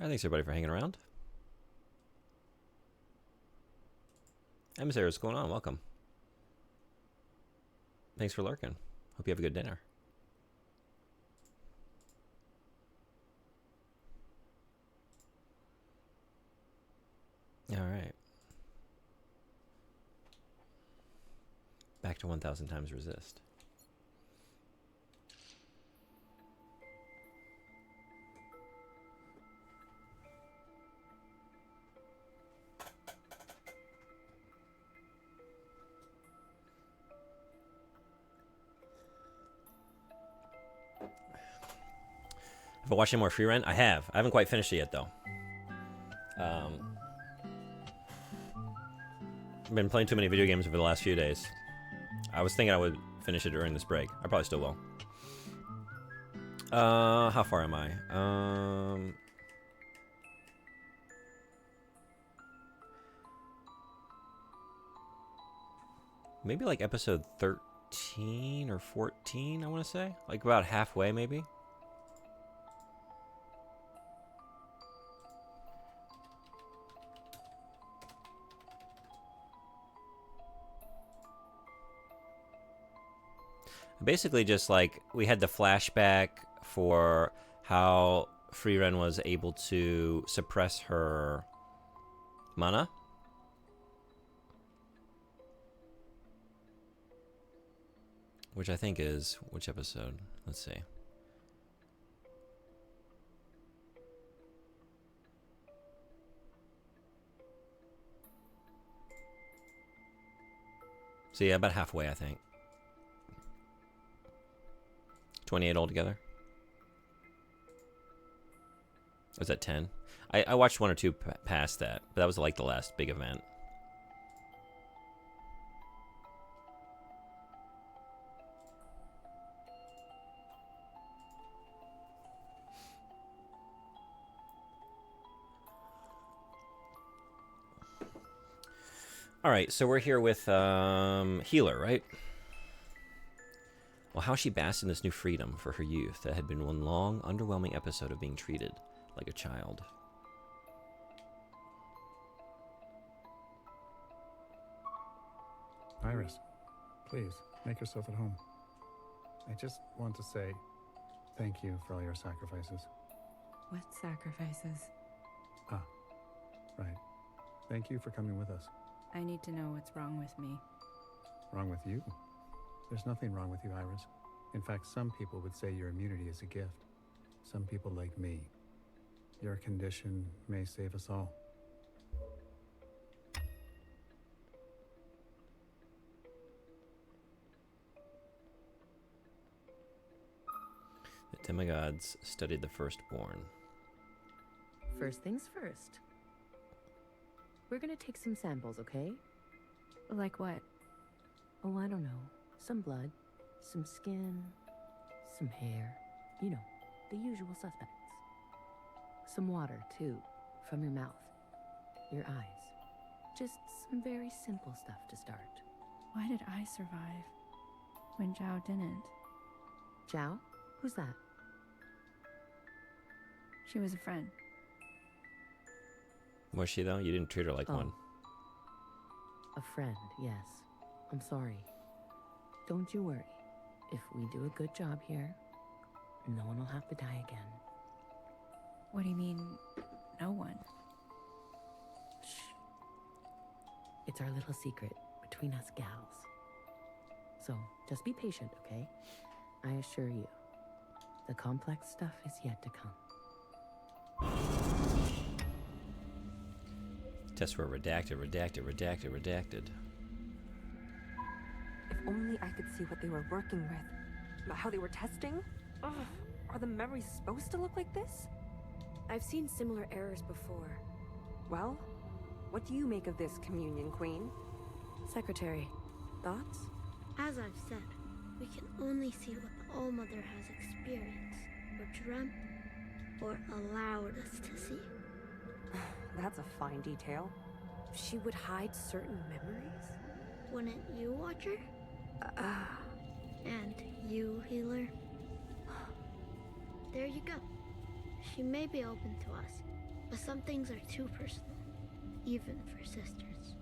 Thanks everybody for hanging around. Emissary, what's going on? Welcome. Thanks for lurking. Hope you have a good dinner. All right. Back to 1000 times resist. Have I watched any more Free Rent? I have. I haven't quite finished it yet, though. I've been playing too many video games over the last few days. I was thinking I would finish it during this break. I probably still will. How far am I? Maybe like episode 13 or 14, I want to say. Like about halfway, maybe. Basically just like we had the flashback for how Frieren was able to suppress her mana. Which I think is, which episode? Let's see. So yeah, about halfway, I think. 28 altogether. Was that 10? I watched one or two past that, but that was like the last big event. All right, so we're here with Healer, right? Well, how she basked in this new freedom for her youth that had been one long, underwhelming episode of being treated like a child. Iris, please, make yourself at home. I just want to say thank you for all your sacrifices. What sacrifices? Ah, right. Thank you for coming with us. I need to know what's wrong with me. Wrong with you? There's nothing wrong with you, Iris. In fact, some people would say your immunity is a gift. Some people like me. Your condition may save us all. The demigods studied the firstborn. First things first. We're gonna take some samples, okay? Like what? Oh, I don't know. Some blood, some skin, some hair. You know, the usual suspects. Some water, too, from your mouth, your eyes. Just some very simple stuff to start. Why did I survive when Zhao didn't? Zhao? Who's that? She was a friend. Was she, though? You didn't treat her like one. A friend, yes. I'm sorry. Don't you worry. If we do a good job here, no one will have to die again. What do you mean, no one? Shh. It's our little secret between us gals. So, just be patient, okay? I assure you, the complex stuff is yet to come. Tests were redacted. If only I could see what they were working with. How they were testing? Ugh, are the memories supposed to look like this? I've seen similar errors before. Well, what do you make of this, Communion Queen? Secretary, thoughts? As I've said, we can only see what the All-Mother has experienced, or dreamt, or allowed us to see. That's a fine detail. She would hide certain memories? Wouldn't you, Watcher? And you, Healer? There you go. She may be open to us, But some things are too personal, even for sisters.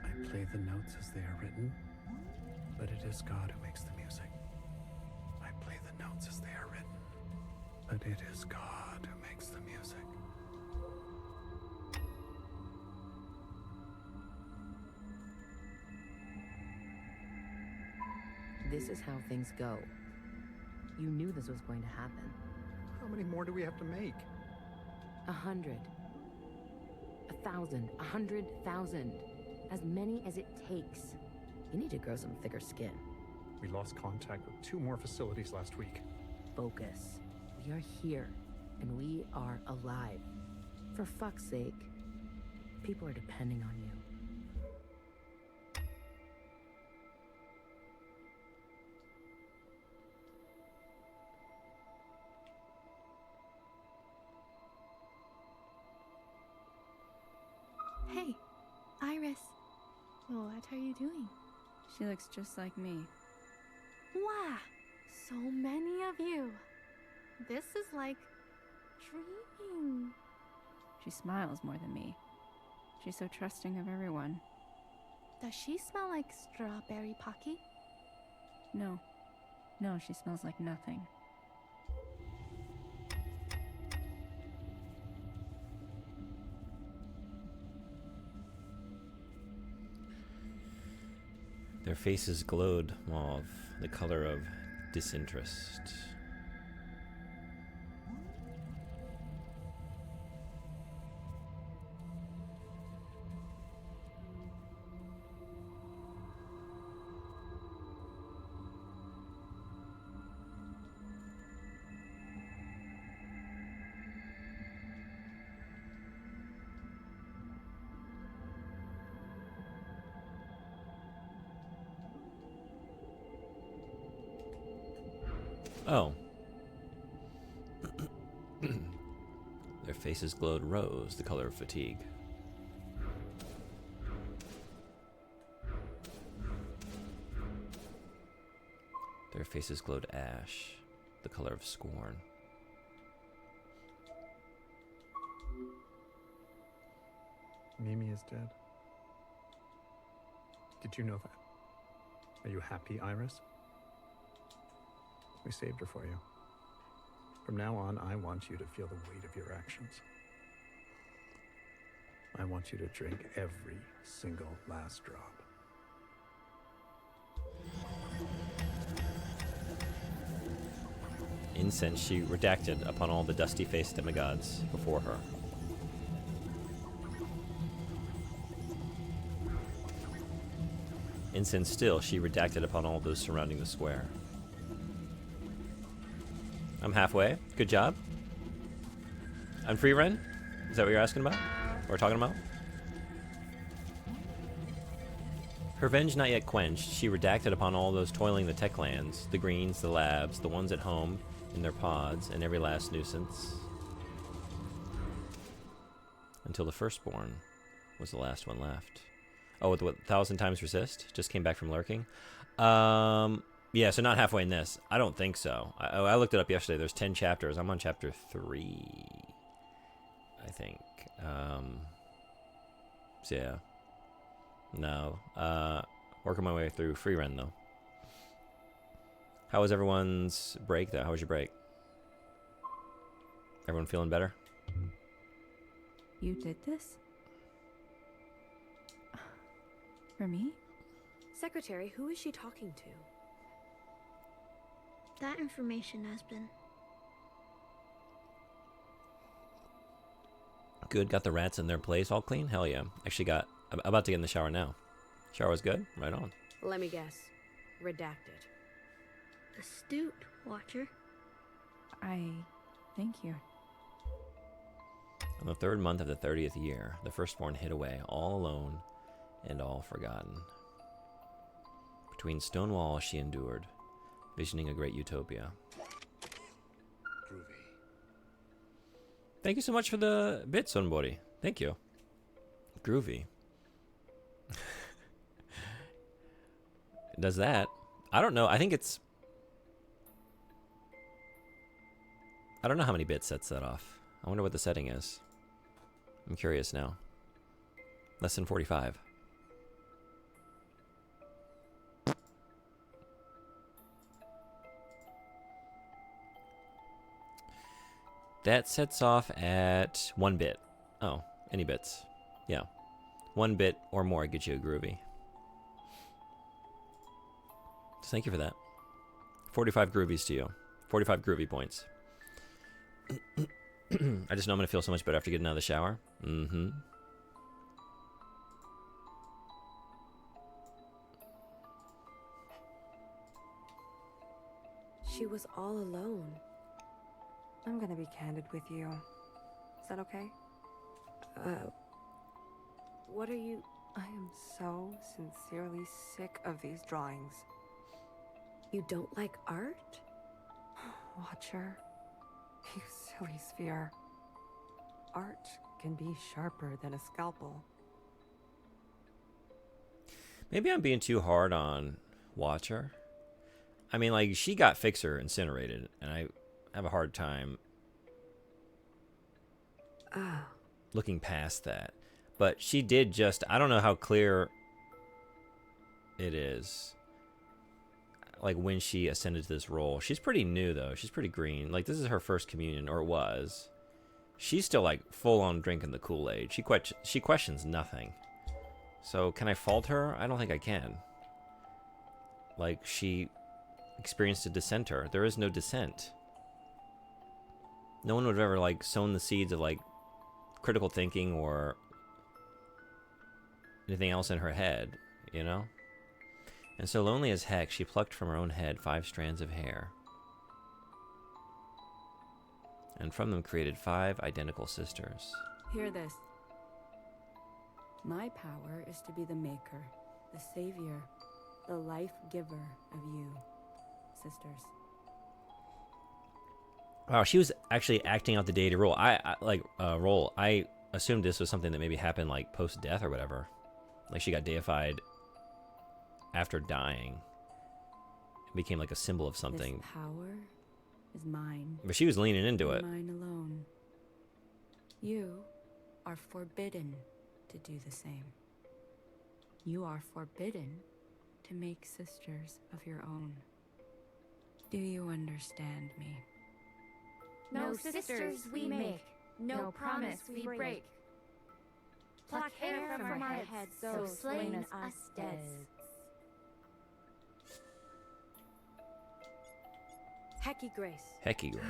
I play the notes as they are written, but it is God who makes the music. I play the notes as they are written, but it is God who makes the music. This is how things go. You knew this was going to happen. How many more do we have to make? 100. 1,000. 100,000. As many as it takes. You need to grow some thicker skin. We lost contact with 2 more facilities last week. Focus. We are here, and we are alive. For fuck's sake. People are depending on you. Hey, Iris. What are you doing? She looks just like me. Wow, so many of you. This is like dreaming. She smiles more than me. She's so trusting of everyone. Does she smell like strawberry pocky? No. No, she smells like nothing. Their faces glowed mauve, the color of disinterest. Oh. Their faces glowed rose, the color of fatigue. Their faces glowed ash, the color of scorn. Mimi is dead. Did you know that? Are you happy, Iris? We saved her for you. From now on, I want you to feel the weight of your actions. I want you to drink every single last drop. Incense she redacted upon all the dusty-faced demigods before her. Incense still she redacted upon all those surrounding the square. I'm halfway. Good job. On free run? Is that what you're asking about? Or talking about? Her revenge not yet quenched, she redacted upon all those toiling the tech lands, the greens, the labs, the ones at home, in their pods, and every last nuisance. Until the firstborn was the last one left. Oh, with what, 1000xRESIST? Just came back from lurking? Yeah, so not halfway in this. I don't think so. I looked it up yesterday. There's 10 chapters. I'm on chapter 3, I think. So yeah. No. Working my way through free run, though. How was everyone's break, though? How was your break? Everyone feeling better? You did this? For me? Secretary, who is she talking to? That information has been. Good. Got the rats in their place all clean? Hell yeah. Actually I'm about to get in the shower now. Shower was good? Right on. Let me guess. Redacted. Astute, Watcher. Thank you. On the 3rd month of the 30th year, the firstborn hid away, all alone and all forgotten. Between stone walls she endured, visioning a great utopia. Groovy. Thank you so much for the bit, Sonbori. Thank you. Groovy. Does that. I don't know. I think it's... I don't know how many bits sets that off. I wonder what the setting is. I'm curious now. Less than 45. That sets off at 1 bit. Oh, any bits. Yeah. 1 bit or more gets you a groovy. So thank you for that. 45 groovies to you. 45 groovy points. I just know I'm going to feel so much better after getting out of the shower. Mm-hmm. She was all alone. I'm gonna be candid with you. Is that okay? What are you... I am so sincerely sick of these drawings. You don't like art? Watcher, you silly sphere. Art can be sharper than a scalpel. Maybe I'm being too hard on Watcher. I mean, like, she got Fixer incinerated, and I have a hard time looking past that. But she did just... I don't know how clear it is. Like, when she ascended to this role. She's pretty new, though. She's pretty green. Like, this is her first communion, or it was. She's still, like, full-on drinking the Kool-Aid. She questions nothing. So, can I fault her? I don't think I can. Like, she experienced a dissenter. There is no dissent. No one would have ever, like, sown the seeds of, like, critical thinking or anything else in her head, you know? And so lonely as heck, she plucked from her own head 5 strands of hair. And from them created 5 identical sisters. Hear this. My power is to be the maker, the savior, the life giver of you, sisters. Wow, she was actually acting out the deity role. I assumed this was something that maybe happened like post-death or whatever. Like she got deified after dying. It became like a symbol of something. This power is mine. But she was leaning into it. Mine alone. You are forbidden to do the same. You are forbidden to make sisters of your own. Do you understand me? No sisters we make, no promise we break. Pluck hair from our heads, so slain us dead. Hecky Grace. Hecky Grace.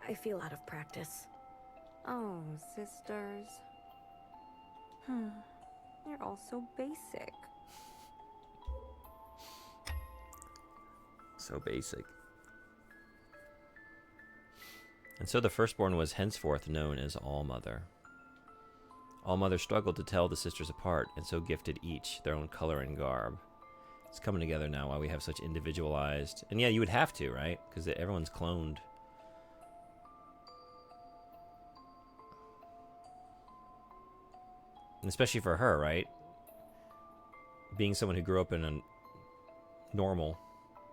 I feel out of practice. Oh, sisters. You're all so basic. So basic. And so the firstborn was henceforth known as All-Mother. All-Mother struggled to tell the sisters apart, and so gifted each their own color and garb. It's coming together now while we have such individualized... And yeah, you would have to, right? Because everyone's cloned. And especially for her, right? Being someone who grew up in a normal,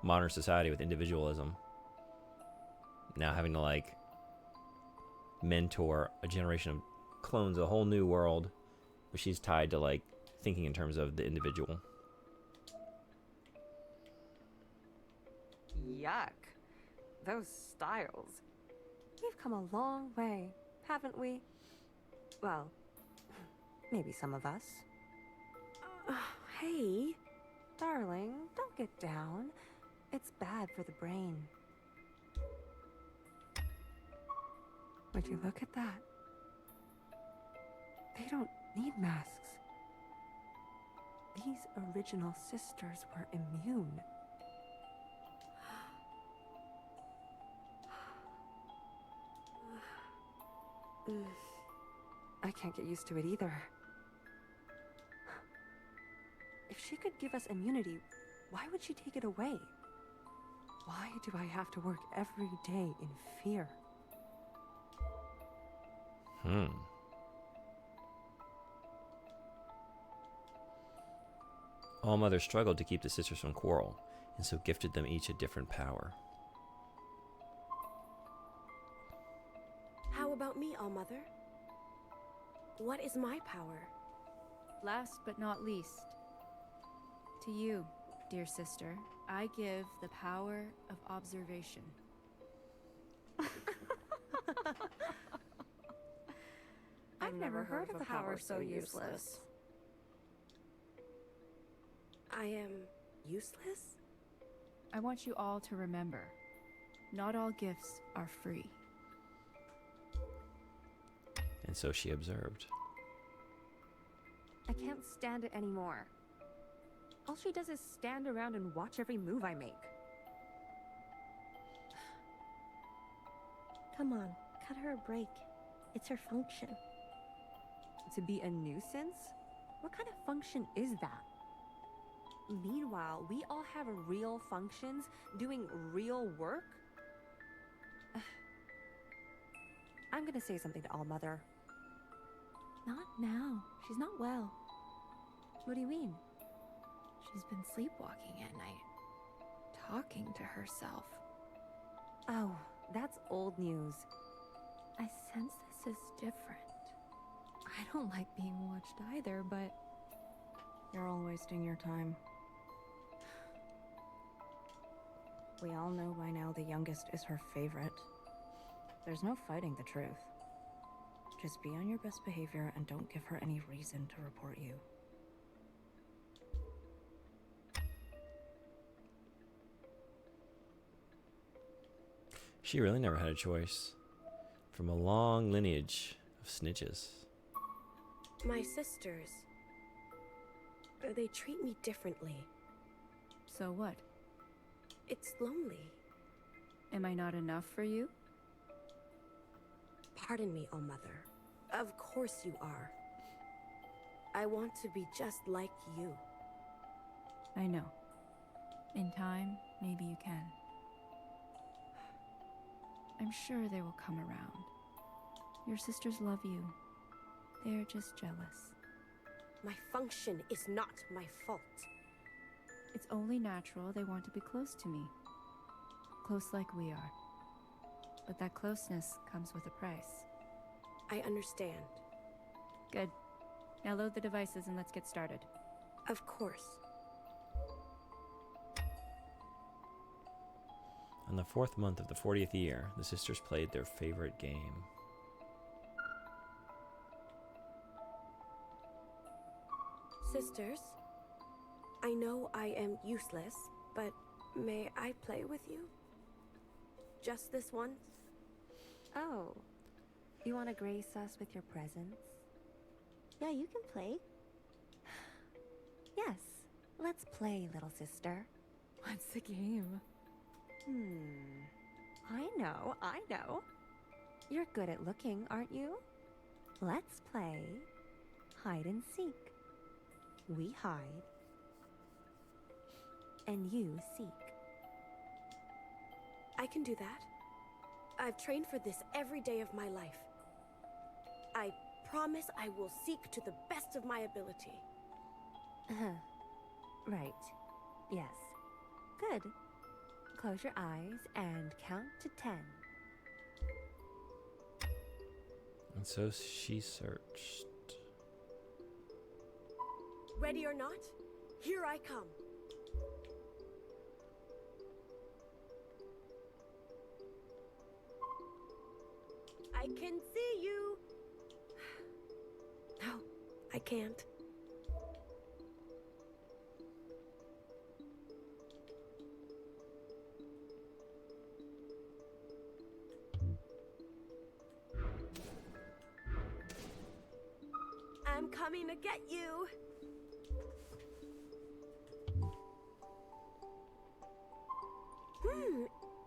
modern society with individualism. Now having to, like, mentor a generation of clones, a whole new world, where she's tied to, like, thinking in terms of the individual. Yuck. Those styles. We've come a long way, haven't we? Well, maybe some of us. Hey. Darling, don't get down. It's bad for the brain. Would you look at that? They don't need masks. These original sisters were immune. I can't get used to it either. If she could give us immunity, why would she take it away? Why do I have to work every day in fear? All Mother struggled to keep the sisters from quarrel, and so gifted them each a different power. How about me, All Mother? What is my power? Last but not least, to you, dear sister, I give the power of observation. I've never heard of a power so useless. I am useless? I want you all to remember, not all gifts are free. And so she observed. I can't stand it anymore. All she does is stand around and watch every move I make. Come on, cut her a break. It's her function. To be a nuisance? What kind of function is that? Meanwhile, we all have real functions doing real work? I'm gonna say something to All Mother. Not now. She's not well. What do you mean? She's been sleepwalking at night, talking to herself. Oh, that's old news. I sense this is different. I don't like being watched either, but You're all wasting your time. We all know by now the youngest is her favorite. There's no fighting the truth. Just be on your best behavior and don't give her any reason to report you. She really never had a choice. From a long lineage of snitches. My sisters. They treat me differently. so what? It's lonely. Am I not enough for you? Pardon me, O Mother. Of course you are. I want to be just like you. I know. In time, maybe you can. I'm sure they will come around. Your sisters love you. They're just jealous. My function is not my fault. It's only natural they want to be close to me. Close like we are. But that closeness comes with a price. I understand. Good. Now load the devices and let's get started. Of course. On the 4th month of the 40th year, the sisters played their favorite game. Sisters, I know I am useless, but may I play with you? Just this once? Oh, you want to grace us with your presence? Yeah, you can play. Yes, let's play, little sister. What's the game? I know. You're good at looking, aren't you? Let's play hide and seek. We hide, and you seek. I can do that. I've trained for this every day of my life. I promise I will seek to the best of my ability. Right. Yes. Good. Close your eyes and count to 10. And so she searched. Ready or not, here I come. I can see you. No, I can't. I'm coming to get you.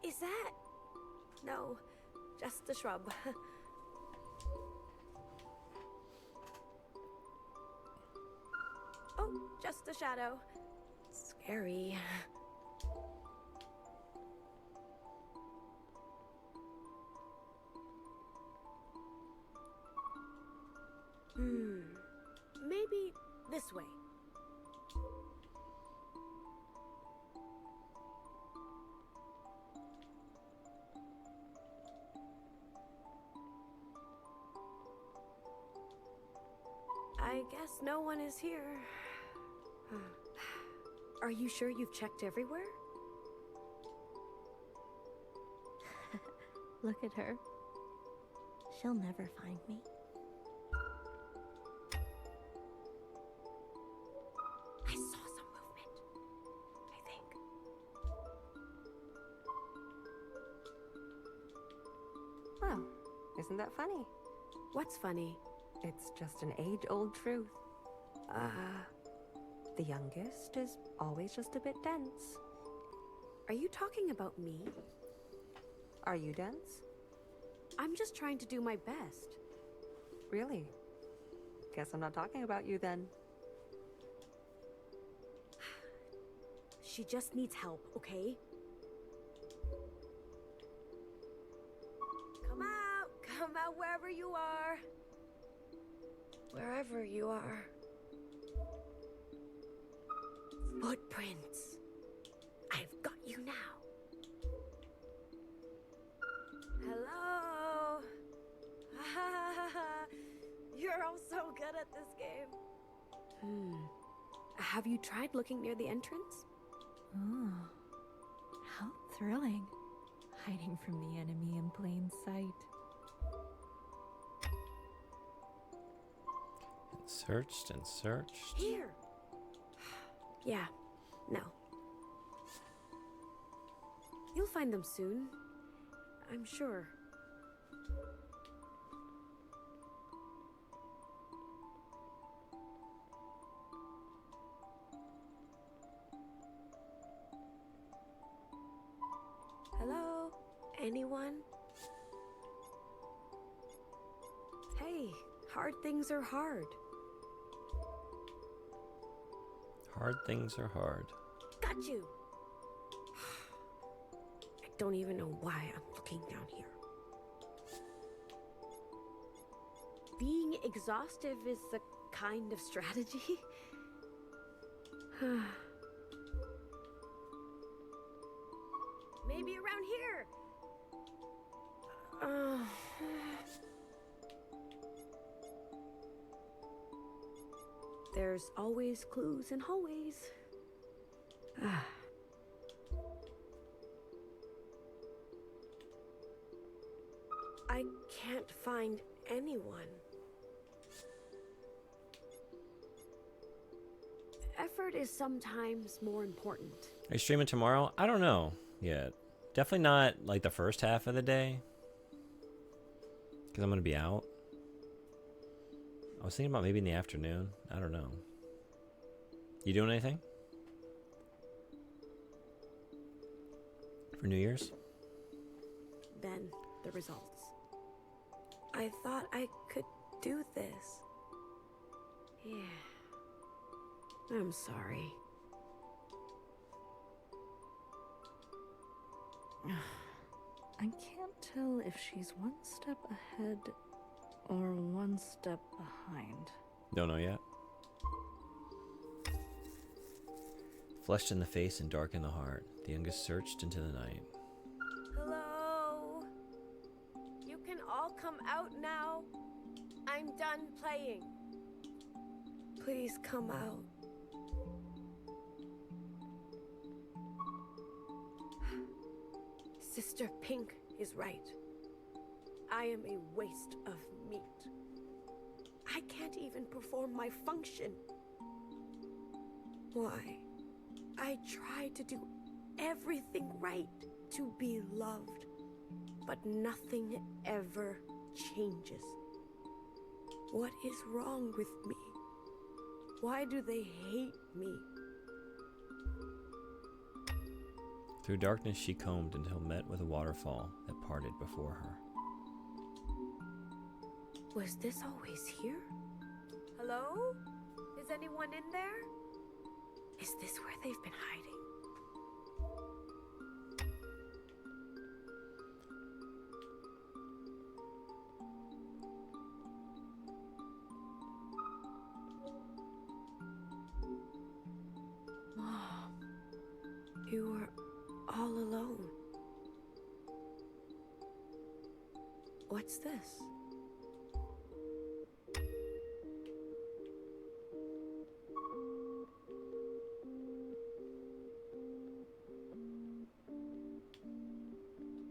Is that? No, just a shrub. Oh, just a shadow. Scary. Maybe this way. I guess no one is here. Are you sure you've checked everywhere? Look at her. She'll never find me. I saw some movement, I think. Well, isn't that funny? What's funny? It's just an age-old truth. The youngest is always just a bit dense. Are you talking about me? Are you dense? I'm just trying to do my best. Really? Guess I'm not talking about you then. She just needs help, okay? Come out wherever you are. Wherever you are. Footprints. I've got you now. Hello. You're all so good at this game. Have you tried looking near the entrance? Oh, how thrilling. Hiding from the enemy in plain sight. Searched and searched. Here. Yeah, no. You'll find them soon. I'm sure. Hello? Anyone? Hey, hard things are hard. Hard things are hard. Got you! I don't even know why I'm looking down here. Being exhaustive is a kind of strategy. Maybe around here. There's always clues in hallways. I can't find anyone. Effort is sometimes more important. Are you streaming tomorrow? I don't know yet. Definitely not like the first half of the day, because I'm going to be out. I was thinking about maybe in the afternoon. I don't know. You doing anything for New Year's? Then the results. I thought I could do this. Yeah. I'm sorry. I can't tell if she's one step ahead or one step behind. Don't know yet. Flushed in the face and dark in the heart, the youngest searched into the night. Hello? You can all come out now. I'm done playing. Please come out. Sister Pink is right. I am a waste of meat. I can't even perform my function. Why? I try to do everything right to be loved, but nothing ever changes. What is wrong with me? Why do they hate me? Through darkness she combed until met with a waterfall that parted before her. Was this always here? Hello? Is anyone in there? Is this where they've been hiding? Mom, you were all alone. What's this?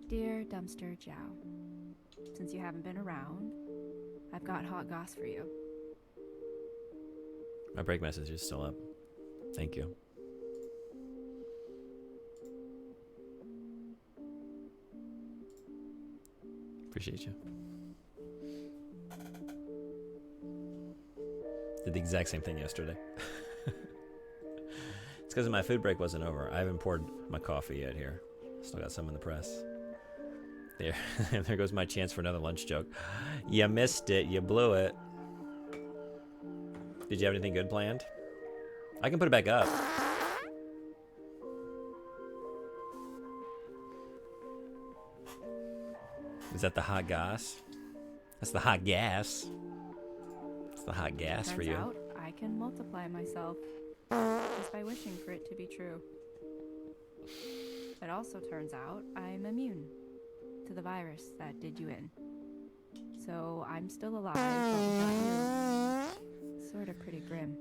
Dear Dumpster Jow, since you haven't been around, I've got hot goss for you. My break message is still up. Thank you. Appreciate you. Did the exact same thing yesterday. It's because my food break wasn't over. I haven't poured my coffee yet here. Still got some in the press. There, there goes my chance for another lunch joke. You missed it. You blew it. Did you have anything good planned? I can put it back up. Is that the hot gas? That's the hot gas. It's the hot gas for you. Turns out I can multiply myself just by wishing for it to be true. It also turns out I'm immune to the virus that did you in. So I'm still alive, but without you. Sort of pretty grim.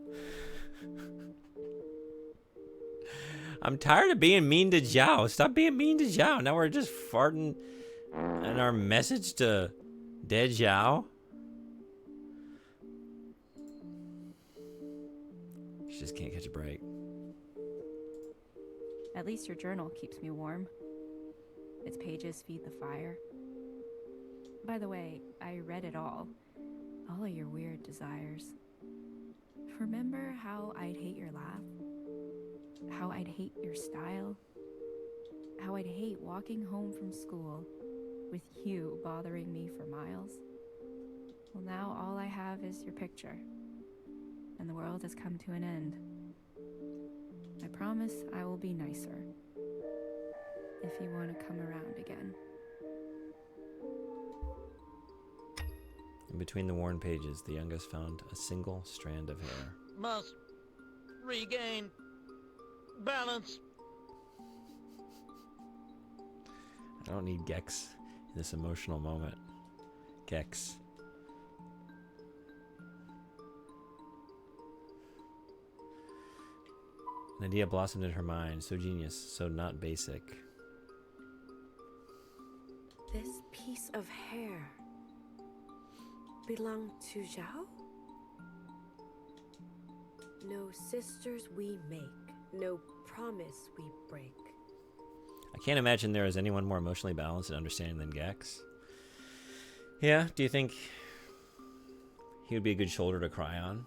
I'm tired of being mean to Zhao. Stop being mean to Zhao. Now we're just farting in our message to dead Zhao. She just can't catch a break. At least your journal keeps me warm. Its pages feed the fire. By the way, I read it all of your weird desires. Remember how I'd hate your laugh? How I'd hate your style? How I'd hate walking home from school with you bothering me for miles? Well, now all I have is your picture, and the world has come to an end. I promise I will be nicer if you want to come around again. In between the worn pages, the youngest found a single strand of hair. Must regain balance. I don't need Gex in this emotional moment. Gex. An idea blossomed in her mind, so genius, so not basic. This piece of hair belonged to Zhao? No sisters we make, no promise we break. I can't imagine there is anyone more emotionally balanced and understanding than Gex. Yeah, do you think he would be a good shoulder to cry on?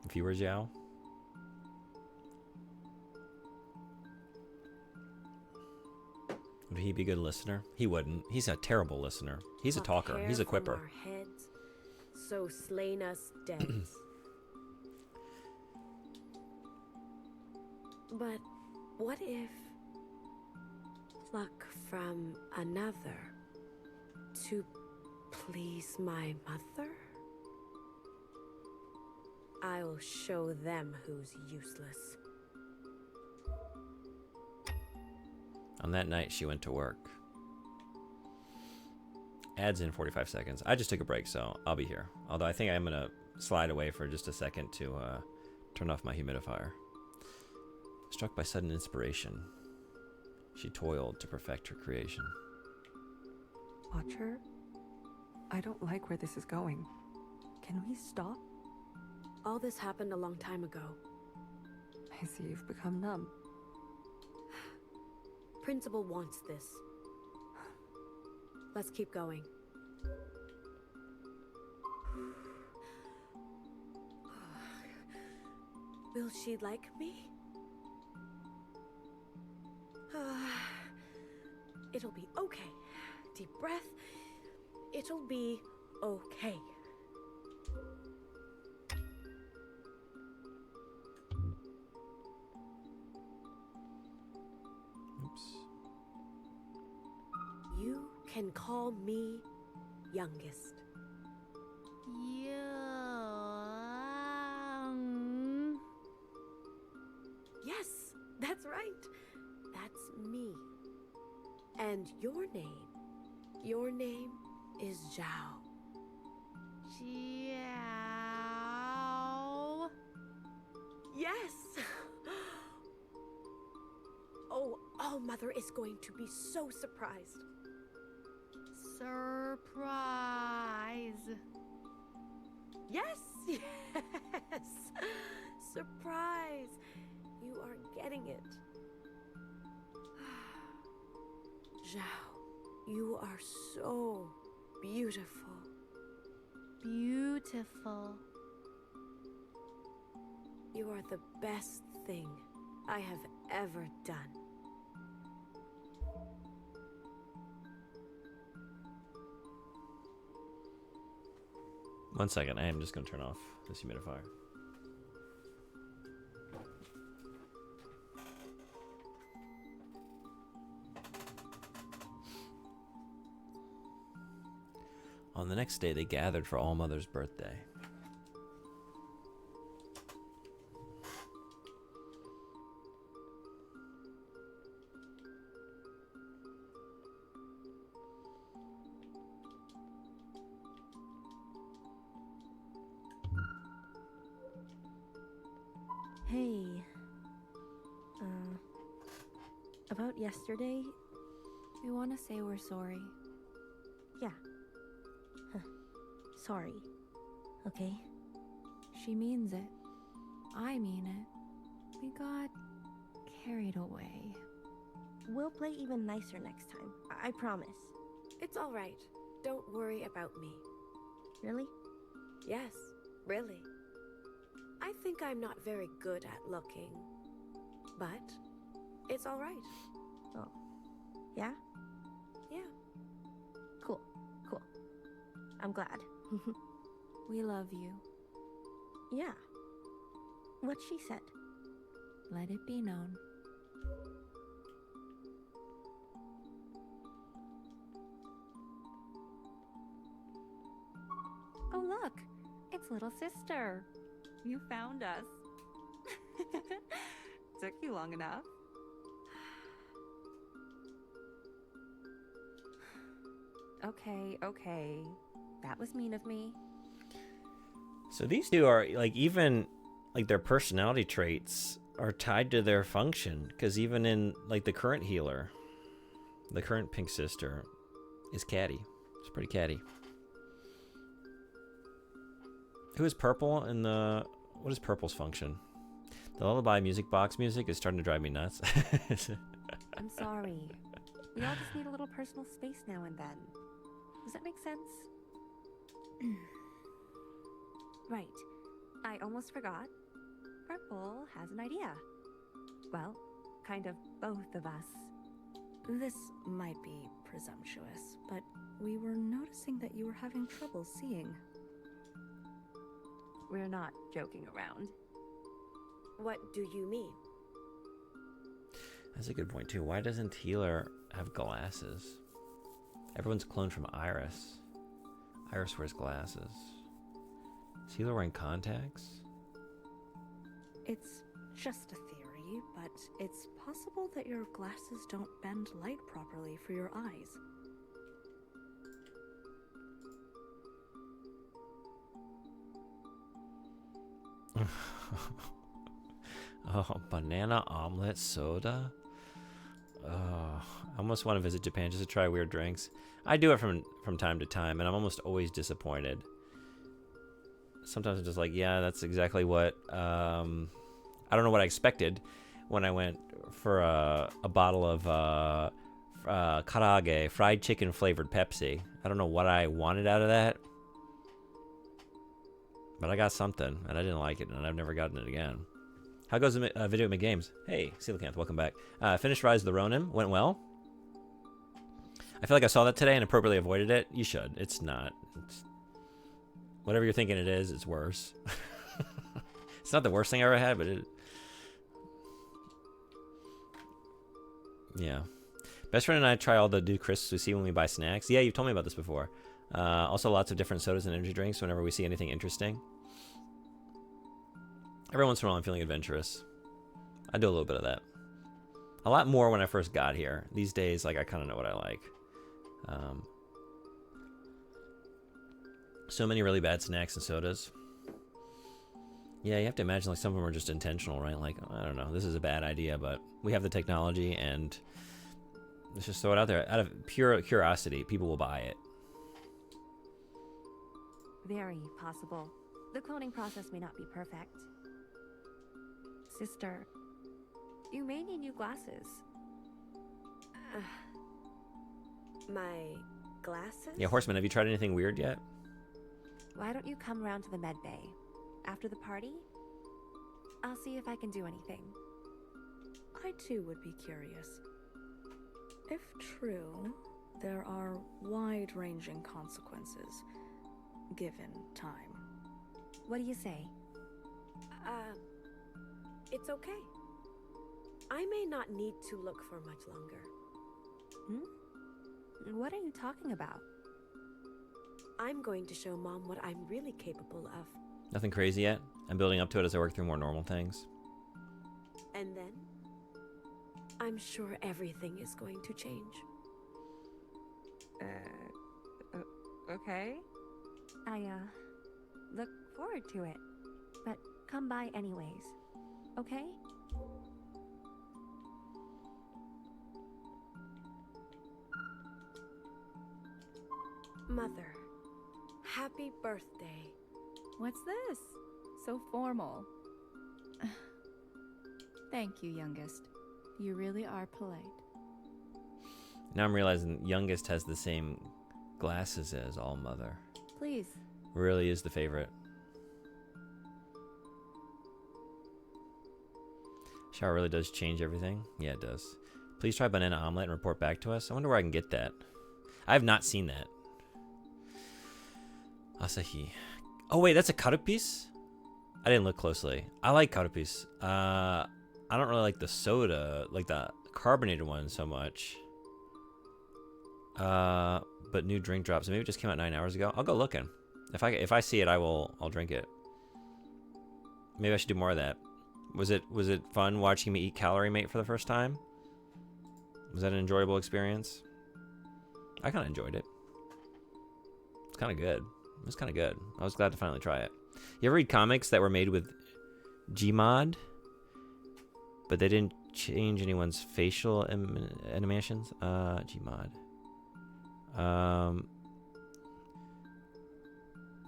If you were Zhao? Would he be a good listener? He wouldn't. He's a terrible listener. He's a talker. He's a quipper. Our heads, so slain us dead. But what if pluck from another to please my mother? I will show them who's useless. On that night, she went to work. Ads in 45 seconds. I just took a break, so I'll be here. Although I think I'm going to slide away for just a second to turn off my humidifier. Struck by sudden inspiration, she toiled to perfect her creation. Watcher, I don't like where this is going. Can we stop? All this happened a long time ago. I see you've become numb. Principal wants this. Let's keep going. Will she like me? It'll be okay. Deep breath. It'll be okay. Oops. You can call me youngest. Yes, that's right. That's me. And your name is Zhao. Zhao. Yes. Oh, all Mother is going to be so surprised. Surprise. Yes, yes. Surprise. You are getting it. Zhao, you are so beautiful. Beautiful. You are the best thing I have ever done. One second, I am just going to turn off this humidifier. On the next day, they gathered for All Mother's birthday. Hey. About yesterday? We want to say we're sorry. Yeah. Sorry. Okay? She means it. I mean it. We got carried away. We'll play even nicer next time. I promise. It's all right. Don't worry about me. Really? Yes, really. I think I'm not very good at looking, but it's all right. Oh. Yeah? Yeah. Cool. Cool. I'm glad. We love you. Yeah. What she said. Let it be known. Oh, look. It's little sister. You found us. Took you long enough. Okay. That was mean of me. So these two are, like, even, like, their personality traits are tied to their function. Because even in, like, the current healer, the current pink sister is catty. It's pretty catty. Who is purple in the... What is purple's function? The lullaby music box music is starting to drive me nuts. I'm sorry. We all just need a little personal space now and then. Does that make sense? Right. I almost forgot. Purple has an idea. Well, kind of both of us. This might be presumptuous, but we were noticing that you were having trouble seeing. We're not joking around. What do you mean? That's a good point, too. Why doesn't healer have glasses? Everyone's cloned from Iris. Iris wears glasses. Is healer wearing contacts? It's just a theory, but it's possible that your glasses don't bend light properly for your eyes. Oh, banana omelet soda? Oh, I almost want to visit Japan just to try weird drinks. I do it from time to time, and I'm almost always disappointed. Sometimes I'm just like, yeah, that's exactly what... I don't know what I expected when I went for a bottle of karaage, fried chicken flavored Pepsi. I don't know what I wanted out of that. But I got something, and I didn't like it, and I've never gotten it again. How goes the video game games? Hey, Coelacanth, welcome back. Finished Rise of the Ronin. Went well. I feel like I saw that today and appropriately avoided it. You should. It's not. Whatever you're thinking it is, it's worse. It's not the worst thing I ever had, but it... Yeah. Best friend and I try all the new crisps we see when we buy snacks. Yeah, you've told me about this before. Also, lots of different sodas and energy drinks whenever we see anything interesting. Every once in a while, I'm feeling adventurous. I do a little bit of that. A lot more when I first got here. These days, like, I kind of know what I like. So many really bad snacks and sodas. Yeah, you have to imagine, like, some of them are just intentional, right? Like, I don't know, this is a bad idea, but we have the technology, and Let's just throw it out there. Out of pure curiosity, people will buy it. Very possible. The cloning process may not be perfect. Sister, you may need new glasses. My glasses? Yeah, Horseman, have you tried anything weird yet? Why don't you come around to the med bay? After the party, I'll see if I can do anything. I too would be curious. If true, there are wide-ranging consequences, given time. What do you say? It's okay. I may not need to look for much longer. What are you talking about? I'm going to show Mom what I'm really capable of. Nothing crazy yet? I'm building up to it as I work through more normal things. And then, I'm sure everything is going to change. Okay. I, look forward to it. But come by anyways, okay? Mother, happy birthday. What's this? So formal. Thank you, youngest. You really are polite. Now I'm realizing youngest has the same glasses as All Mother. Please. Really is the favorite. Shower really does change everything. Yeah, it does. Please try banana omelet and report back to us. I wonder where I can get that. I have not seen that. Asahi. Oh wait, that's a cut-up piece? I didn't look closely. I like cut-up piece. I don't really like the soda, like the carbonated one so much. But new drink drops. Maybe it just came out 9 hours ago. I'll go looking. If I see it, I'll drink it. Maybe I should do more of that. Was it fun watching me eat Calorie Mate for the first time? Was that an enjoyable experience? I kind of enjoyed it. It's kind of good. It was kind of good. I was glad to finally try it. You ever read comics that were made with Gmod, but they didn't change anyone's facial animations? Gmod.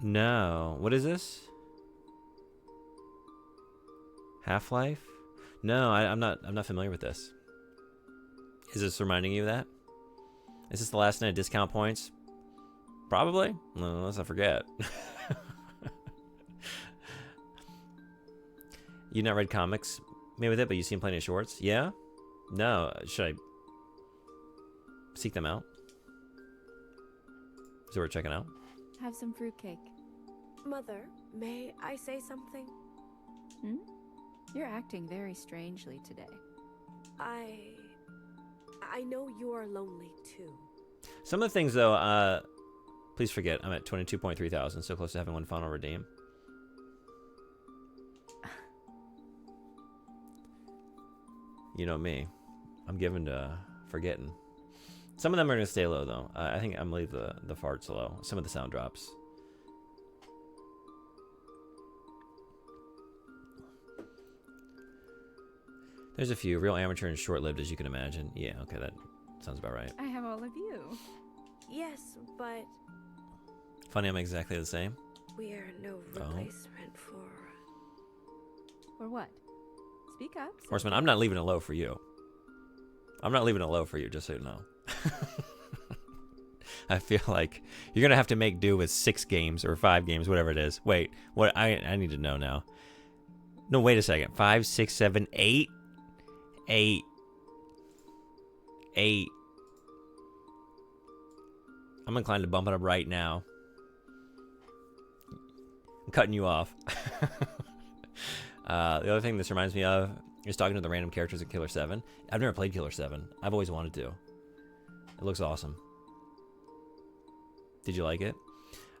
No. What is this? Half-Life? No, I'm not familiar with this. Is this reminding you of that? Is this the last night of discount points? Probably. No, unless I forget. You not read comics maybe with it, but you've seen plenty of shorts? Yeah? No. Should I seek them out? Is it worth checking out? Have some fruitcake. Mother, may I say something? You're acting very strangely today. I know you are lonely too. Some of the things though, please forget, I'm at 22.3 thousand, so close to having one final redeem. You know me. I'm given to forgetting. Some of them are going to stay low, though. I think I'm going to leave the farts low. Some of the sound drops. There's a few. Real amateur and short-lived, as you can imagine. Yeah, okay, that sounds about right. I have all of you. Yes, but... Funny, I'm exactly the same. We are no replacement for... For what? Speak up. Horseman, I'm not leaving it low for you. I'm not leaving it low for you, just so you know. I feel like you're going to have to make do with 6 games or 5 games, whatever it is. Wait, what? I need to know now. No, wait a second. 5, 6, 7, 8? 8. I'm inclined to bump it up right now. I'm cutting you off. The other thing this reminds me of is talking to the random characters in Killer 7. I've never played Killer 7. I've always wanted to. It looks awesome. Did you like it?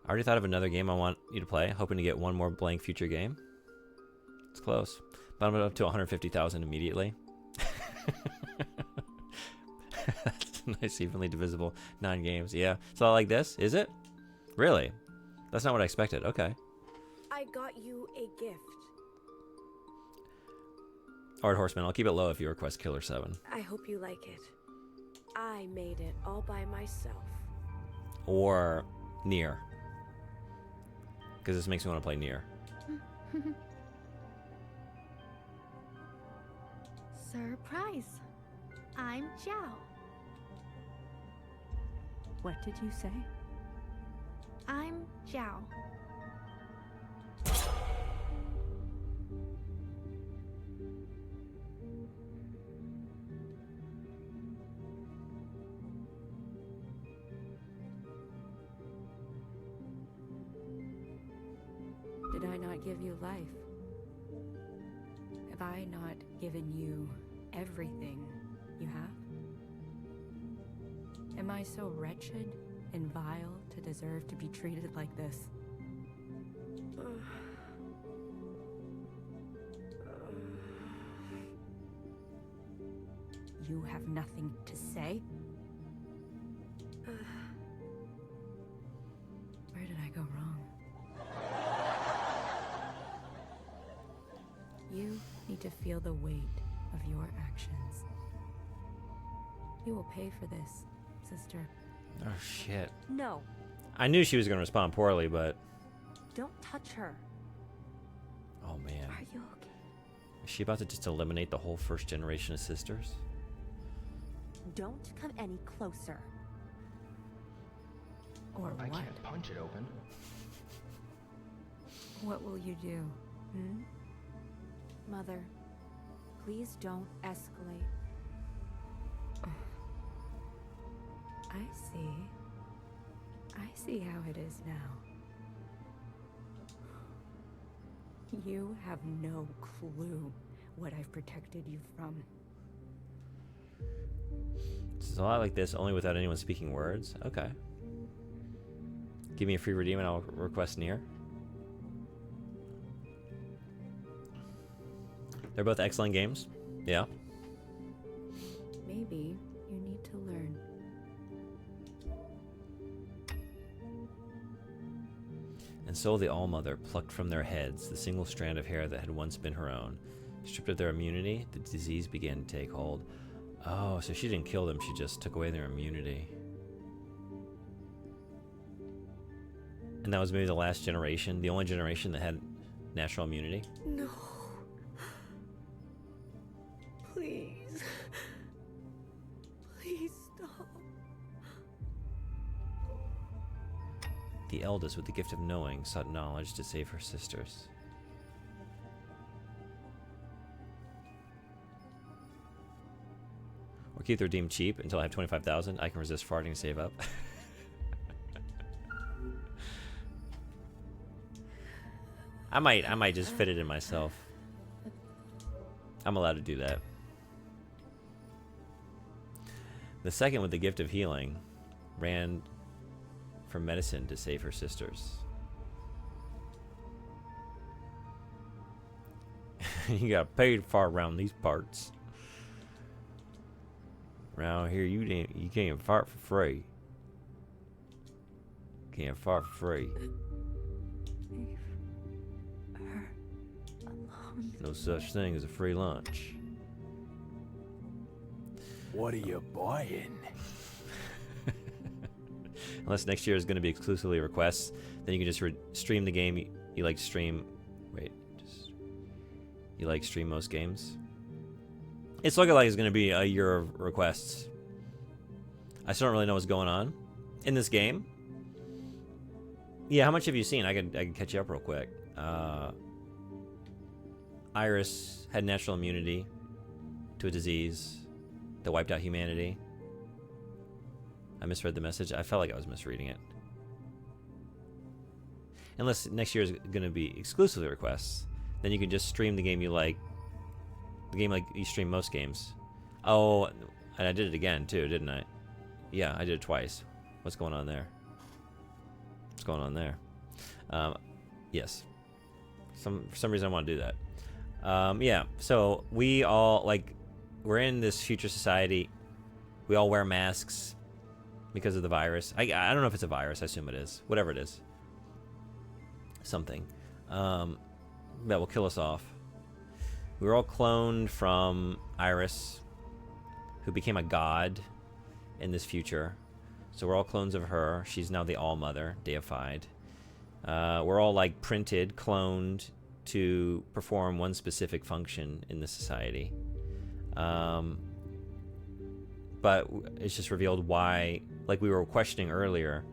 I already thought of another game I want you to play, hoping to get one more blank future game. It's close. But I'm up to 150,000 immediately. That's nice, evenly divisible. 9 games. Yeah. So like this, is it? Really? That's not what I expected. Okay. I got you a gift. Alright, Horseman, I'll keep it low if you request Killer 7. I hope you like it. I made it all by myself. Or Nier. Because this makes me want to play Nier. Surprise! I'm Zhao. What did you say? I'm Zhao. Did I not give you life? Have I not given you everything you have? Am I so wretched and vile to deserve to be treated like this? You have nothing to say? Where did I go wrong? You need to feel the weight of your actions. You will pay for this, sister. Oh, shit. No, I knew she was going to respond poorly, but... don't touch her. Oh, man. Are you okay? Is she about to just eliminate the whole first generation of sisters? Don't come any closer. Or I what? can't punch it open. What will you do? Hmm? Mother, please don't escalate. I see. I see how it is now. You have no clue what I've protected you from. It's a lot like this, only without anyone speaking words. Okay. Give me a free redeem and I'll request Nier. They're both excellent games. Yeah. Maybe you need to learn. And so the All-Mother plucked from their heads the single strand of hair that had once been her own. Stripped of their immunity, the disease began to take hold. Oh, so she didn't kill them, she just took away their immunity. And that was maybe the last generation, the only generation that had natural immunity? No. Please. Please stop. The eldest, with the gift of knowing, sought knowledge to save her sisters. Or keep the redeem cheap until I have 25,000. I can resist farting and save up. I might just fit it in myself. I'm allowed to do that. The second, with the gift of healing, ran for medicine to save her sisters. You got paid for around these parts. Around here, you can't fart for free. Can't fart for free. Leave her alone. No such thing as a free lunch. What are you buying? Unless next year is going to be exclusively requests, then you can just stream the game you like to stream. Wait, you like stream most games? It's looking like it's going to be a year of requests. I still don't really know what's going on in this game. Yeah, how much have you seen? I can catch you up real quick. Iris had natural immunity to a disease that wiped out humanity. I misread the message. I felt like I was misreading it. Unless next year is going to be exclusively requests, then you can just stream the game you like. The game like you stream most games. Oh, and I did it again too, didn't I? Yeah, I did it twice. What's going on there? What's going on there? Yes. For some reason I want to do that. Yeah, so we all, we're in this future society. We all wear masks because of the virus. I don't know if it's a virus. I assume it is. Whatever it is. Something. That will kill us off. We were all cloned from Iris, who became a god in this future. So we're all clones of her. She's now the All-Mother, deified. We're all like printed, cloned to perform one specific function in the society. But it's just revealed why, like we were questioning earlier,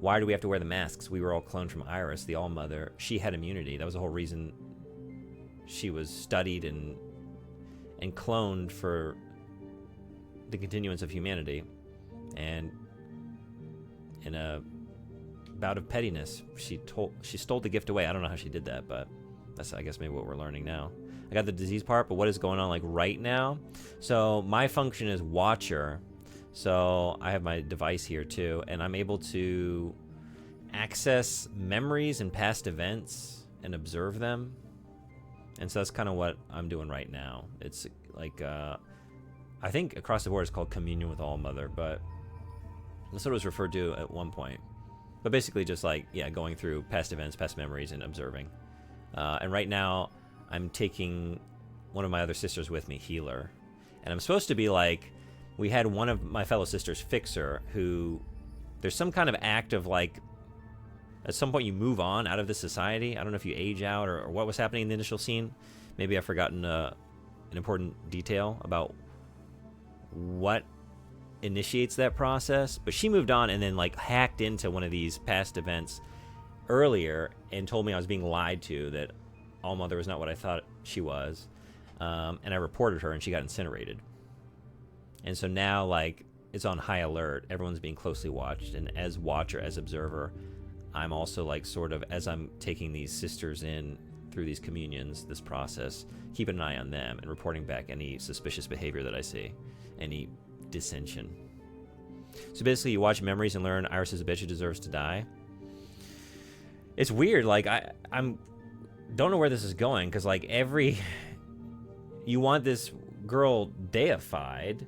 why do we have to wear the masks? We were all cloned from Iris, the All-Mother. She had immunity. That was the whole reason she was studied and cloned for the continuance of humanity. And in a bout of pettiness, she stole the gift away. I don't know how she did that, but that's, I guess, maybe what we're learning now. I got the disease part, but what is going on like right now? So my function is Watcher. So I have my device here too, and I'm able to access memories and past events and observe them. And so that's kind of what I'm doing right now. It's like, I think across the board it's called communion with All-Mother, but that's what it was referred to at one point. But basically just like, yeah, going through past events, past memories, and observing. And right now, I'm taking one of my other sisters with me, Healer. And I'm supposed to be like, we had one of my fellow sisters, Fixer, who there's some kind of act of like, at some point you move on out of this society. I don't know if you age out or what was happening in the initial scene. Maybe I've forgotten an important detail about what initiates that process. But she moved on and then like hacked into one of these past events earlier and told me I was being lied to, that All-Mother was not what I thought she was. And I reported her and she got incinerated. And so now like it's on high alert. Everyone's being closely watched. And as Watcher, as observer, I'm also like sort of, as I'm taking these sisters in through these communions, this process, keeping an eye on them and reporting back any suspicious behavior that I see, any dissension. So basically you watch memories and learn Iris is a bitch who deserves to die. It's weird, like I'm don't know where this is going, because like you want this girl deified,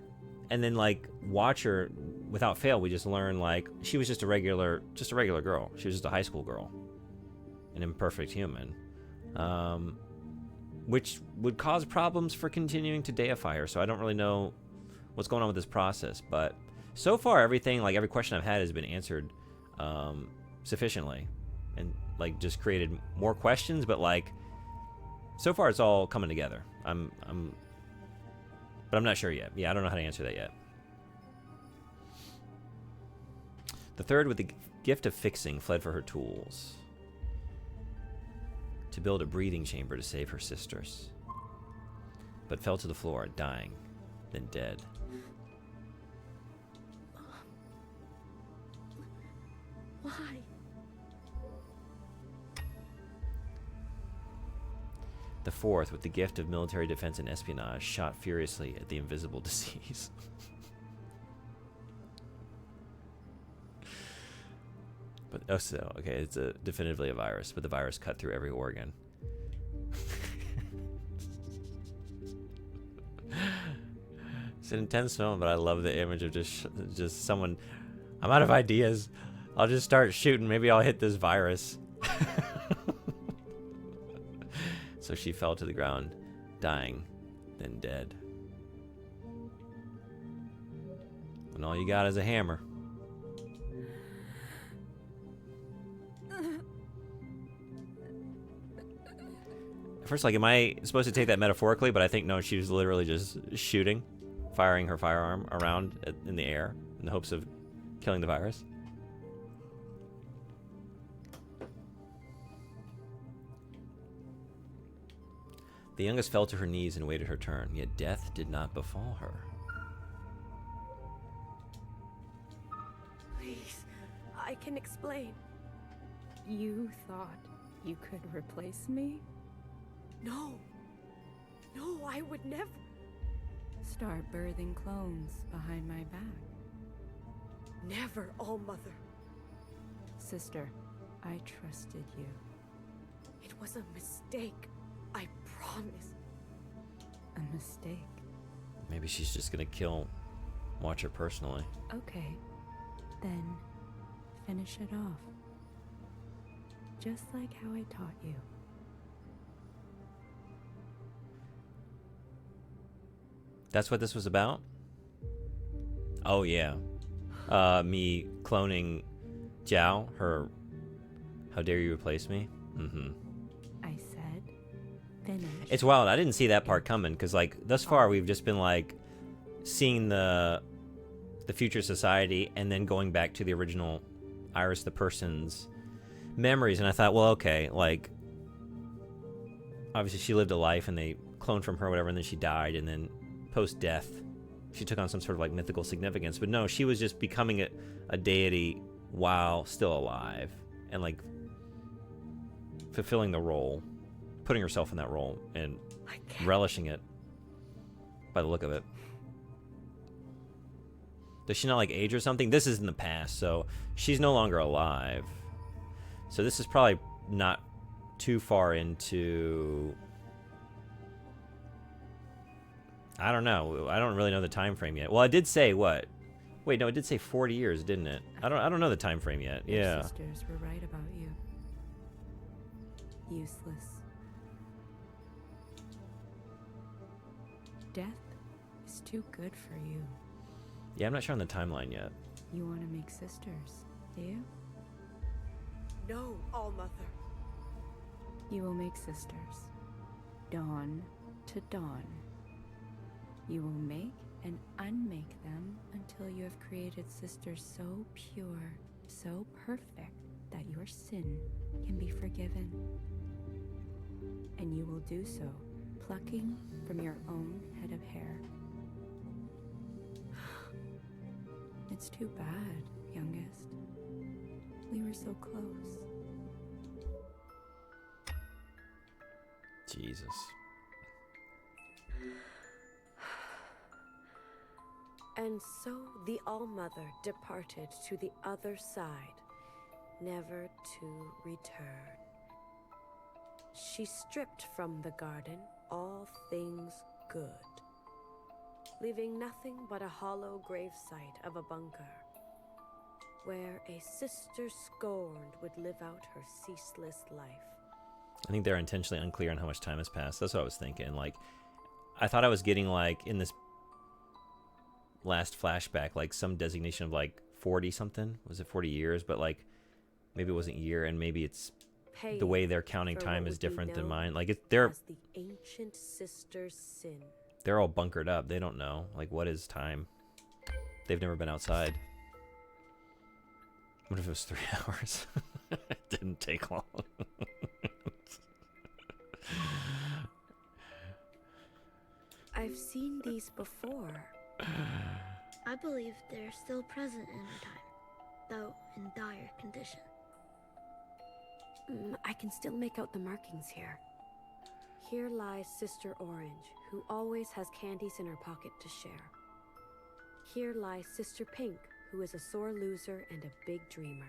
and then like Watcher, without fail, we just learn like she was just a regular girl. She was just a high school girl, an imperfect human, which would cause problems for continuing to deify her. So I don't really know what's going on with this process, but so far everything, like every question I've had, has been answered sufficiently, and like just created more questions. But like so far it's all coming together. But I'm not sure yet. Yeah, I don't know how to answer that yet. The third, with the gift of fixing, fled for her tools to build a breathing chamber to save her sisters, but fell to the floor, dying, then dead. Why? The fourth, with the gift of military defense and espionage, shot furiously at the invisible disease. But okay, it's definitively a virus, but the virus cut through every organ. It's an intense film, but I love the image of just someone. I'm out of ideas. I'll just start shooting. Maybe I'll hit this virus. So she fell to the ground, dying, then dead. And all you got is a hammer. At first, like, am I supposed to take that metaphorically? But I think no, she was literally just shooting, firing her firearm around in the air in the hopes of killing the virus. The youngest fell to her knees and waited her turn, yet death did not befall her. Please, I can explain. You thought you could replace me? No. No, I would never. Start birthing clones behind my back. Never, All-Mother. Sister, I trusted you. It was a mistake. I promise. A mistake. Maybe she's just gonna kill Watcher personally. Okay, then finish it off. Just like how I taught you. That's what this was about? Oh yeah. Me cloning Jiao, her how dare you replace me? Mm-hmm. I said, finish. It's wild. I didn't see that part coming because, like, thus far we've just been like seeing the future society and then going back to the original Iris the person's memories, and I thought, well, okay, like obviously she lived a life and they cloned from her, or whatever, and then she died, and then post-death she took on some sort of like mythical significance. But no, she was just becoming a deity while still alive and like fulfilling the role, putting herself in that role and relishing it by the look of it. Does she not like age or something? This is in the past, so she's no longer alive. So this is probably not too far into... I don't know. I don't really know the time frame yet. Well, I did say what? Wait, no, it did say 40 years, didn't it? I don't know the time frame yet. Your Yeah. sisters were right about you. Useless. Death is too good for you. Yeah, I'm not sure on the timeline yet. You want to make sisters, do you? No, All-Mother. You will make sisters. Dawn to dawn. You will make and unmake them until you have created sisters so pure, so perfect, that your sin can be forgiven. And you will do so, plucking from your own head of hair. It's too bad, youngest. We were so close. Jesus. And so the All-Mother departed to the other side, never to return. She stripped from the garden all things good, leaving nothing but a hollow gravesite of a bunker, where a sister scorned would live out her ceaseless life. I think they're intentionally unclear on how much time has passed. That's what I was thinking. Like, I thought I was getting, like, in this last flashback, like, some designation of, like, 40-something. Was it 40 years? But, like, maybe it wasn't year, and maybe it's the way they're counting time is different than mine. Like, they're the ancient sister's sin. They're all bunkered up. They don't know. Like, what is time? They've never been outside. What if it was 3 hours? It didn't take long. I've seen these before. I believe they're still present in our time, though in dire condition. I can still make out the markings here. Here lies Sister Orange, who always has candies in her pocket to share. Here lies Sister Pink, who is a sore loser and a big dreamer.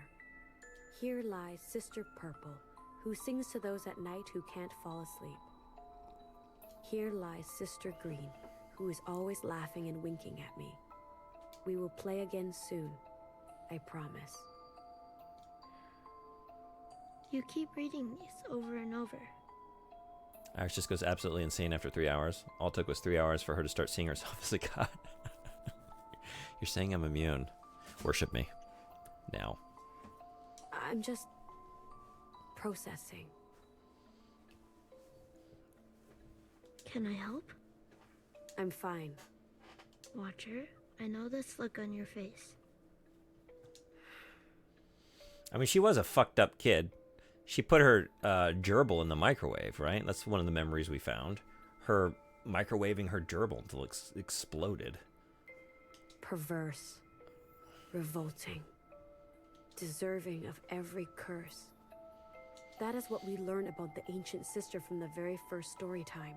Here lies Sister Purple, who sings to those at night who can't fall asleep. Here lies Sister Green, who is always laughing and winking at me. We will play again soon, I promise. You keep reading these over and over. Iris just goes absolutely insane after 3 hours. All it took was 3 hours for her to start seeing herself as a god. You're saying I'm immune. Worship me. Now. I'm just processing. Can I help? I'm fine. Watcher, I know this look on your face. I mean, she was a fucked up kid. She put her gerbil in the microwave, right? That's one of the memories we found. Her microwaving her gerbil until it exploded. Perverse. Revolting. Deserving of every curse. That is what we learn about the ancient sister from the very first story time.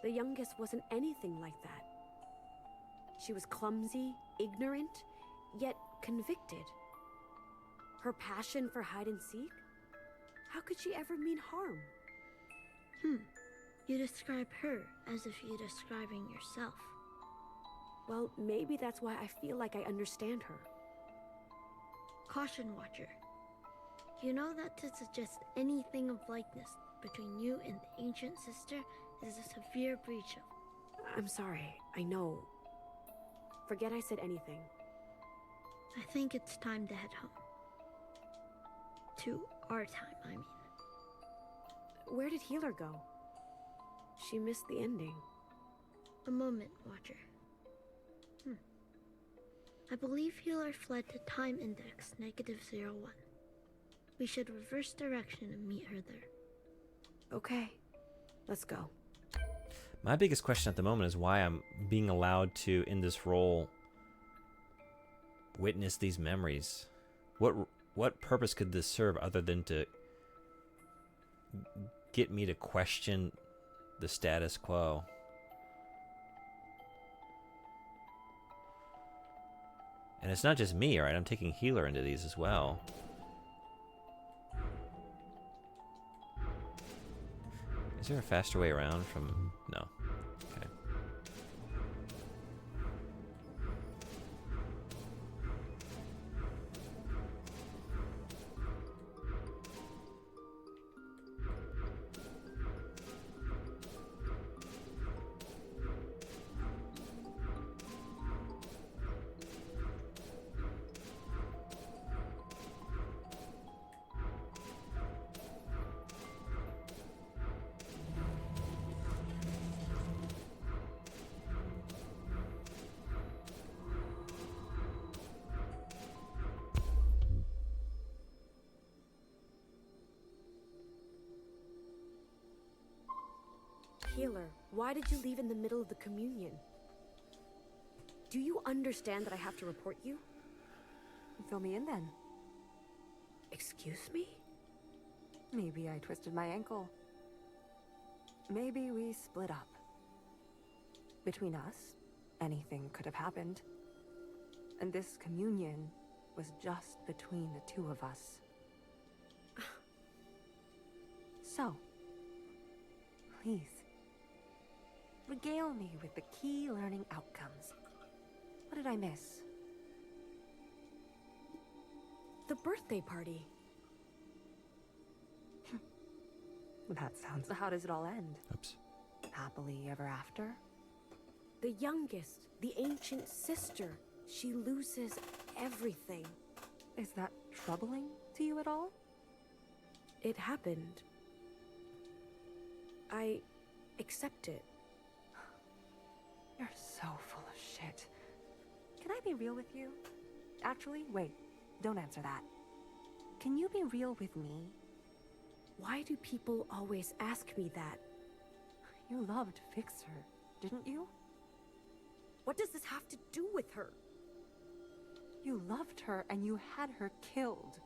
The youngest wasn't anything like that. She was clumsy, ignorant, yet convicted. Her passion for hide and seek? How could she ever mean harm? You describe her as if you're describing yourself. Well, maybe that's why I feel like I understand her. Caution, Watcher. You know that to suggest anything of likeness between you and the ancient sister is a severe breach of I'm sorry, I know. Forget I said anything. I think it's time to head home. To our time, I mean. Where did Healer go? She missed the ending. A moment, Watcher. I believe Healer fled to time index -01. We should reverse direction and meet her there. Okay, let's go. My biggest question at the moment is why I'm being allowed to, in this role, witness these memories. What purpose could this serve other than to get me to question the status quo? And it's not just me, right? I'm taking Healer into these as well. Is there a faster way around from... No. Okay. Healer, why did you leave in the middle of the communion? Do you understand that I have to report you? Fill me in then. Excuse me? Maybe I twisted my ankle. Maybe we split up. Between us, anything could have happened. And this communion was just between the two of us. So, please, regale me with the key learning outcomes. What did I miss? The birthday party. That sounds... How does it all end? Oops. Happily ever after? The youngest, the ancient sister. She loses everything. Is that troubling to you at all? It happened. I accept it. You're so full of shit. Can I be real with you? Actually, wait. Don't answer that. Can you be real with me? Why do people always ask me that? You loved Fixer, didn't you? What does this have to do with her? You loved her and you had her killed.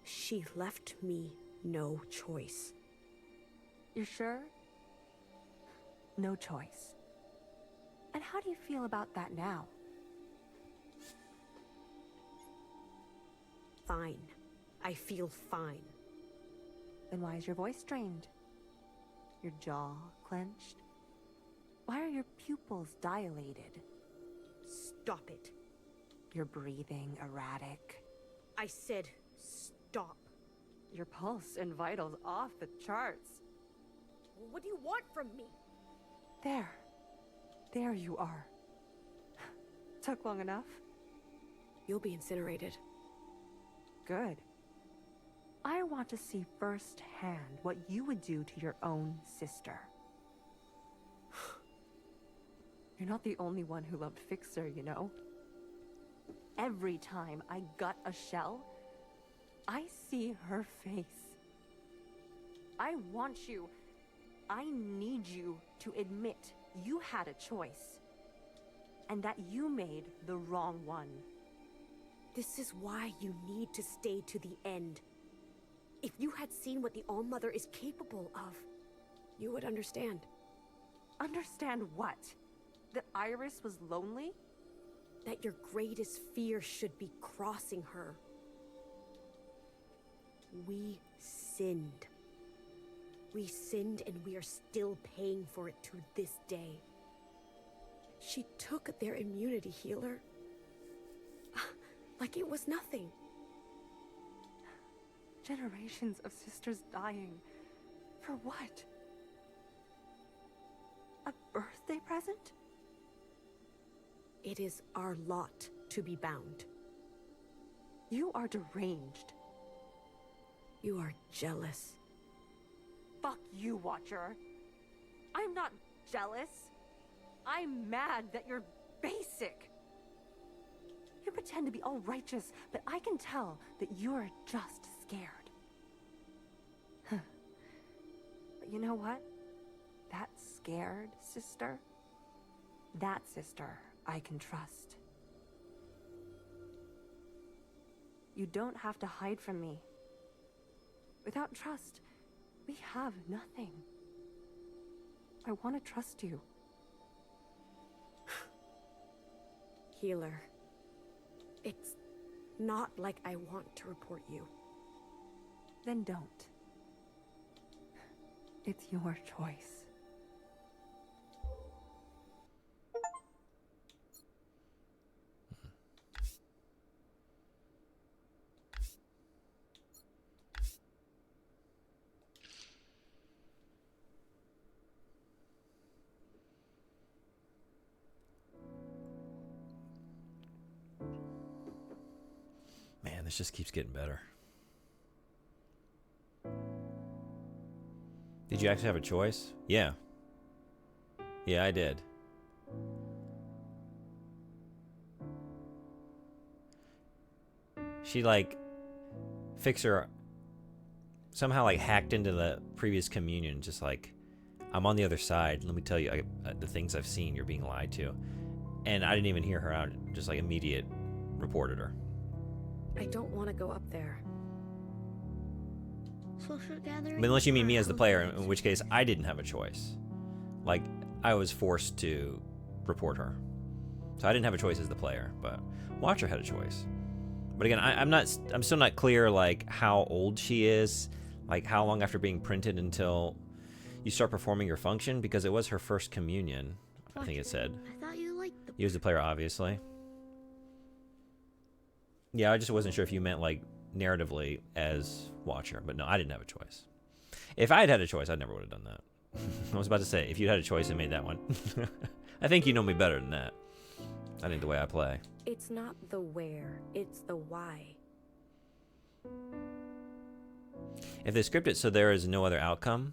She left me no choice. You're sure? No choice. And how do you feel about that now? Fine. I feel fine. Then why is your voice strained? Your jaw clenched? Why are your pupils dilated? Stop it. Your breathing erratic. I said stop. Your pulse and vitals off the charts. What do you want from me? There. There you are. Took long enough? You'll be incinerated. Good. I want to see firsthand what you would do to your own sister. You're not the only one who loved Fixer, you know. Every time I gut a shell, I see her face. I want you, I need you to admit you had a choice. And that you made the wrong one. This is why you need to stay to the end. If you had seen what the All-Mother is capable of, you would understand. Understand what? That Iris was lonely? That your greatest fear should be crossing her. We sinned. We sinned and we are still paying for it to this day. She took their immunity, Healer. Like it was nothing. Generations of sisters dying. For what? birthday present? It is our lot to be bound. You are deranged. You are jealous. Fuck you, Watcher. I'm not jealous. I'm mad that you're basic. You pretend to be all righteous, but I can tell that you're just scared. But you know what? That scared sister, that sister I can trust. You don't have to hide from me. Without trust, we have nothing. I want to trust you. Healer. It's not like I want to report you. Then don't. It's your choice. Man, this just keeps getting better. Did you actually have a choice? Yeah. Yeah, I did. She, like, Fixer somehow, like, hacked into the previous communion, just like, I'm on the other side. Let me tell you the things I've seen. You're being lied to. And I didn't even hear her out. Just, like, immediate reported her. I don't want to go up there. Social gathering. But unless you mean me as the player, in which case I didn't have a choice. Like, I was forced to report her. So I didn't have a choice as the player, but Watcher had a choice. But again, I'm still not clear, like, how old she is, like, how long after being printed until you start performing your function, because it was her first communion, I think it said. I thought you liked the You as the player, obviously. Yeah, I just wasn't sure if you meant, like, narratively as Watcher, but no, I didn't have a choice. If I had had a choice, I never would have done that. I was about to say, if you had a choice and made that one. I think you know me better than that. I think the way I play. It's not the where, it's the why. If they script it so there is no other outcome,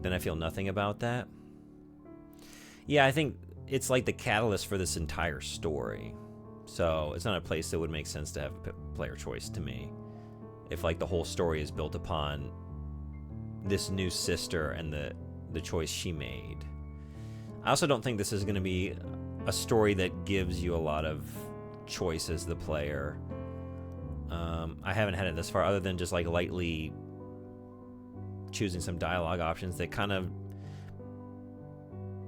then I feel nothing about that. Yeah, I think it's like the catalyst for this entire story. So it's not a place that would make sense to have a player choice to me. If, like, the whole story is built upon this new sister and the choice she made. I also don't think this is going to be a story that gives you a lot of choice as the player. I haven't had it this far, other than just, like, lightly choosing some dialogue options that kind of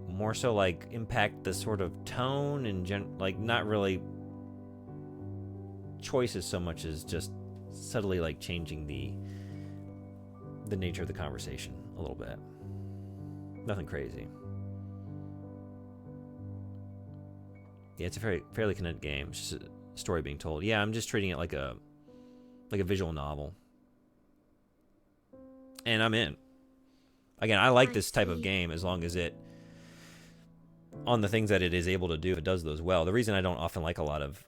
more so, like, impact the sort of tone and like, not really choices so much as just subtly, like, changing the nature of the conversation a little bit. Nothing crazy. Yeah, it's a fairly connected game. It's just a story being told. Yeah, I'm just treating it like a visual novel. And I'm in. Again, I like this type of game as long as it, on the things that it is able to do, it does those well. The reason I don't often like a lot of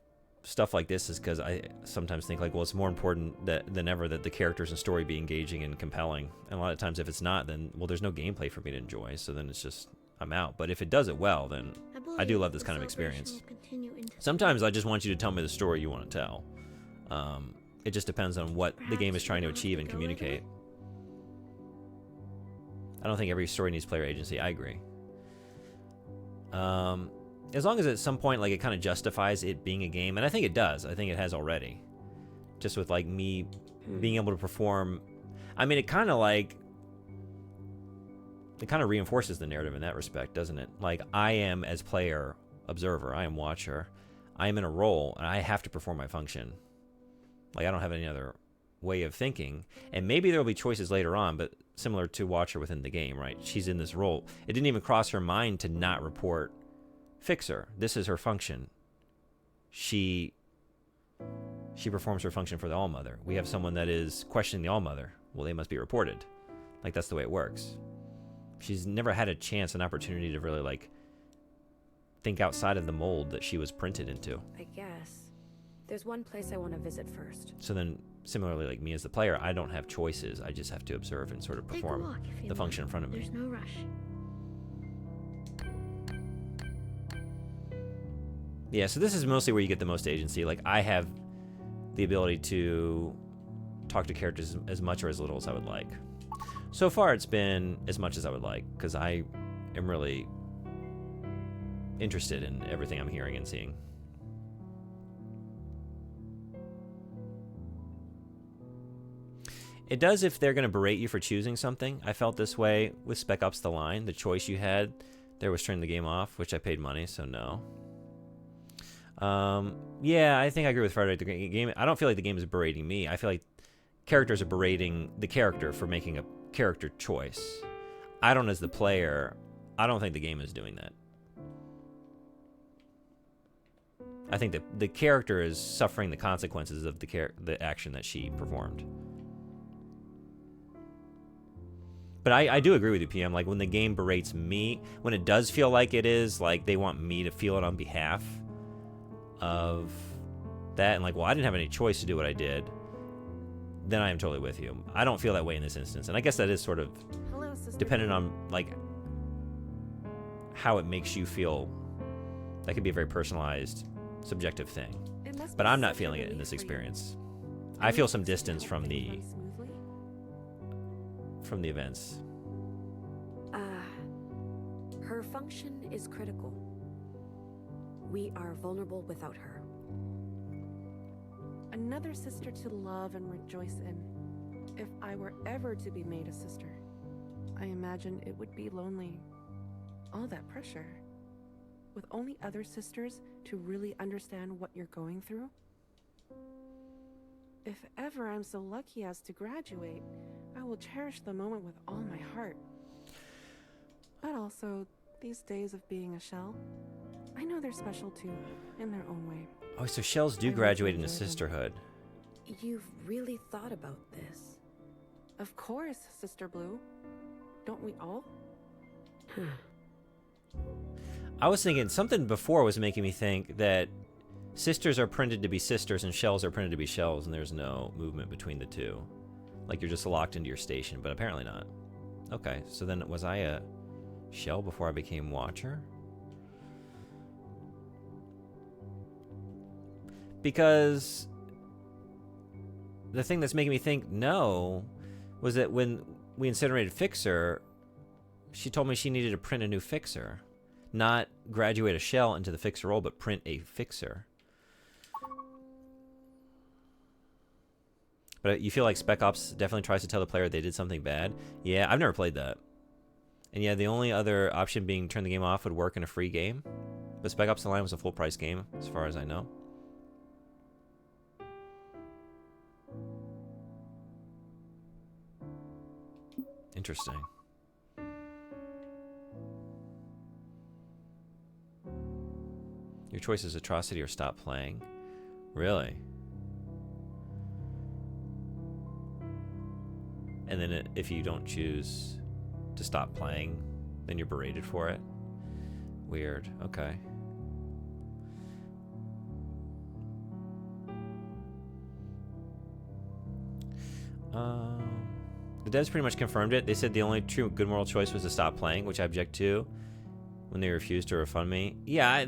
stuff like this is because I sometimes think, like, well, it's more important than ever that the characters and story be engaging and compelling. And a lot of times if it's not, then, well, there's no gameplay for me to enjoy. So then it's just, I'm out. But if it does it well, then I do love this kind of experience. Sometimes I just want you to tell me the story you want to tell. It just depends on what the game is trying to achieve and communicate. I don't think every story needs player agency. I agree. As long as at some point, like, it kind of justifies it being a game, and I think it does. I think it has already. Just with, like, me being able to perform. I mean, it kind of reinforces the narrative in that respect, doesn't it? Like, I am, as player, observer, I am watcher, I am in a role, and I have to perform my function. Like, I don't have any other way of thinking. And maybe there'll be choices later on, but similar to Watcher within the game, right? She's in this role. It didn't even cross her mind to not report Fixer. This is her function. She performs her function for the All-Mother. We have someone that is questioning the All-Mother. Well, they must be reported. Like, that's the way it works. She's never had a chance, an opportunity to really, like, think outside of the mold that she was printed into. I guess. There's one place I want to visit first. So then, similarly, like me as the player, I don't have choices. I just have to observe and sort of perform the function in front of me. There's no rush. Yeah, so this is mostly where you get the most agency. Like, I have the ability to talk to characters as much or as little as I would like. So far, it's been as much as I would like, because I am really interested in everything I'm hearing and seeing. It does if they're going to berate you for choosing something. I felt this way with Spec Ops: The Line. The choice you had there was turning the game off, which I paid money, so no. Yeah, I think I agree with Frederick. The game, I don't feel like the game is berating me. I feel like characters are berating the character for making a character choice. I don't, as the player, I don't think the game is doing that. I think that the character is suffering the consequences of the action that she performed. But I do agree with you, PM. Like, when the game berates me, when it does feel like it is, like, they want me to feel it on behalf of that, and like, well, I didn't have any choice to do what I did, then I am totally with you. I don't feel that way in this instance. And I guess that is sort of dependent on, like, how it makes you feel. That could be a very personalized, subjective thing. But I'm not feeling it in this experience. I feel some distance from the events. Her function is critical. We are vulnerable without her. Another sister to love and rejoice in. If I were ever to be made a sister, I imagine it would be lonely. All that pressure. With only other sisters to really understand what you're going through. If ever I'm so lucky as to graduate, I will cherish the moment with all my heart. But also, these days of being a shell, I know they're special too, in their own way. Oh, so shells do graduate into sisterhood. You've really thought about this? Of course, Sister Blue. Don't we all? I was thinking something before was making me think that sisters are printed to be sisters and shells are printed to be shells, and there's no movement between the two. Like, you're just locked into your station, but apparently not. Okay, so then was I a shell before I became Watcher? Because the thing that's making me think no was that when we incinerated Fixer, she told me she needed to print a new Fixer. Not graduate a shell into the Fixer role, but print a Fixer. But you feel like Spec Ops definitely tries to tell the player they did something bad? Yeah, I've never played that. And yeah, the only other option being turn the game off would work in a free game. But Spec Ops: The Line was a full price game, as far as I know. Interesting. Your choice is atrocity or stop playing. Really? And then if you don't choose to stop playing, then you're berated for it. Weird. Okay. The devs pretty much confirmed it. They said the only true good moral choice was to stop playing, which I object to when they refused to refund me. Yeah,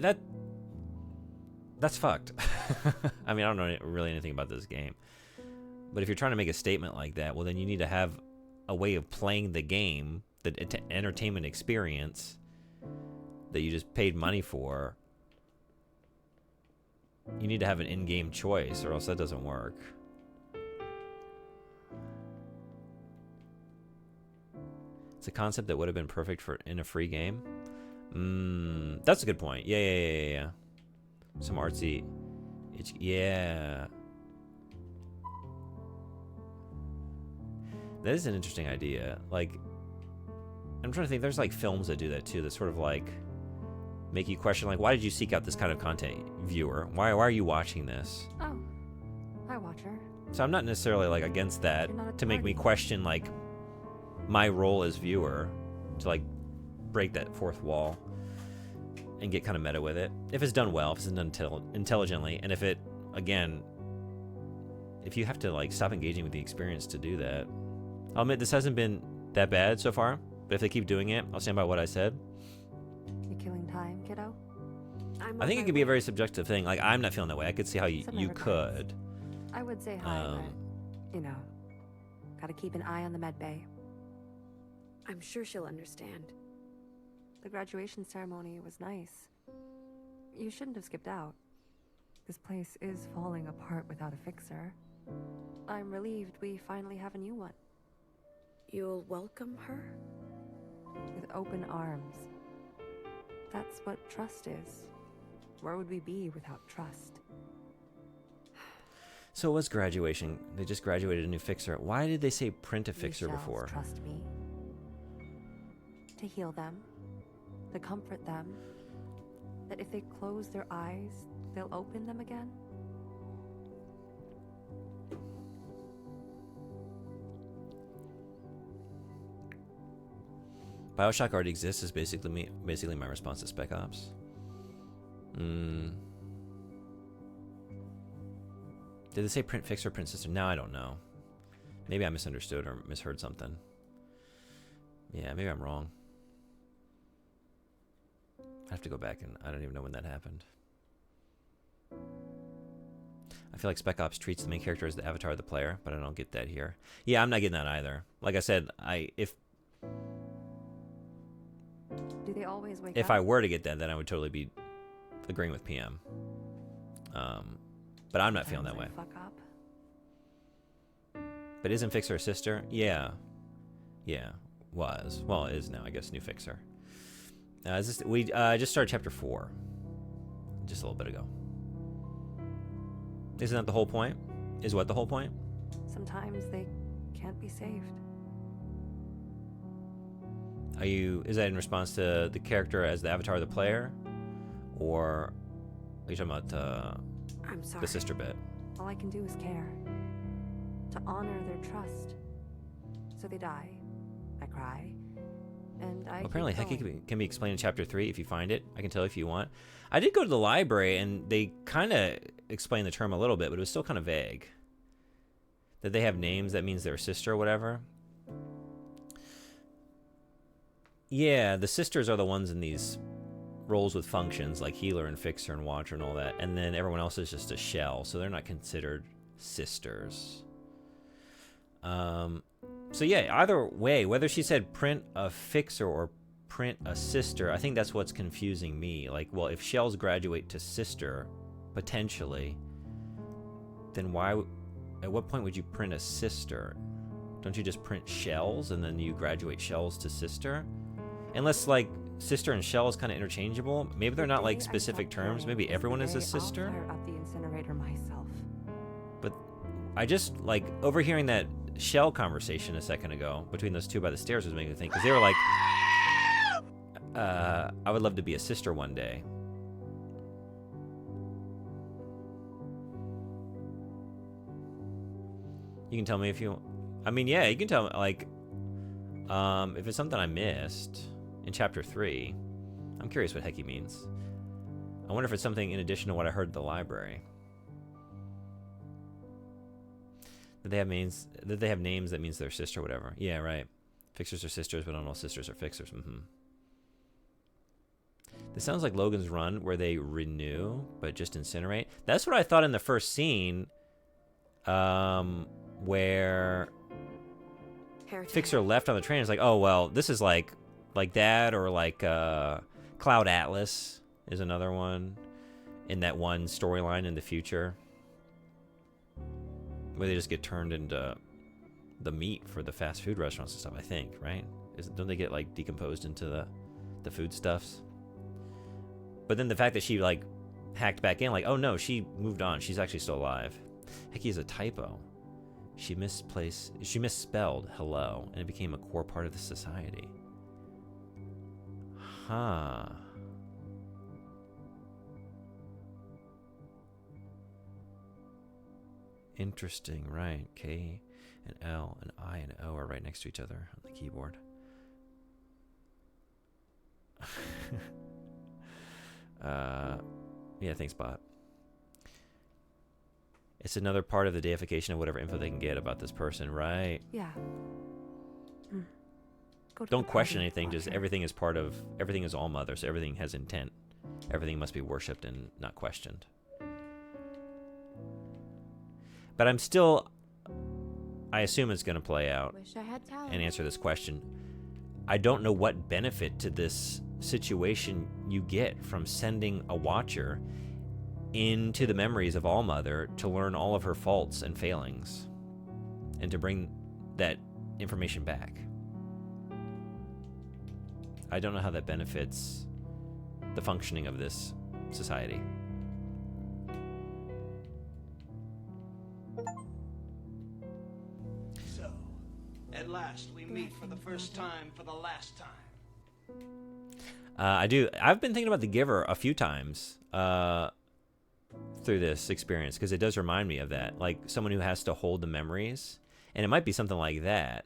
that's fucked. I mean, I don't know really anything about this game. But if you're trying to make a statement like that, well, then you need to have a way of playing the game, the entertainment experience that you just paid money for. You need to have an in-game choice, or else that doesn't work. It's a concept that would have been perfect for in a free game. That's a good point. Yeah. Some artsy. Yeah. That is an interesting idea. Like, I'm trying to think. There's like films that do that too. That sort of like make you question, like, why did you seek out this kind of content, viewer? Why are you watching this? Oh, hi, Watcher. So I'm not necessarily like against that to make me question like my role as viewer. to like break that fourth wall and get kind of meta with it. If it's done well, if it's done intelligently, and if it, again, if you have to like stop engaging with the experience to do that. I'll admit this hasn't been that bad so far, but if they keep doing it, I'll stand by what I said. You killing time, kiddo? I think it could be a very subjective thing. Like, I'm not feeling that way. I could see how you could. I would say hi, but, you know, gotta keep an eye on the med bay. I'm sure she'll understand. The graduation ceremony was nice. You shouldn't have skipped out. This place is falling apart without a fixer. I'm relieved we finally have a new one. You'll welcome her? With open arms. That's what trust is. Where would we be without trust? So it was graduation. They just graduated a new fixer. Why did they say print a fixer before? Trust me. To heal them. To comfort them. That if they close their eyes, they'll open them again. BioShock already exists is basically my response to Spec Ops. Did they say print fixer, print system? Now I don't know. Maybe I misunderstood or misheard something. Yeah, maybe I'm wrong. I have to go back, and I don't even know when that happened. I feel like Spec Ops treats the main character as the avatar of the player, but I don't get that here. Yeah, I'm not getting that either. Like I said, Do they always wake if up? I were to get that, then I would totally be agreeing with PM. But I'm not feeling that way. Fuck up. But isn't Fixer a sister? Yeah. Yeah, was. Well, it is now, I guess, new Fixer. We just started chapter 4. Just a little bit ago. Isn't that the whole point? Is what the whole point? Sometimes they can't be saved. Is that in response to the character as the avatar of the player? Or are you talking about I'm sorry. the sister bit? All I can do is care. To honor their trust. So they die. I cry. And I Apparently, keep Hecky going. can be explained in chapter 3 if you find it. I can tell if you want. I did go to the library, and they kind of explained the term a little bit, but it was still kind of vague. That they have names, that means they're a sister or whatever. Yeah, the sisters are the ones in these roles with functions, like healer and fixer and watcher and all that. And then everyone else is just a shell, so they're not considered sisters. So yeah, either way, whether she said print a fixer or print a sister, I think that's what's confusing me. Like, well, if shells graduate to sister, potentially, then at what point would you print a sister? Don't you just print shells and then you graduate shells to sister? Unless, like, sister and shell is kind of interchangeable. Maybe they're not, like, specific terms. Maybe everyone is a sister. I'll fire up the incinerator myself. But I just, like, overhearing that shell conversation a second ago between those two by the stairs was making me think, because they were like, I would love to be a sister one day. You can tell me if you, I mean, yeah, you can tell me, like, if it's something I missed in chapter 3, I'm curious what Hecky means. I wonder if it's something in addition to what I heard at the library. That they have names that means they're sister or whatever. Yeah, right. Fixers are sisters, but not all sisters are fixers. This sounds like Logan's Run, where they renew, but just incinerate. That's what I thought in the first scene, where Fixer left on the train. It's like, oh, well, this is like that, or like Cloud Atlas is another one in that one storyline in the future, where they just get turned into the meat for the fast food restaurants and stuff, I think, right? Don't they get, like, decomposed into the foodstuffs? But then the fact that she, like, hacked back in, like, oh no, she moved on. She's actually still alive. Hecky is a typo. She misspelled hello, and it became a core part of the society. Huh. Interesting, right? K and L and I and O are right next to each other on the keyboard. Yeah, thanks, bot. It's another part of the deification of whatever info they can get about this person, right? Yeah. Go to Don't the question party, anything. Just Blackhair. everything is all mother, so everything has intent. Everything must be worshipped and not questioned. But I assume it's going to play out Wish I had talent. and answer this question. I don't know what benefit to this situation you get from sending a watcher into the memories of All-Mother to learn all of her faults and failings and to bring that information back. I don't know how that benefits the functioning of this society. So, at last, we meet for the first time for the last time. I've been thinking about The Giver a few times through this experience because it does remind me of that. Like someone who has to hold the memories. And it might be something like that.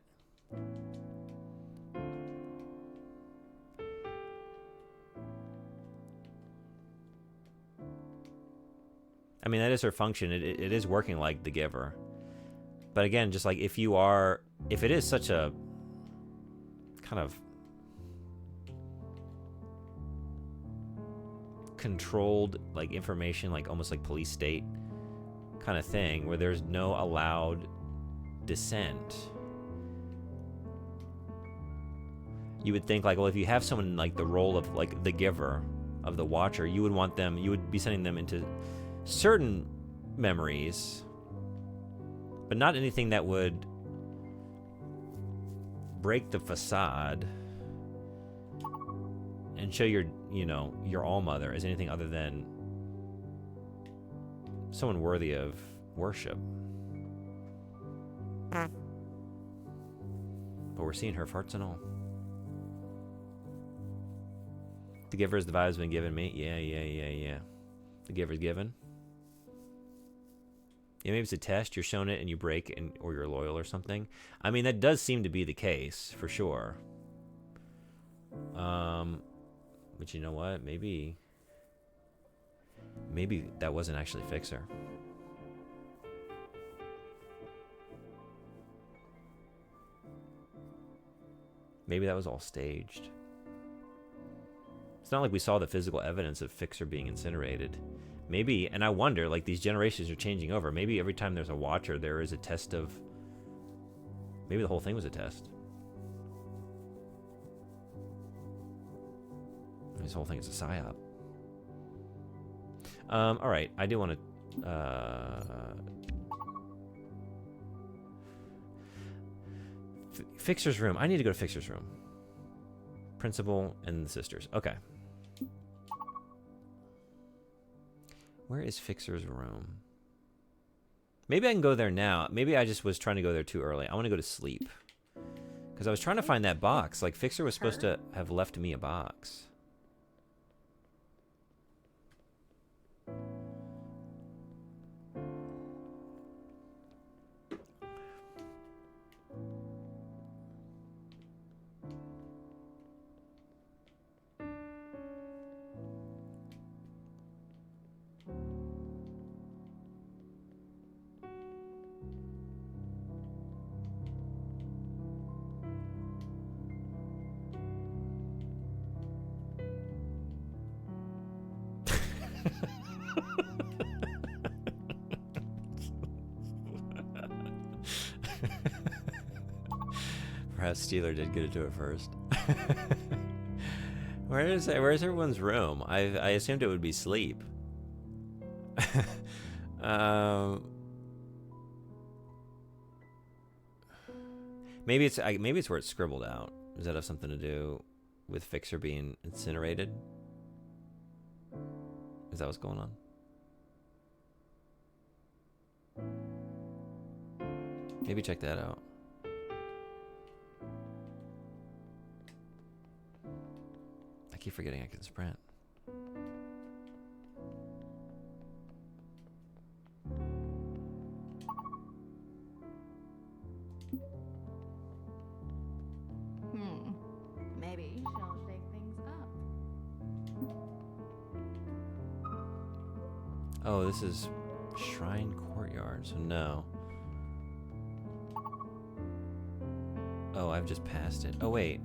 I mean, that is her function. It is working like The Giver. But again, just like if it is such a kind of controlled like information, like almost like police state kind of thing where there's no allowed dissent, you would think like, well, if you have someone like the role of like the giver of the watcher, you would be sending them into certain memories, but not anything that would break the facade and show your all-mother as anything other than someone worthy of worship. But we're seeing her farts and all. The giver is the vibe's been given me. Yeah. The giver's given. Yeah, maybe it's a test. You're shown it and you break, or you're loyal or something. I mean, that does seem to be the case for sure. But you know what? Maybe that wasn't actually Fixer. Maybe that was all staged. It's not like we saw the physical evidence of Fixer being incinerated. Maybe, and I wonder, like these generations are changing over. Maybe every time there's a watcher, there is a test of. Maybe the whole thing was a test. This whole thing is a psyop. All right, I do want to. Fixer's room. I need to go to Fixer's room. Principal and the sisters. Okay. Where is Fixer's room? Maybe I can go there now. Maybe I just was trying to go there too early. I want to go to sleep. Because I was trying to find that box. Like, Fixer was supposed to have left me a box. Perhaps Steeler did get to do it first. Where's everyone's room? I assumed it would be sleep. Maybe it's where it's scribbled out. Does that have something to do with Fixer being incinerated? Is that what's going on? Maybe check that out. I keep forgetting I can sprint. Maybe she'll shake things up. Oh, this is Shrine Courtyard, so no. Oh, I've just passed it. Oh, wait.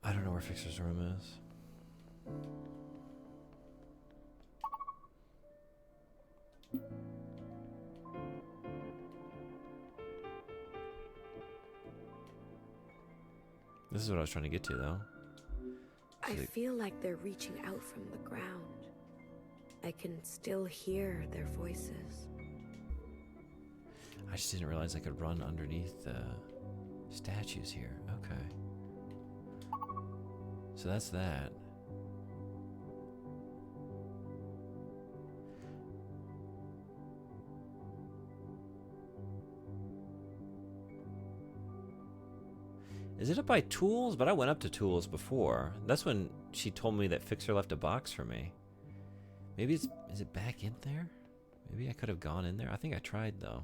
I don't know where Fixer's room is. This is what I was trying to get to, though. I feel like they're reaching out from the ground. I can still hear their voices. I just didn't realize I could run underneath the statues here. Okay. So that's that. Is it up by tools? But I went up to tools before. That's when she told me that Fixer left a box for me. Maybe is it back in there? Maybe I could have gone in there. I think I tried though.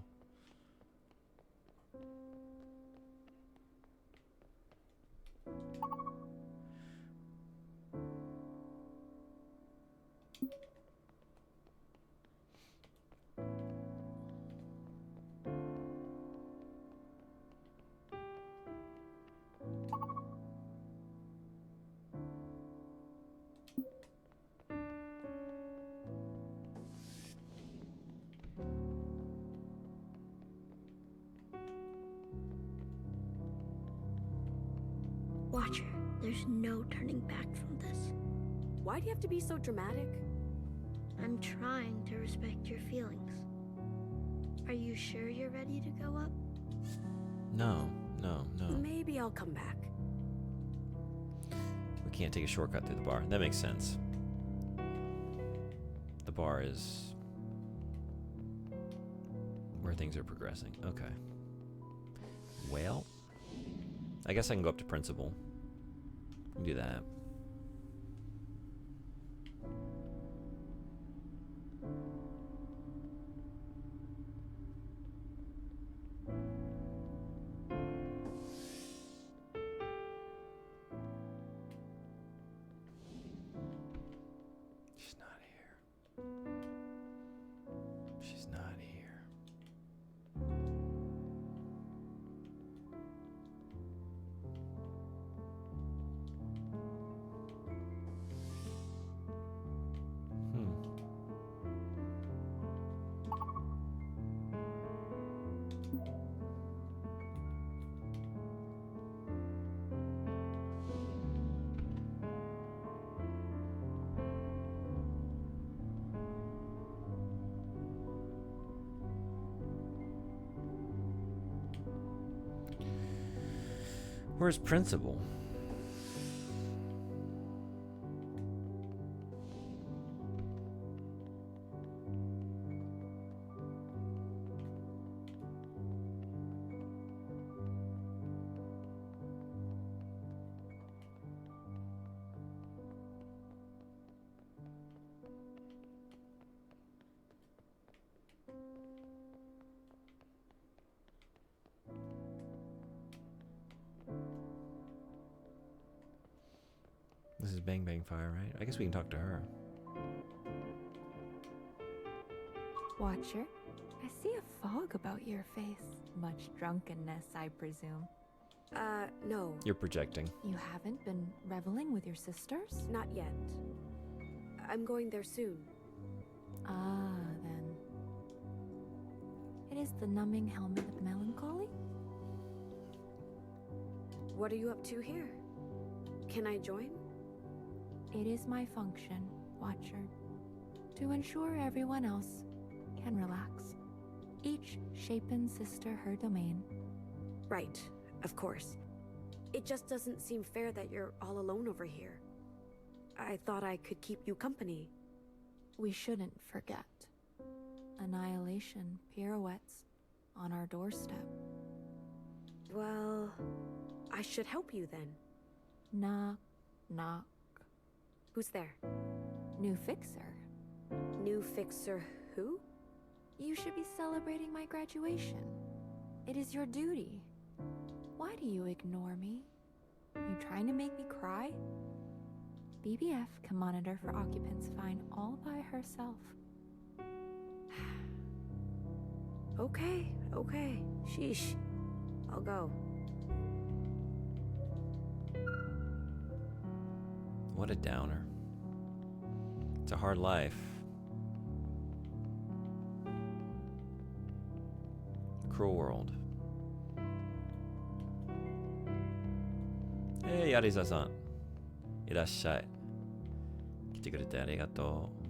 Watcher, there's no turning back from this. Why do you have to be so dramatic? I'm trying to respect your feelings. Are you sure you're ready to go up? No. Maybe I'll come back. We can't take a shortcut through the bar. That makes sense. The bar is where things are progressing. Okay. Well, I guess I can go up to principal. Do that. She's not here. She's not here. Where's principal? This is Bang Bang Fire, right? I guess we can talk to her. Watcher, I see a fog about your face. Much drunkenness, I presume. No. You're projecting. You haven't been reveling with your sisters? Not yet. I'm going there soon. Ah, then. It is the numbing helmet of melancholy? What are you up to here? Can I join? It is my function, Watcher, to ensure everyone else can relax. Each shapen sister her domain. Right. Of course. It just doesn't seem fair that you're all alone over here. I thought I could keep you company. We shouldn't forget. Annihilation pirouettes on our doorstep. Well, I should help you then. Knock, knock. Who's there? New fixer. New fixer who? You should be celebrating my graduation. It is your duty. Why do you ignore me? You trying to make me cry? BBF can monitor for occupants fine all by herself. Okay. Sheesh. I'll go. What a downer. It's a hard life. Cruel world. Hey, Yarisa-san. いらっしゃい。来てくれてありがとう。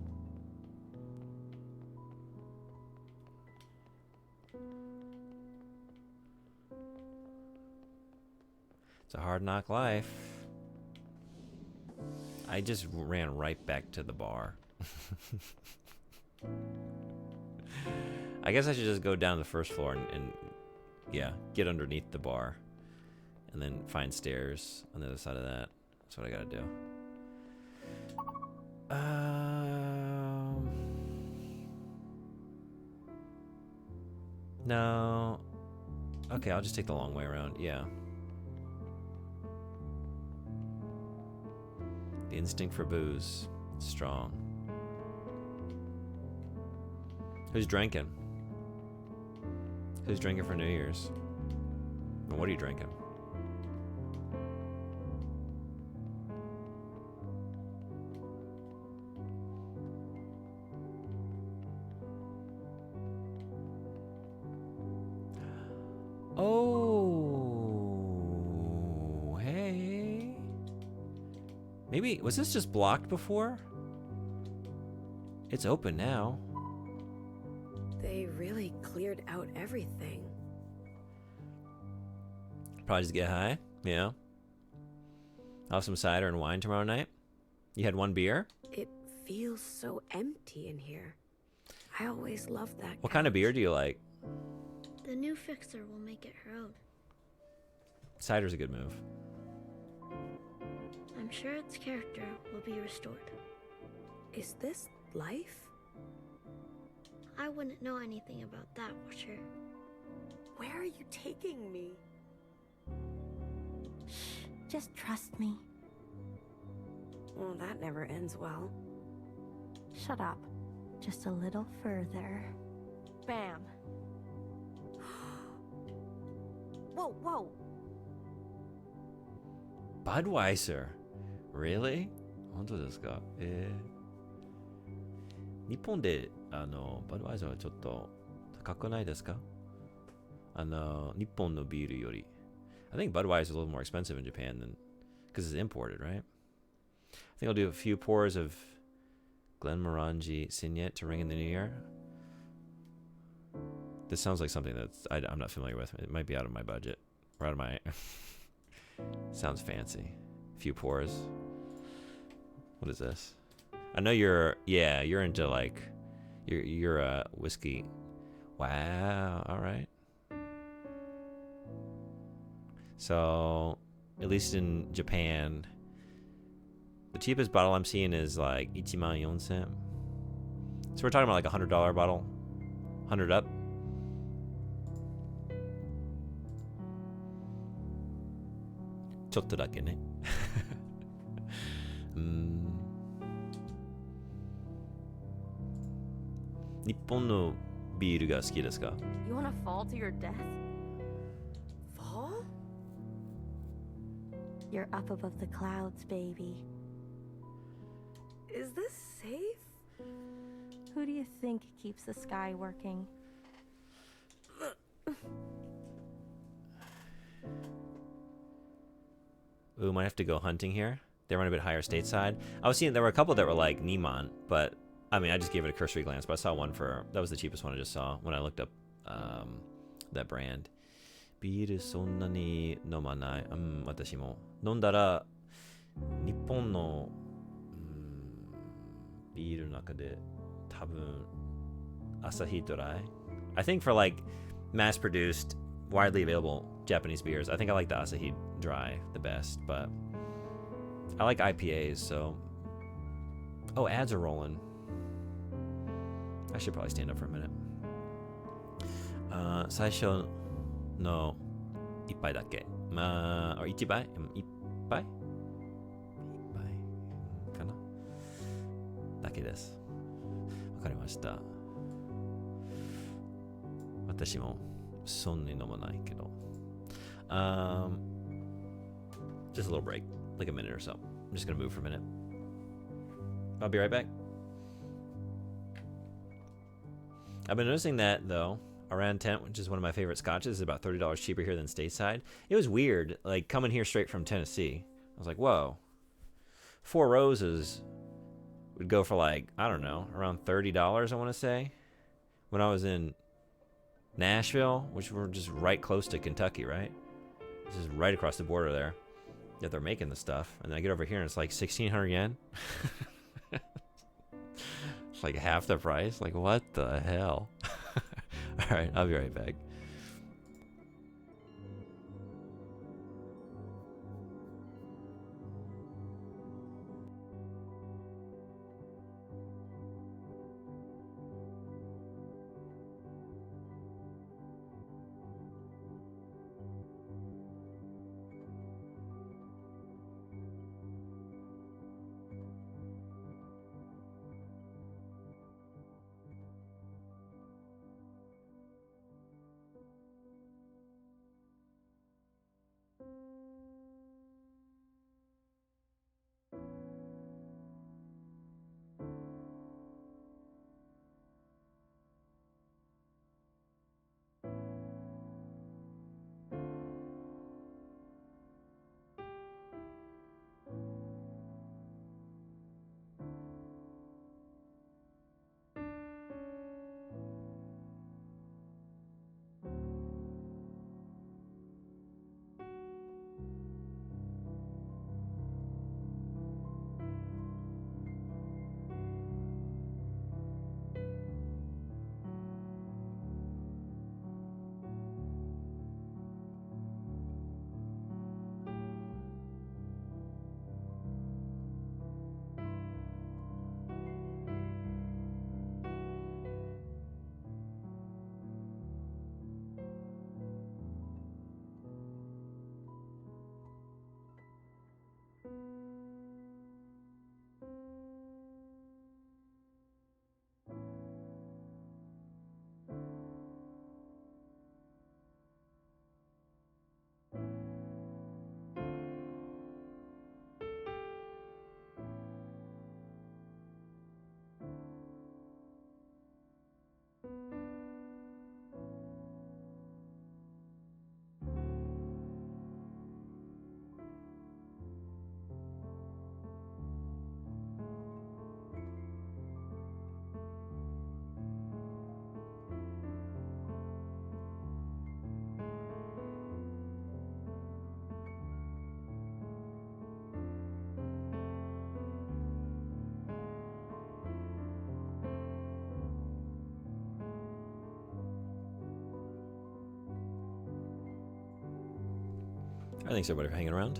It's a hard knock life. I just ran right back to the bar. I guess I should just go down the first floor and yeah, get underneath the bar. And then find stairs on the other side of that. That's what I gotta do. No. Okay, I'll just take the long way around. Yeah. The instinct for booze. Strong. Who's drinking? Who's drinking for New Year's? And what are you drinking? Oh, hey. Maybe, was this just blocked before? It's open now. They really cleared out everything. Probably just get high, yeah. I'll have some cider and wine tomorrow night. You had one beer? It feels so empty in here. I always loved that. What kind of beer do you like? The new fixer will make it her own. Cider's a good move. I'm sure its character will be restored. Is this life? I wouldn't know anything about that, Watcher. Where are you taking me? Shh, just trust me. Well, that never ends well. Shut up. Just a little further. Bam. Whoa. Budweiser. Really? 本当ですか? 日本でバドワイザーはちょっと高くないですか? 日本のビールより. I think Budweiser is a little more expensive in Japan than because it's imported, right? I think I'll do a few pours of Glenmorangie Signet to ring in the new year. This sounds like something that's I'm not familiar with. It might be out of my budget or out of my. Sounds fancy. A few pours. What is this? I know you're into like you're a whiskey. Wow. All right. So at least in Japan, the cheapest bottle I'm seeing is like 14,000. So we're talking about like $100 bottle, 100 up. Chotto dake ne. 日本のビールが好きですか? You wanna fall to your death? Fall? You're up above the clouds, baby. Is this safe? Who do you think keeps the sky working? Ooh, might have to go hunting here. They run a bit higher stateside. I was seeing there were a couple that were like Neiman, but I mean, I just gave it a cursory glance, but I saw one that was the cheapest one I just saw when I looked up that brand. ビールそんなに飲まない。私も。飲んだら、日本の、ビールの中で多分、アサヒドライ。I think for like mass-produced, widely available Japanese beers, I think I like the Asahi Dry the best, but I like IPAs, so... Oh, ads are rolling. I should probably stand up for a minute. 最初の一杯だけ。まあ、一杯かなだけです。わかりました。私もそんなに飲まないけど。Just a little break, like a minute or so. I'm just gonna move for a minute. I'll be right back. I've been noticing that, though, Around Tent, which is one of my favorite scotches, is about $30 cheaper here than stateside. It was weird, like, coming here straight from Tennessee. I was like, whoa. Four Roses would go for, like, I don't know, around $30, I want to say. When I was in Nashville, which we're just right close to Kentucky, right? This is right across the border there that they're making the stuff. And then I get over here and it's like 1,600 yen. It's like half the price. Like, what the hell? All right, I'll be right back. Thanks everybody for hanging around.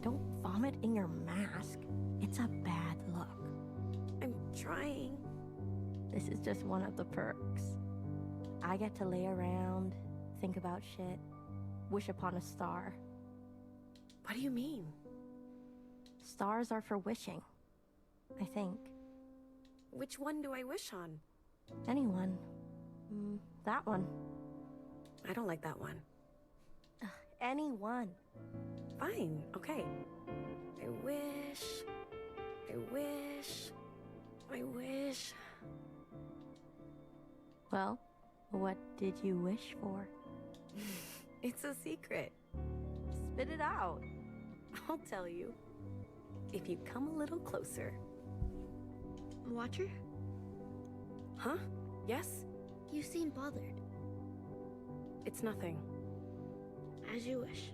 Don't vomit in your mask. It's a bad look. I'm trying. This is just one of the perks. I get to lay around, think about shit, wish upon a star. What do you mean? Stars are for wishing, I think. Which one do I wish on? Anyone. That one. I don't like that one. Anyone. Fine, okay. I wish. Well, what did you wish for? It's a secret. Spit it out. I'll tell you. If you come a little closer. Watcher? Huh? Yes? You seem bothered. It's nothing. As you wish.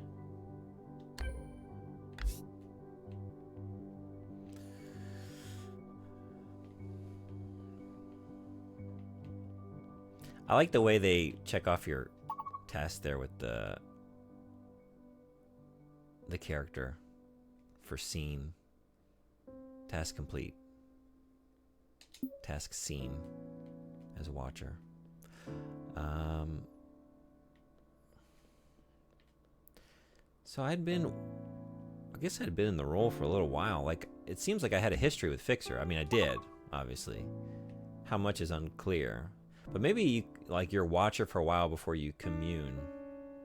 I like the way they check off your task there with the character for scene. Task complete. Task seen as a watcher. So I guess I'd been in the role for a little while. Like, it seems like I had a history with Fixer. I mean, I did, obviously. How much is unclear. But maybe you're a watcher for a while before you commune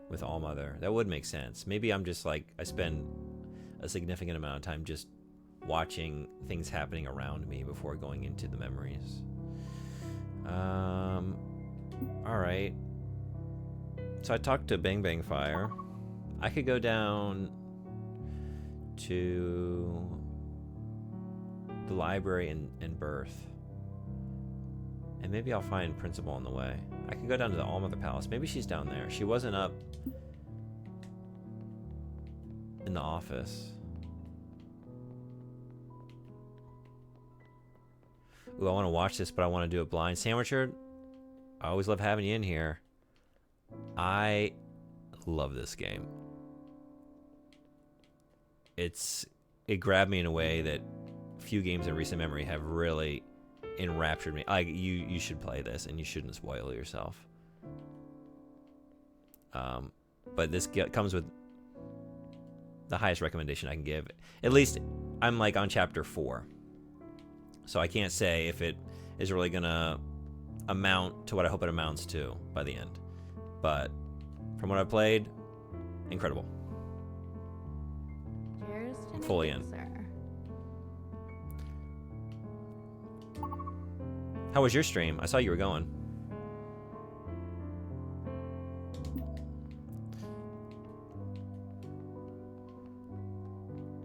with Allmother. That would make sense. Maybe I'm just like, I spend a significant amount of time just watching things happening around me before going into the memories. Alright. So I talked to Bang Bang Fire. I could go down to the library and Birth. And maybe I'll find Principal on the way. I could go down to the Allmother Palace. Maybe she's down there. She wasn't up in the office. Ooh, I want to watch this, but I want to do it blind. Sandwicher, I always love having you in here. I love this game. It grabbed me in a way that few games in recent memory have really enraptured me. Like, you should play this, and you shouldn't spoil yourself. But this comes with the highest recommendation I can give. At least I'm like on chapter 4, so I can't say if it is really gonna amount to what I hope it amounts to by the end. But from what I played, incredible. Cheers to Fully in. How was your stream? I saw you were going.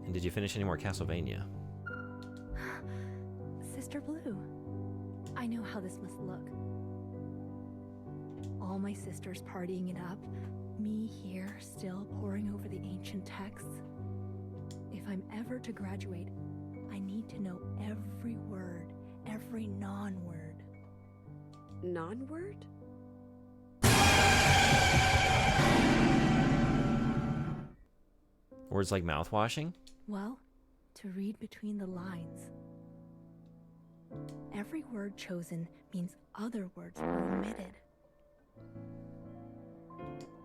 And did you finish any more Castlevania? Sister Blue, I know how this must look. All my sisters partying it up, me here still poring over the ancient texts. If I'm ever to graduate, I need to know every word, every non-word. Non-word? Words like mouthwashing? Well, to read between the lines. Every word chosen means other words were omitted.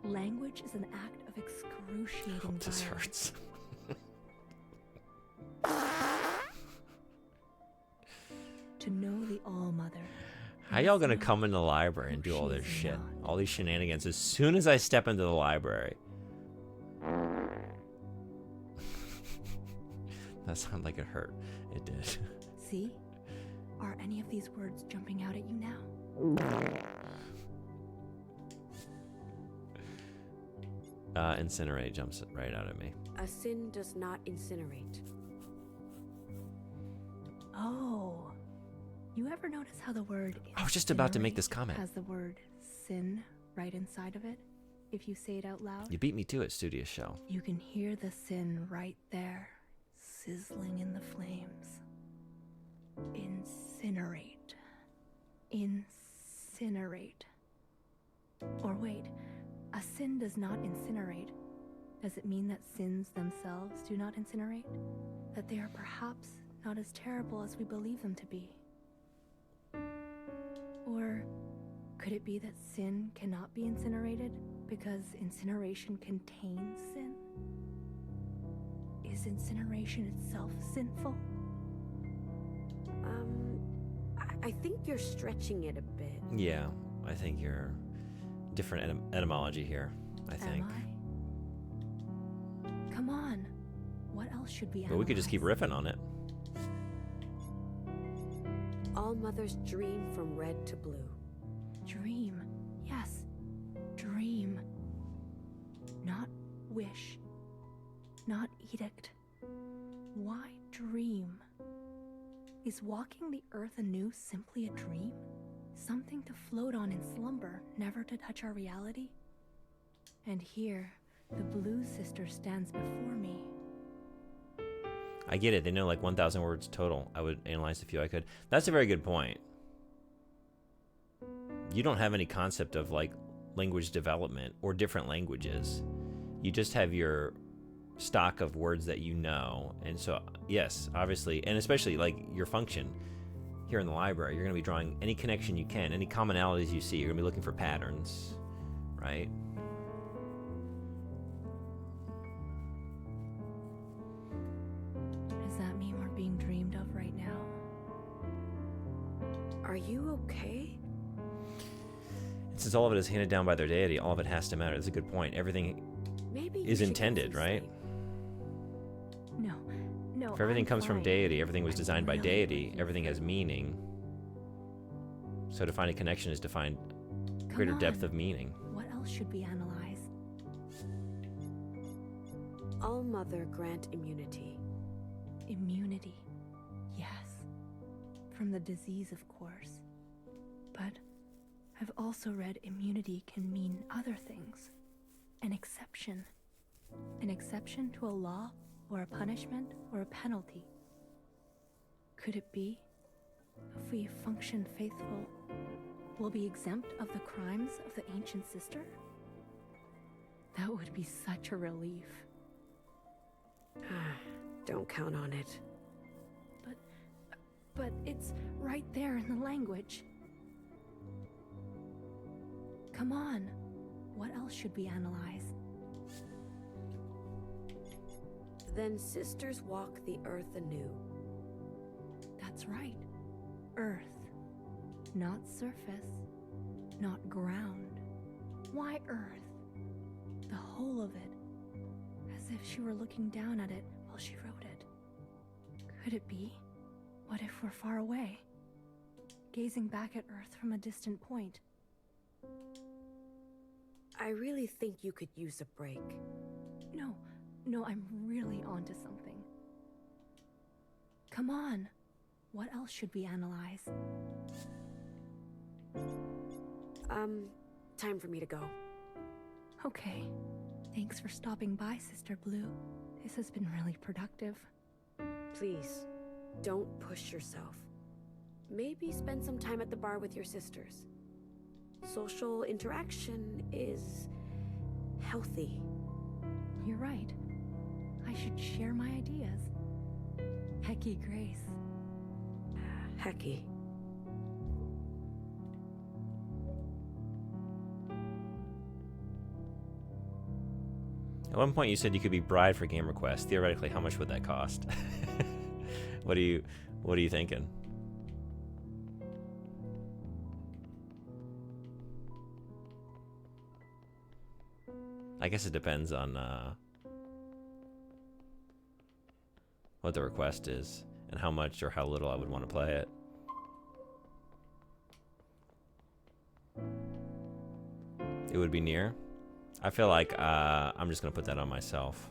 Language is an act of excruciating This violence. hurts. To know the All-Mother. How y'all gonna come in the library and do all this shit? All these shenanigans as soon as I step into the library. That sounded like it hurt. It did. See? Are any of these words jumping out at you now? Incinerate jumps right out at me. A sin does not incinerate. Oh. You ever notice how the word I was just about to make this comment. has the word sin right inside of it? If you say it out loud, You beat me to it, Studious Shell. you can hear the sin right there, sizzling in the flames. Incinerate. Incinerate. Or wait, a sin does not incinerate. Does it mean that sins themselves do not incinerate? That they are perhaps not as terrible as we believe them to be? Or could it be that sin cannot be incinerated because incineration contains sin? Is incineration itself sinful? I think you're stretching it a bit. Yeah, I think you're different etymology here. I think. Am I? Come on. What else should we But we could just keep riffing on it. All-Mother's dream from red to blue. Dream. Yes. Dream. Not wish. Not edict. Why dream? Is walking the earth anew simply a dream? Something to float on in slumber, never to touch our reality. And here, the Blue Sister stands before me. I get it. They know like 1,000 words total. I would analyze a few I could. That's a very good point. You don't have any concept of like language development or different languages. You just have your stock of words that you know. And so, yes, obviously, and especially like your function here in the library, you're going to be drawing any connection you can, any commonalities you see. You're going to be looking for patterns, right? Does that mean we're being dreamed of right now? Are you okay? Since all of it is handed down by their deity, all of it has to matter. That's a good point. Everything is intended, right? No. If everything comes from fine. deity, everything was designed by really deity, everything has meaning. So to find a connection is to find greater depth of meaning. What else should we analyze? All Mother grant immunity. Immunity. Yes. From the disease, of course. But I've also read immunity can mean other things. An exception. An exception to a law or a punishment or a penalty. Could it be, if we function faithful, we'll be exempt of the crimes of the ancient sister? That would be such a relief. Don't count on it. But it's right there in the language. Come on. What else should we analyze? Then sisters walk the earth anew. That's right. Earth. Not surface. Not ground. Why earth? The whole of it. As if she were looking down at it while she wrote it. Could it be? What if we're far away? Gazing back at Earth from a distant point. I really think you could use a break. No, I'm really onto something. Come on. What else should we analyze? Time for me to go. Okay. Thanks for stopping by, Sister Blue. This has been really productive. Please, don't push yourself. Maybe spend some time at the bar with your sisters. Social interaction is healthy. You're right. I should share my ideas. Hecky Grace. Hecky. At one point you said you could be bride for game requests. Theoretically, how much would that cost? What are you thinking? I guess it depends on what the request is and how much or how little I would want to play it. It would be near. I feel like I'm just gonna put that on myself.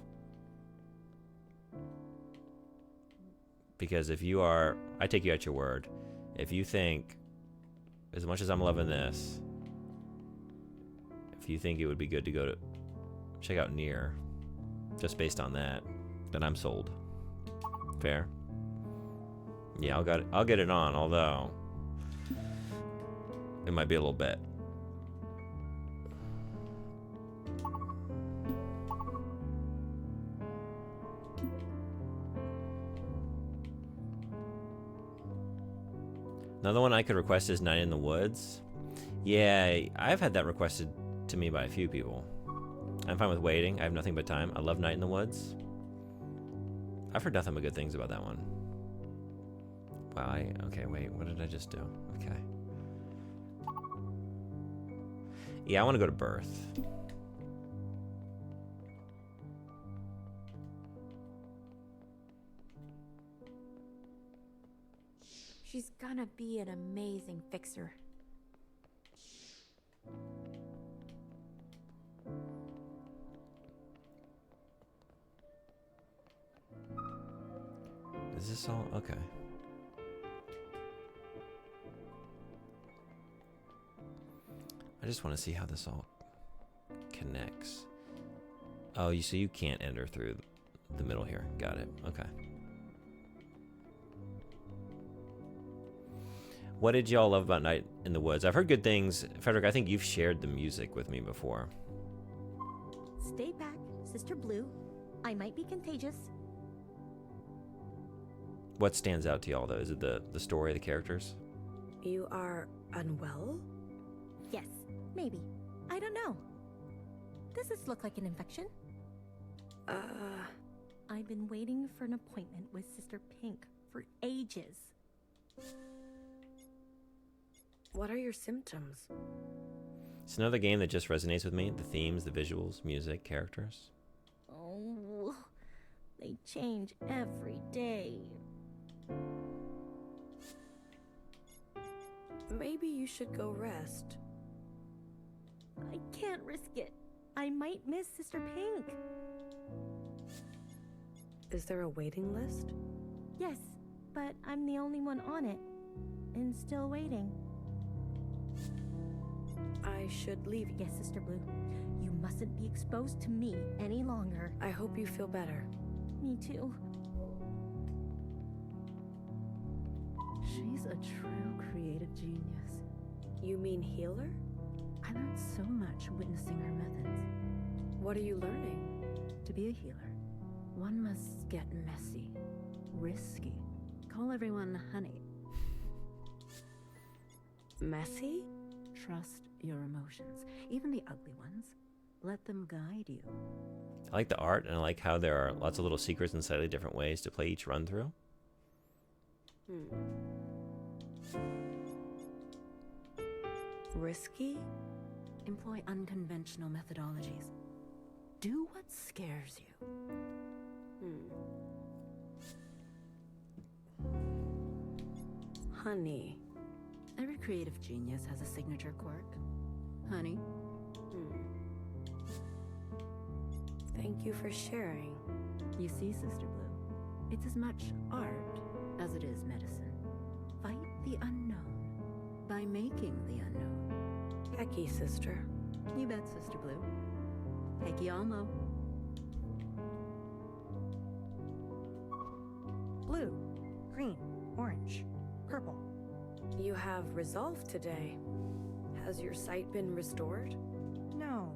Because if you are, I take you at your word. If you think, as much as I'm loving this, if you think it would be good to go to check out Near, just based on that, then I'm sold. Fair? Yeah, I'll get it on, although it might be a little bit. Another one I could request is Night in the Woods. Yeah, I've had that requested to me by a few people. I'm fine with waiting. I have nothing but time. I love Night in the Woods. I've heard nothing but good things about that one. Wow, okay, wait, what did I just do? Okay. Yeah, I want to go to Birth. She's gonna be an amazing fixer. Is this all? Okay. just want to see how this all connects. Oh, so you can't enter through the middle here. Got it. Okay. What did y'all love about Night in the Woods? I've heard good things. Frederick, I think you've shared the music with me before. Stay back, Sister Blue. I might be contagious. What stands out to y'all, though? Is it the story, the characters? You are unwell? Yes, maybe. I don't know. Does this look like an infection? I've been waiting for an appointment with Sister Pink for ages. What are your symptoms? It's another game that just resonates with me. The themes, the visuals, music, characters. Oh, they change every day. Maybe you should go rest. I can't risk it. I might miss Sister Pink. Is there a waiting list? Yes, but I'm the only one on it, and still waiting. I should leave. Yes, Sister Blue. You mustn't be exposed to me any longer. I hope you feel better. Me too. She's a true creative genius. You mean healer? I learned so much witnessing her methods. What are you learning? To be a healer, one must get messy, risky. Call everyone honey. Messy? Trust your emotions, even the ugly ones. Let them guide you. I like the art, and I like how there are lots of little secrets and slightly different ways to play each run through. Risky? Employ unconventional methodologies. Do what scares you. Honey. Every creative genius has a signature quirk. Honey. Thank you for sharing. You see, Sister Blue, it's as much art as it is medicine. Fight the unknown by making the unknown. Hecky, sister. You bet, Sister Blue. Hecky Almo. Blue, green, orange, purple. You have resolve today. Has your sight been restored? No.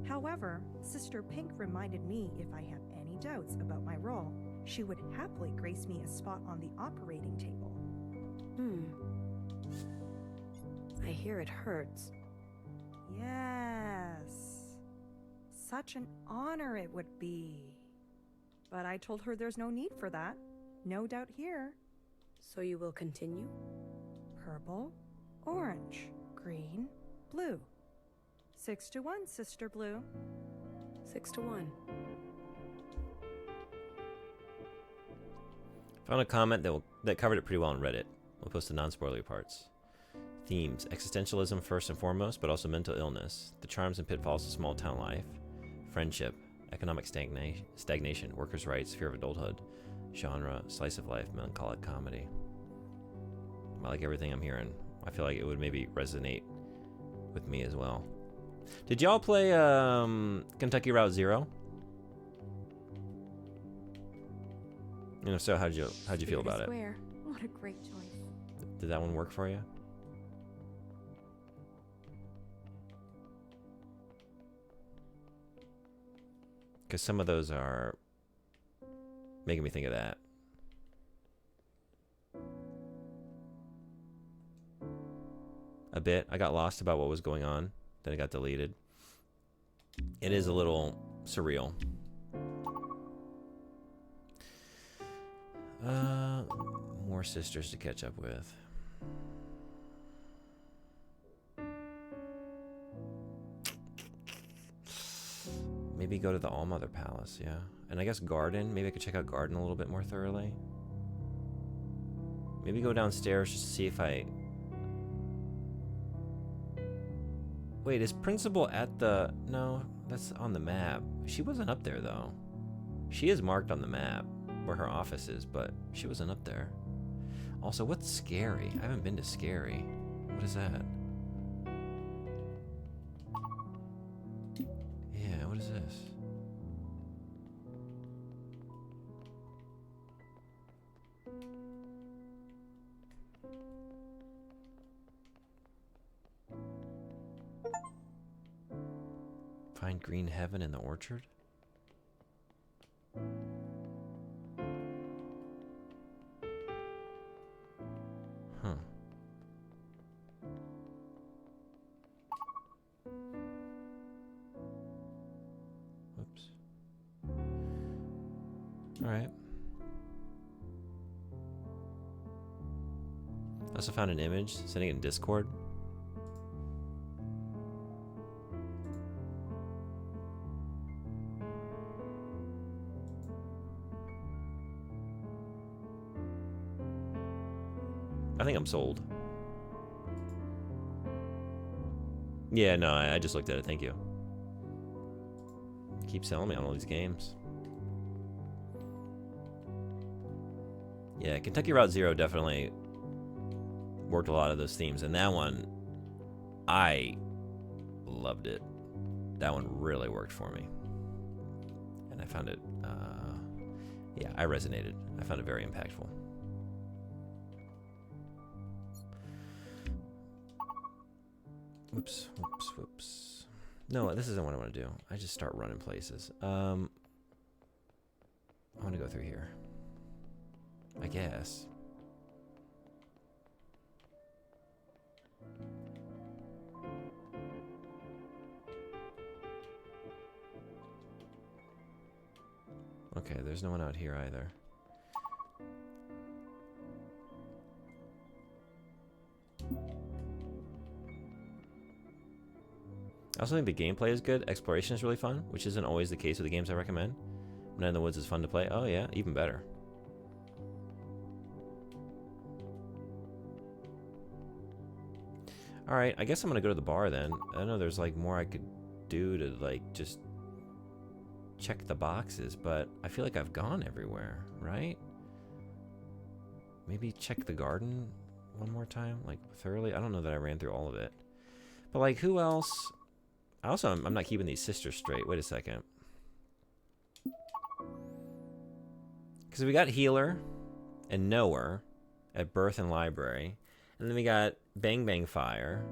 However, Sister Pink reminded me if I have any doubts about my role, she would happily grace me a spot on the operating table. I hear it hurts. Yes. Such an honor it would be. But I told her there's no need for that. No doubt here. So you will continue? Purple, orange, green, blue. 6-1, Sister Blue. 6-1. Found a comment that covered it pretty well on Reddit. We'll post the non-spoilery parts. Themes: existentialism first and foremost, but also mental illness, the charms and pitfalls of small-town life, friendship, economic stagnation, workers' rights, fear of adulthood, genre, slice of life, melancholic comedy. I like everything I'm hearing. I feel like it would maybe resonate with me as well. Did y'all play Kentucky Route Zero? And if so, how'd you feel about it? Square. What a great choice. Did that one work for you? Because some of those are making me think of that. A bit. I got lost about what was going on. Then it got deleted. It is a little surreal. More sisters to catch up with. Maybe go to the Allmother Palace, yeah. And I guess Garden. Maybe I could check out Garden a little bit more thoroughly. Maybe go downstairs just to see if I... Wait, is Principal at the... No, that's on the map. She wasn't up there, though. She is marked on the map where her office is, but she wasn't up there. Also, what's Scary? I haven't been to Scary. What is that? What is this? Find green heaven in the orchard? Huh. Whoops. All right. I also found an image, sending it in Discord. I think I'm sold. Yeah, no, I just looked at it. Thank you. Keep selling me on all these games. Yeah, Kentucky Route Zero definitely worked a lot of those themes, and that one, I loved it. That one really worked for me, and I found it. Yeah, I resonated. I found it very impactful. Whoops, whoops, whoops. No, this isn't what I want to do. I just start running places. I want to go through here, I guess. Okay, there's no one out here either. I also think the gameplay is good. Exploration is really fun, which isn't always the case with the games I recommend. Night in the Woods is fun to play. Oh yeah, even better. Alright, I guess I'm gonna go to the bar then. I know there's like more I could do to like just check the boxes, but I feel like I've gone everywhere, right? Maybe check the garden one more time, like thoroughly. I don't know that I ran through all of it. But like, who else? Also, I'm not keeping these sisters straight. Wait a second. Because we got Healer and Knower at Birth and Library. And then we got Bang Bang Fire.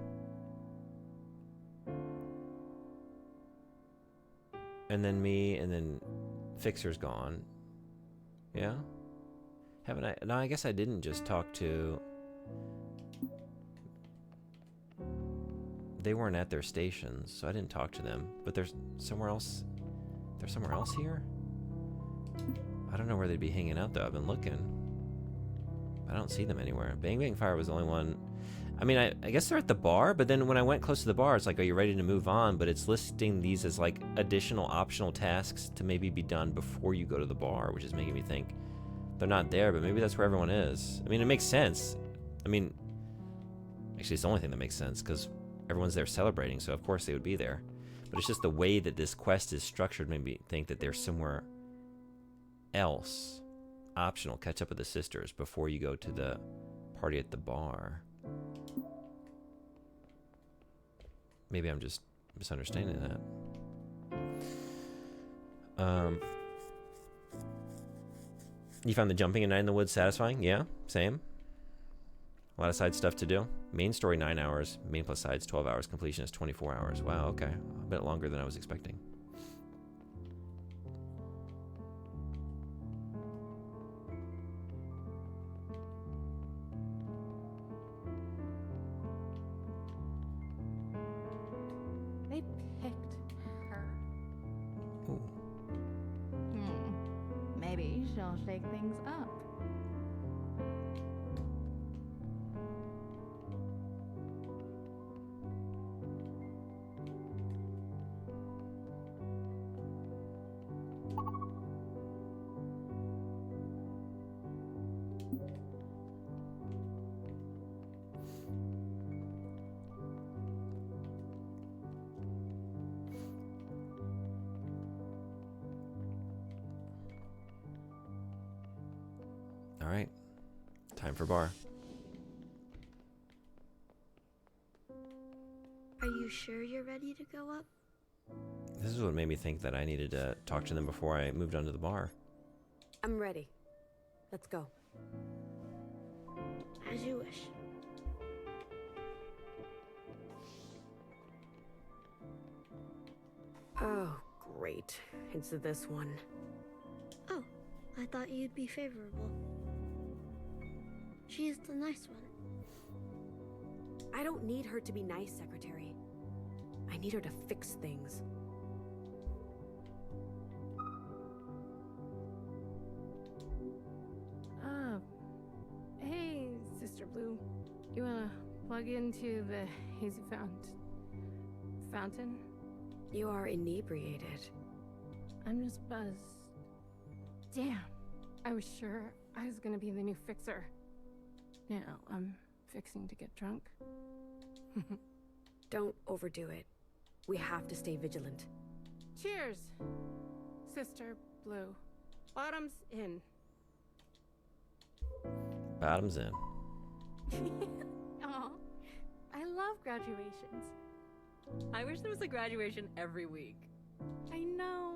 And then me, and then Fixer's gone. Yeah? Haven't I? No, I guess I didn't just talk to... They weren't at their stations, so I didn't talk to them. But there's somewhere else. There's somewhere else here? I don't know where they'd be hanging out, though. I've been looking. I don't see them anywhere. Bang Bang Fire was the only one. I mean, I guess they're at the bar, but then when I went close to the bar, it's like, are you ready to move on? But it's listing these as like additional optional tasks to maybe be done before you go to the bar, which is making me think they're not there, but maybe that's where everyone is. I mean, it makes sense. I mean, actually, it's the only thing that makes sense, because everyone's there celebrating, so of course they would be there. But it's just the way that this quest is structured made me think that they're somewhere else. Optional, catch up with the sisters before you go to the party at the bar. Maybe I'm just misunderstanding that. You found the jumping in Night in the Woods satisfying? Yeah, same. A lot of side stuff to do. Main story 9 hours, main plus sides 12 hours, completion is 24 hours. Wow, okay. A bit longer than I was expecting. They picked her. Ooh. Maybe she'll shake things up. All right, time for bar. Are you sure you're ready to go up? This is what made me think that I needed to talk to them before I moved on to the bar. I'm ready. Let's go. As you wish. Oh, great. It's this one. Oh, I thought you'd be favorable. She is the nice one. I don't need her to be nice, Secretary. I need her to fix things. Hey, Sister Blue. You wanna plug into the hazy fountain? You are inebriated. I'm just buzzed. Damn, I was sure I was gonna be the new fixer. Now I'm fixing to get drunk. Don't overdo it. We have to stay vigilant. Cheers, Sister Blue. Bottoms in. Bottoms in. Aw, I love graduations. I wish there was a graduation every week. I know.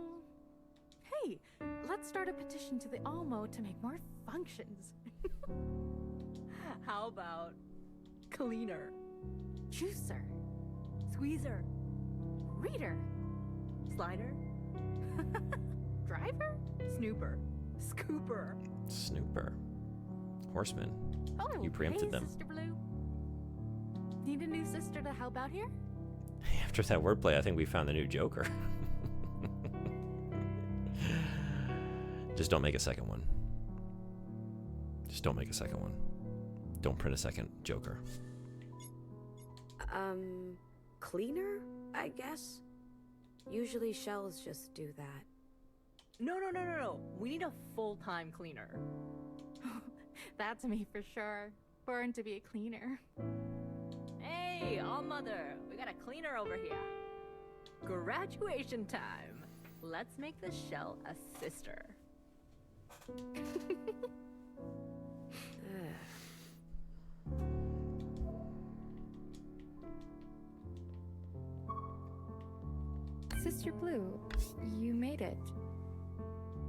Hey, let's start a petition to the Almo to make more functions. How about cleaner, Juicer, squeezer, reader, slider, driver, snooper, scooper, Snooper. Horseman. Oh, You preempted hey, them. Sister Blue. Need a new sister to help out here? After that wordplay, I think we found the new Joker. Just don't make a second one. Just don't make a second one. Don't print a second Joker. Cleaner, I guess? Usually shells just do that. No. We need a full-time cleaner. That's me for sure. Born to be a cleaner. Hey, all mother, we got a cleaner over here. Graduation time. Let's make the shell a sister. Sister Blue, you made it.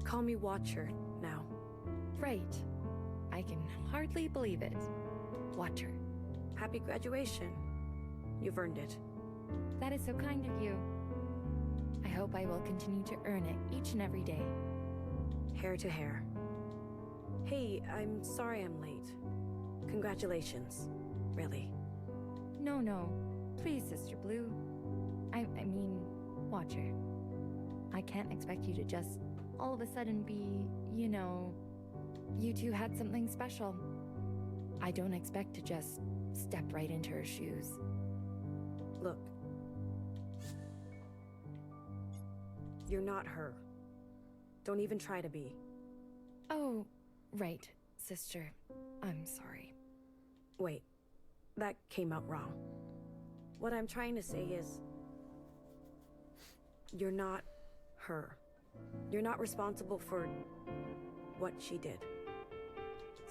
Call me Watcher now. Right. I can hardly believe it. Watcher. Happy graduation. You've earned it. That is so kind of you. I hope I will continue to earn it each and every day. Hair to hair. Hey, I'm sorry I'm late. Congratulations. Really. No. Please, Sister Blue. I mean, Watcher. I can't expect you to just all of a sudden be, you two had something special. I don't expect to just step right into her shoes. Look. You're not her. Don't even try to be. Oh, right, sister. I'm sorry. Wait. That came out wrong. What I'm trying to say is, you're not her. You're not responsible for what she did.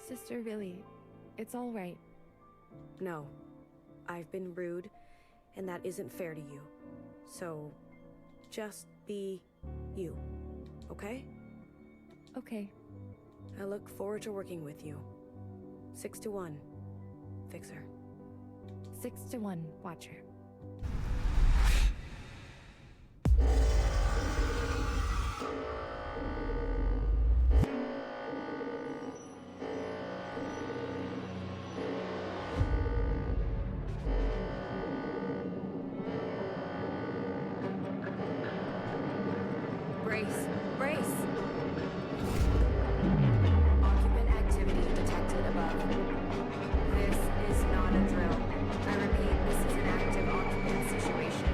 Sister, really, it's all right. No. I've been rude, and that isn't fair to you. So, just be you. Okay? Okay. I look forward to working with you. 6 to 1. Fixer. 6 to 1, Watcher. Brace. Occupant activity detected above. This is not a drill. I repeat, this is an active occupant situation.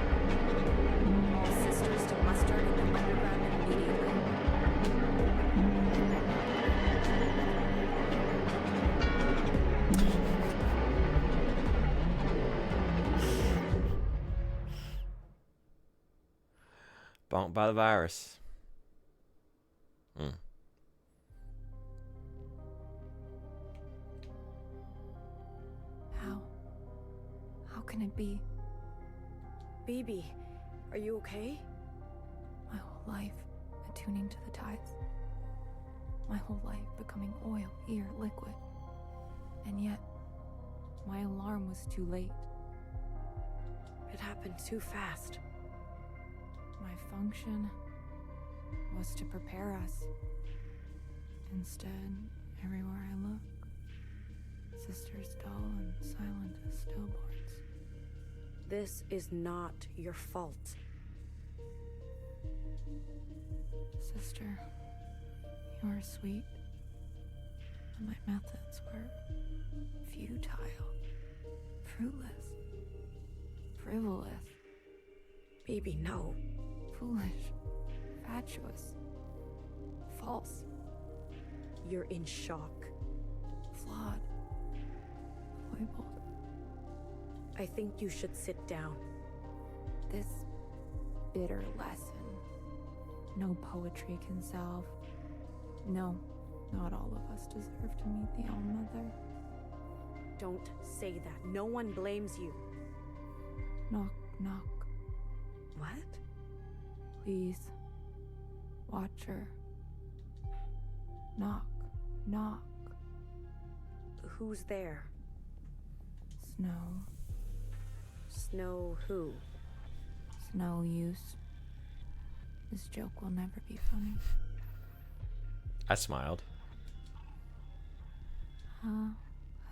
All sisters to muster in the underground immediately. Bonked by the virus. How can it be? BB, Are you okay? My whole life attuning to the tides. My whole life becoming oil, here liquid. And yet, my alarm was too late. It happened too fast. My function was to prepare us. Instead, everywhere I look, sisters dull and silent as stillborns. This is not your fault. Sister, you were sweet, and my methods were futile, fruitless, frivolous. Baby, no. Foolish, fatuous, false. You're in shock. Flawed, foibled. I think you should sit down. This bitter lesson, no poetry can solve. No, not all of us deserve to meet the All-Mother. Don't say that. No one blames you. Knock, knock. What? Please, watch her. Knock, knock. Who's there? Snow. Snow who? Snow use. This joke will never be funny. I smiled. Ha,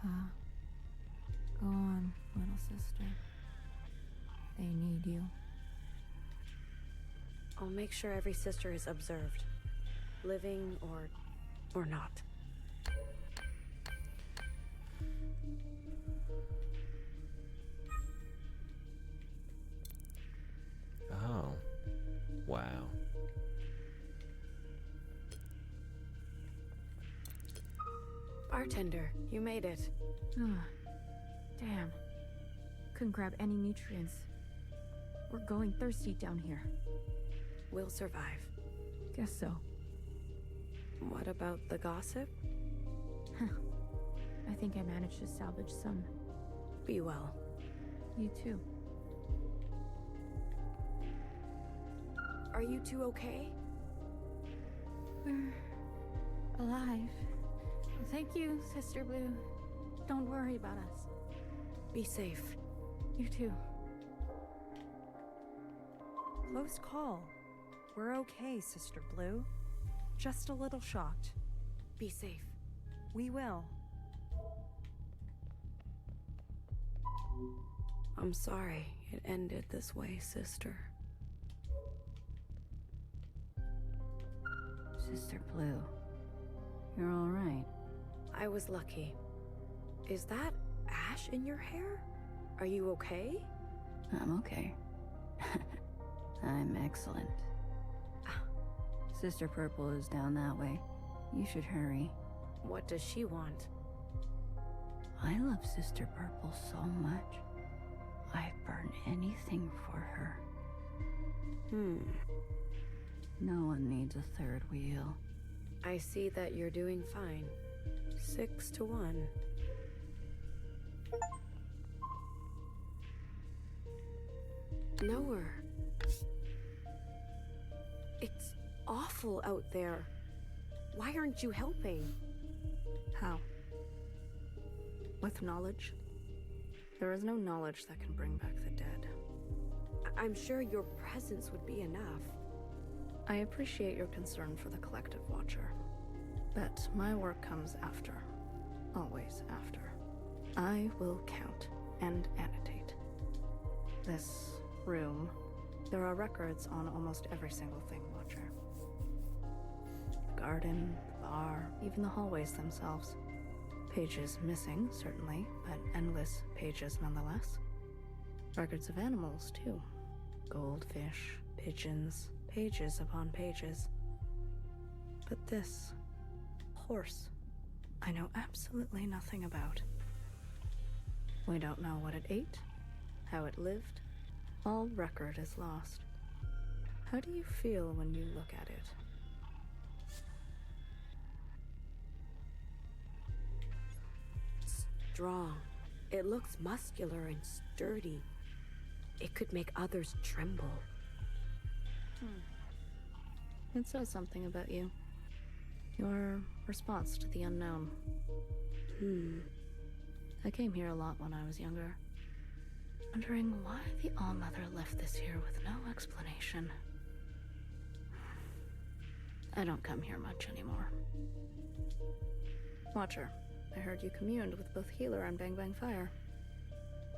ha. Go on, little sister. They need you. I'll make sure every sister is observed. Living or not. Oh. Wow. Bartender, you made it. Damn. Couldn't grab any nutrients. We're going thirsty down here. We'll survive. Guess so. What about the gossip? I think I managed to salvage some. Be well. You too. Are you two okay? We're alive. Thank you, Sister Blue. Don't worry about us. Be safe. You too. Close call. We're okay, Sister Blue. Just a little shocked. Be safe. We will. I'm sorry it ended this way, sister. Sister Blue, you're all right. I was lucky. Is that ash in your hair? Are you okay? I'm okay. I'm excellent. Sister Purple is down that way. You should hurry. What does she want? I love Sister Purple so much. I'd burn anything for her. No one needs a third wheel. I see that you're doing fine. 6 to 1. Nowhere. It's awful out there. Why aren't you helping? How? With knowledge? There is no knowledge that can bring back the dead. I'm sure your presence would be enough. I appreciate your concern for the collective watcher, but my work comes after. Always after. I will count and annotate. This room, there are records on almost every single thing, Watcher. The garden, the bar, even the hallways themselves. Pages missing, certainly, but endless pages nonetheless. Records of animals, too. Goldfish, pigeons, pages upon pages. But this horse, I know absolutely nothing about. We don't know what it ate, how it lived. All record is lost. How do you feel when you look at it? Strong. It looks muscular and sturdy. It could make others tremble. It says something about you. Your response to the unknown. I came here a lot when I was younger, wondering why the All-Mother left this here with no explanation. I don't come here much anymore. Watcher, I heard you communed with both Healer and Bang Bang Fire.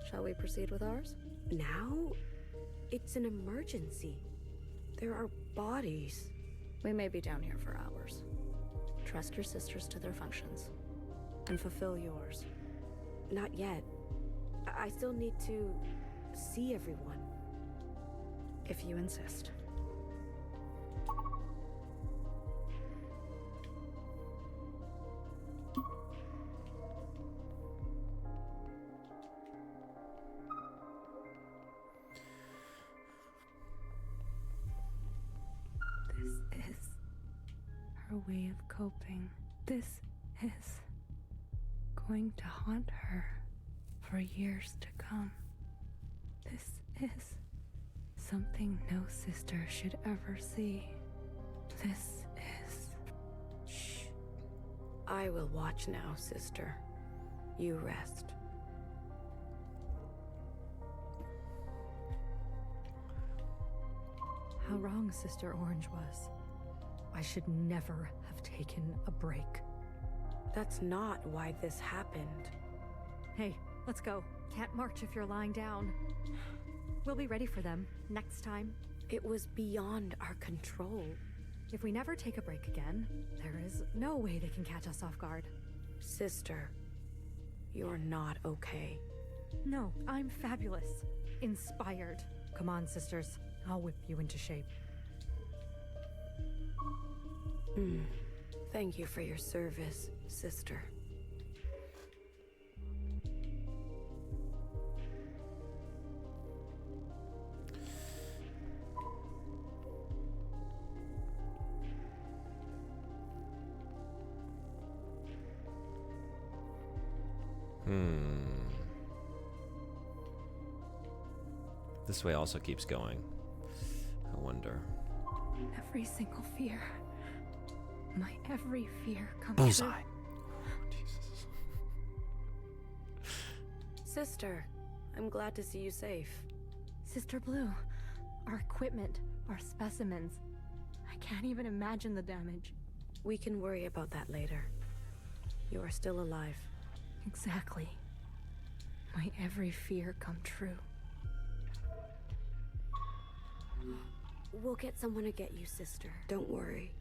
Shall we proceed with ours? Now? It's an emergency. There are bodies. We may be down here for hours. Trust your sisters to their functions. And fulfill yours. Not yet. I still need to see everyone. If you insist. This is her way of coping. This is going to haunt her for years to come. This is something no sister should ever see. This is... Shh. I will watch now, sister. You rest. How wrong Sister Orange was. I should never have taken a break. That's not why this happened. Hey, let's go. Can't march if you're lying down. We'll be ready for them next time. It was beyond our control. If we never take a break again, there is no way they can catch us off guard. Sister, you're not okay. No, I'm fabulous. Inspired. Come on, sisters. I'll whip you into shape. Thank you for your service, sister. This way also keeps going. I wonder. Every single fear. My every fear comes Bullseye. true. Jesus. Sister, I'm glad to see you safe. Sister Blue, our equipment, our specimens. I can't even imagine the damage. We can worry about that later. You are still alive. Exactly. My every fear come true. We'll get someone to get you, sister. Don't worry.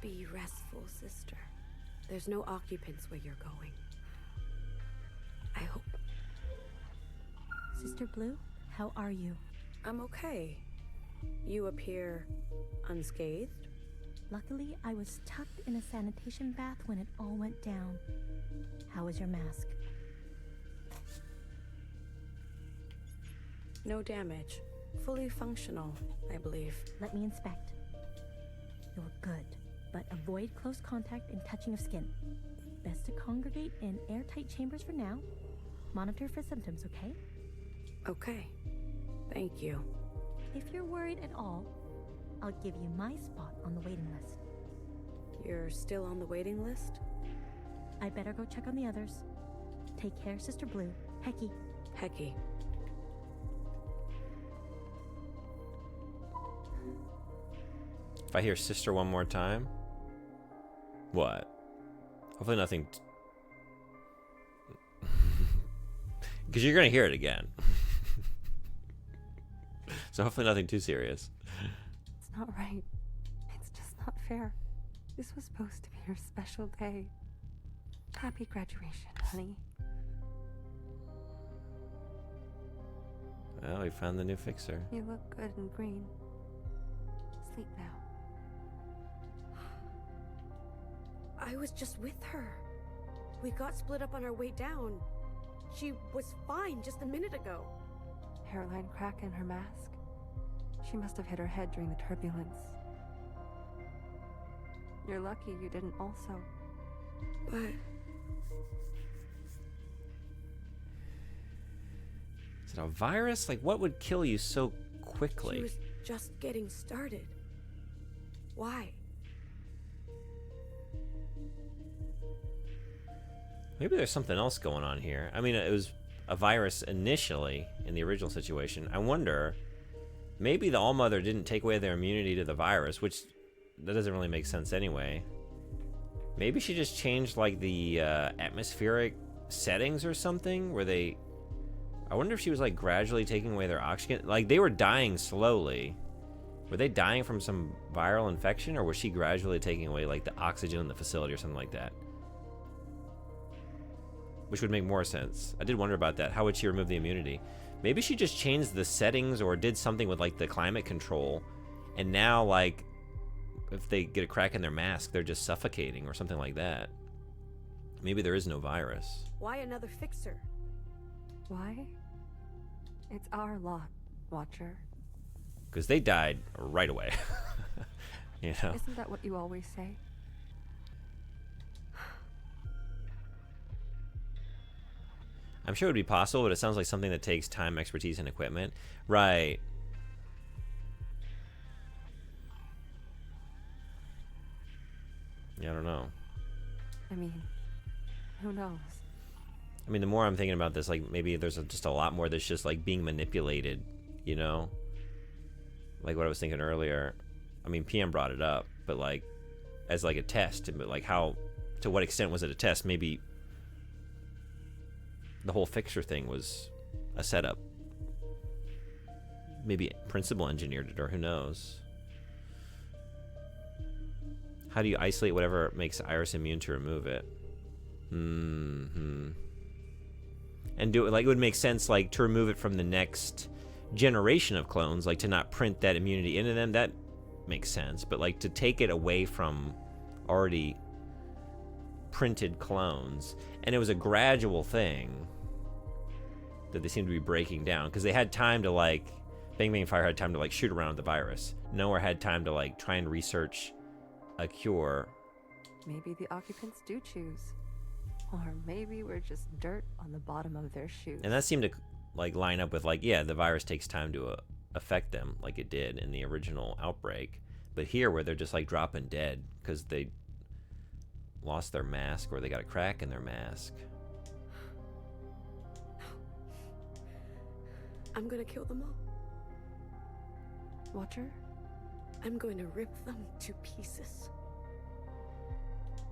Be restful, sister. There's no occupants where you're going. I hope. Sister Blue, how are you? I'm okay. You appear unscathed. Luckily, I was tucked in a sanitation bath when it all went down. How was your mask? No damage. Fully functional, I believe. Let me inspect. You're good, but avoid close contact and touching of skin. Best to congregate in airtight chambers for now. Monitor for symptoms, okay? Okay. Thank you. If you're worried at all, I'll give you my spot on the waiting list. You're still on the waiting list? I better go check on the others. Take care, Sister Blue. Hecky. Hecky. If I hear sister one more time, what? Hopefully nothing. Because you're gonna hear it again. So hopefully nothing too serious. It's not right. It's just not fair. This was supposed to be your special day. Happy graduation, honey. Well, we found the new fixer. You look good in green. Sleep now. I was just with her. We got split up on our way down. She was fine just a minute ago. Hairline crack in her mask. She must have hit her head during the turbulence. You're lucky you didn't also. But... Is it a virus? Like, what would kill you so quickly? She was just getting started. Why? Maybe there's something else going on here. I mean, it was a virus initially in the original situation. I wonder, maybe the All-Mother didn't take away their immunity to the virus, which that doesn't really make sense anyway. Maybe she just changed like the atmospheric settings or something where they... I wonder if she was like gradually taking away their oxygen. Like they were dying slowly. Were they dying from some viral infection, or was she gradually taking away like the oxygen in the facility or something like that? Which would make more sense. I did wonder about that. How would she remove the immunity? Maybe she just changed the settings or did something with like the climate control, and now like if they get a crack in their mask, they're just suffocating or something like that. Maybe there is no virus. Why another fixer? Why? It's our lot, Watcher. Because they died right away. You know? Isn't that what you always say? I'm sure it would be possible, but it sounds like something that takes time, expertise, and equipment. Right. Yeah, I don't know. I mean, who knows? I mean, the more I'm thinking about this, like, maybe there's just a lot more that's just, like, being manipulated, you know? Like what I was thinking earlier. I mean, PM brought it up, but, like, as, like, a test. But, like, how, to what extent was it a test? Maybe the whole fixture thing was a setup. Maybe principal engineered it, or who knows? How do you isolate whatever makes Iris immune to remove it? And do it like it would make sense, like to remove it from the next generation of clones, like to not print that immunity into them. That makes sense, but like to take it away from already printed clones, and it was a gradual thing that they seem to be breaking down because they had time to like Bang Bang Fire had time to like shoot around with the virus. Nowhere had time to like try and research a cure. Maybe the occupants do choose. Or maybe we're just dirt on the bottom of their shoes. And that seemed to like line up with like, yeah, the virus takes time to affect them like it did in the original outbreak. But here where they're just like dropping dead because they lost their mask or they got a crack in their mask. I'm gonna kill them all. Watcher? I'm going to rip them to pieces.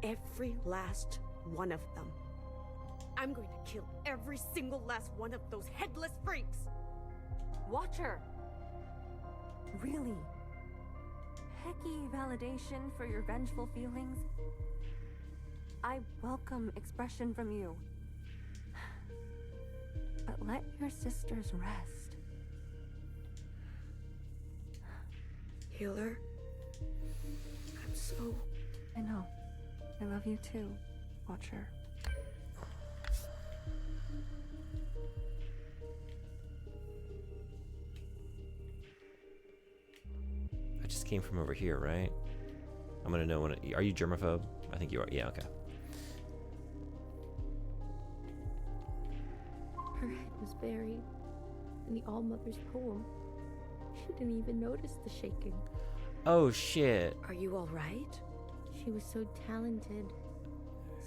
Every last one of them. I'm going to kill every single last one of those headless freaks. Watcher! Really? Hecky validation for your vengeful feelings? I welcome expression from you. But let your sisters rest. Healer, I'm so... I know. I love you too, Watcher. I just came from over here, right? I'm gonna know when are you germaphobe? I think you are. Yeah, okay. Her head was buried in the All-Mother's poem. She didn't even notice the shaking. Oh shit. Are you all right? She was so talented,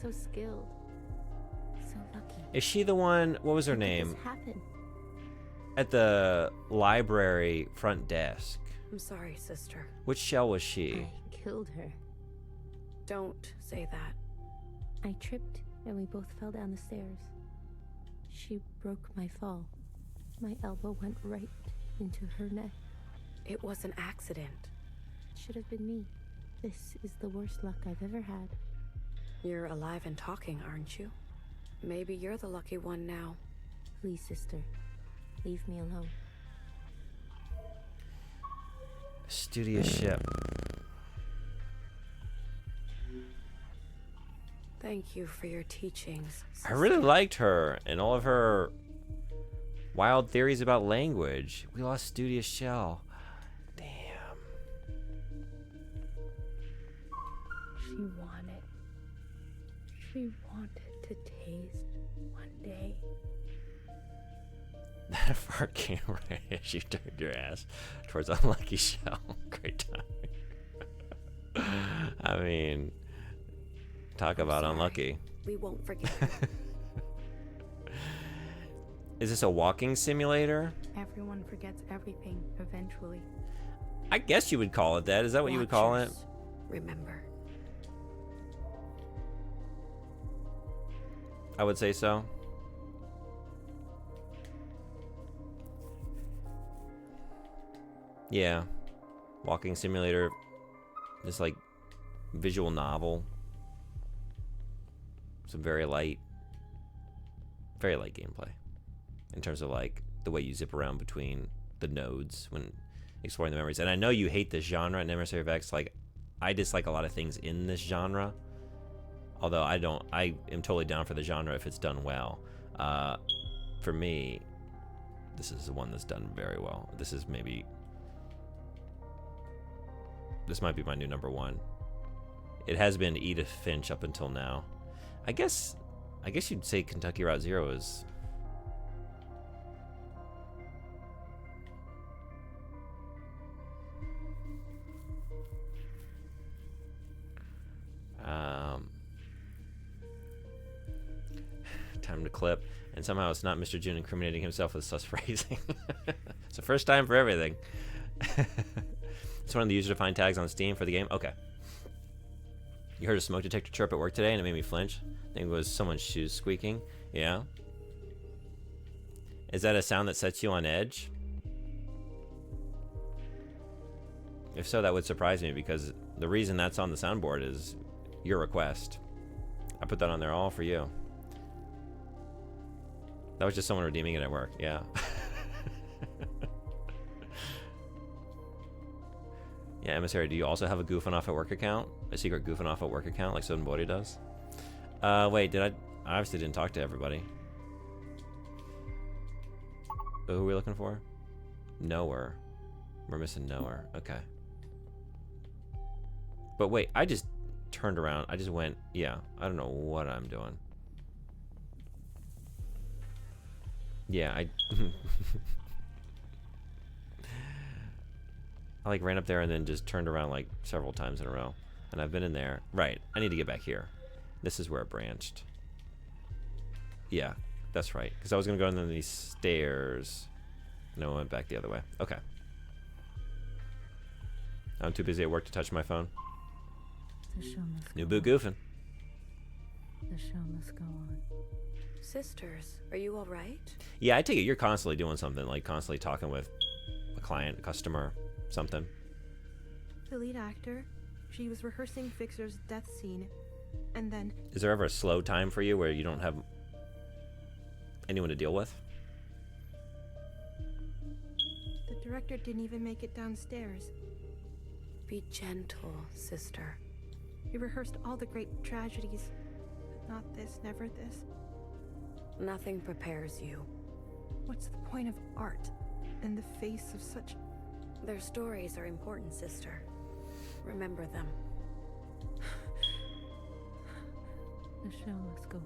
so skilled, so lucky. Is she the one, what was her name? This happened. At the library front desk. I'm sorry, sister. Which shell was she? I killed her. Don't say that. I tripped and we both fell down the stairs. She broke my fall. My elbow went right into her neck. It was an accident. It should have been me. This is the worst luck I've ever had. You're alive and talking, aren't you? Maybe you're the lucky one now. Please, sister, leave me alone. Studious ship. Thank you for your teachings, sister. I really liked her and all of her wild theories about language. We lost Studious Shell. Damn. She wanted to taste one day. had a fart camera as you turned your ass towards unlucky shell. Great time. I mean, talk about unlucky. We won't forget. Is this a walking simulator? Everyone forgets everything eventually. I guess you would call it that. Is that what you would call it? Remember. I would say so. Yeah. Walking simulator. This like visual novel. Some very light gameplay. In terms of like the way you zip around between the nodes when exploring the memories. And I know you hate this genre in Emissary of X. Like, I dislike a lot of things in this genre. Although I am totally down for the genre if it's done well. For me, this is the one that's done very well. This might be my new number one. It has been Edith Finch up until now. I guess you'd say Kentucky Route Zero is. Time to clip, and somehow it's not Mr. June incriminating himself with sus phrasing. It's the first time for everything. It's one of the user-defined tags on Steam for the game. Okay. You heard a smoke detector chirp at work today, and it made me flinch. I think it was someone's shoes squeaking. Yeah. Is that a sound that sets you on edge? If so, that would surprise me, because the reason that's on the soundboard is your request. I put that on there all for you. That was just someone redeeming it at work. Yeah. Yeah, Emissary, do you also have a goofing off at work account? A secret goofing off at work account like Soden Bodhi does? Wait, I obviously didn't talk to everybody. Who are we looking for? Nowhere. We're missing nowhere. Okay. But wait, I just turned around. I just went, yeah, I don't know what I'm doing. Yeah, I like ran up there and then just turned around like several times in a row. And I've been in there. Right, I need to get back here. This is where it branched. Yeah, that's right. Because I was going to go down these stairs. No, I went back the other way. Okay. I'm too busy at work to touch my phone. The show must New go boot goofing. on. The show must go on. Sisters, are you all right? Yeah, I take it you're constantly doing something, like constantly talking with a client, a customer, something. The lead actor, she was rehearsing Fixer's death scene, and then... Is there ever a slow time for you where you don't have anyone to deal with? The director didn't even make it downstairs. Be gentle, sister. We rehearsed all the great tragedies, but not this, never this. Nothing prepares you. What's the point of art in the face of such... Their stories are important, sister. Remember them. The show must go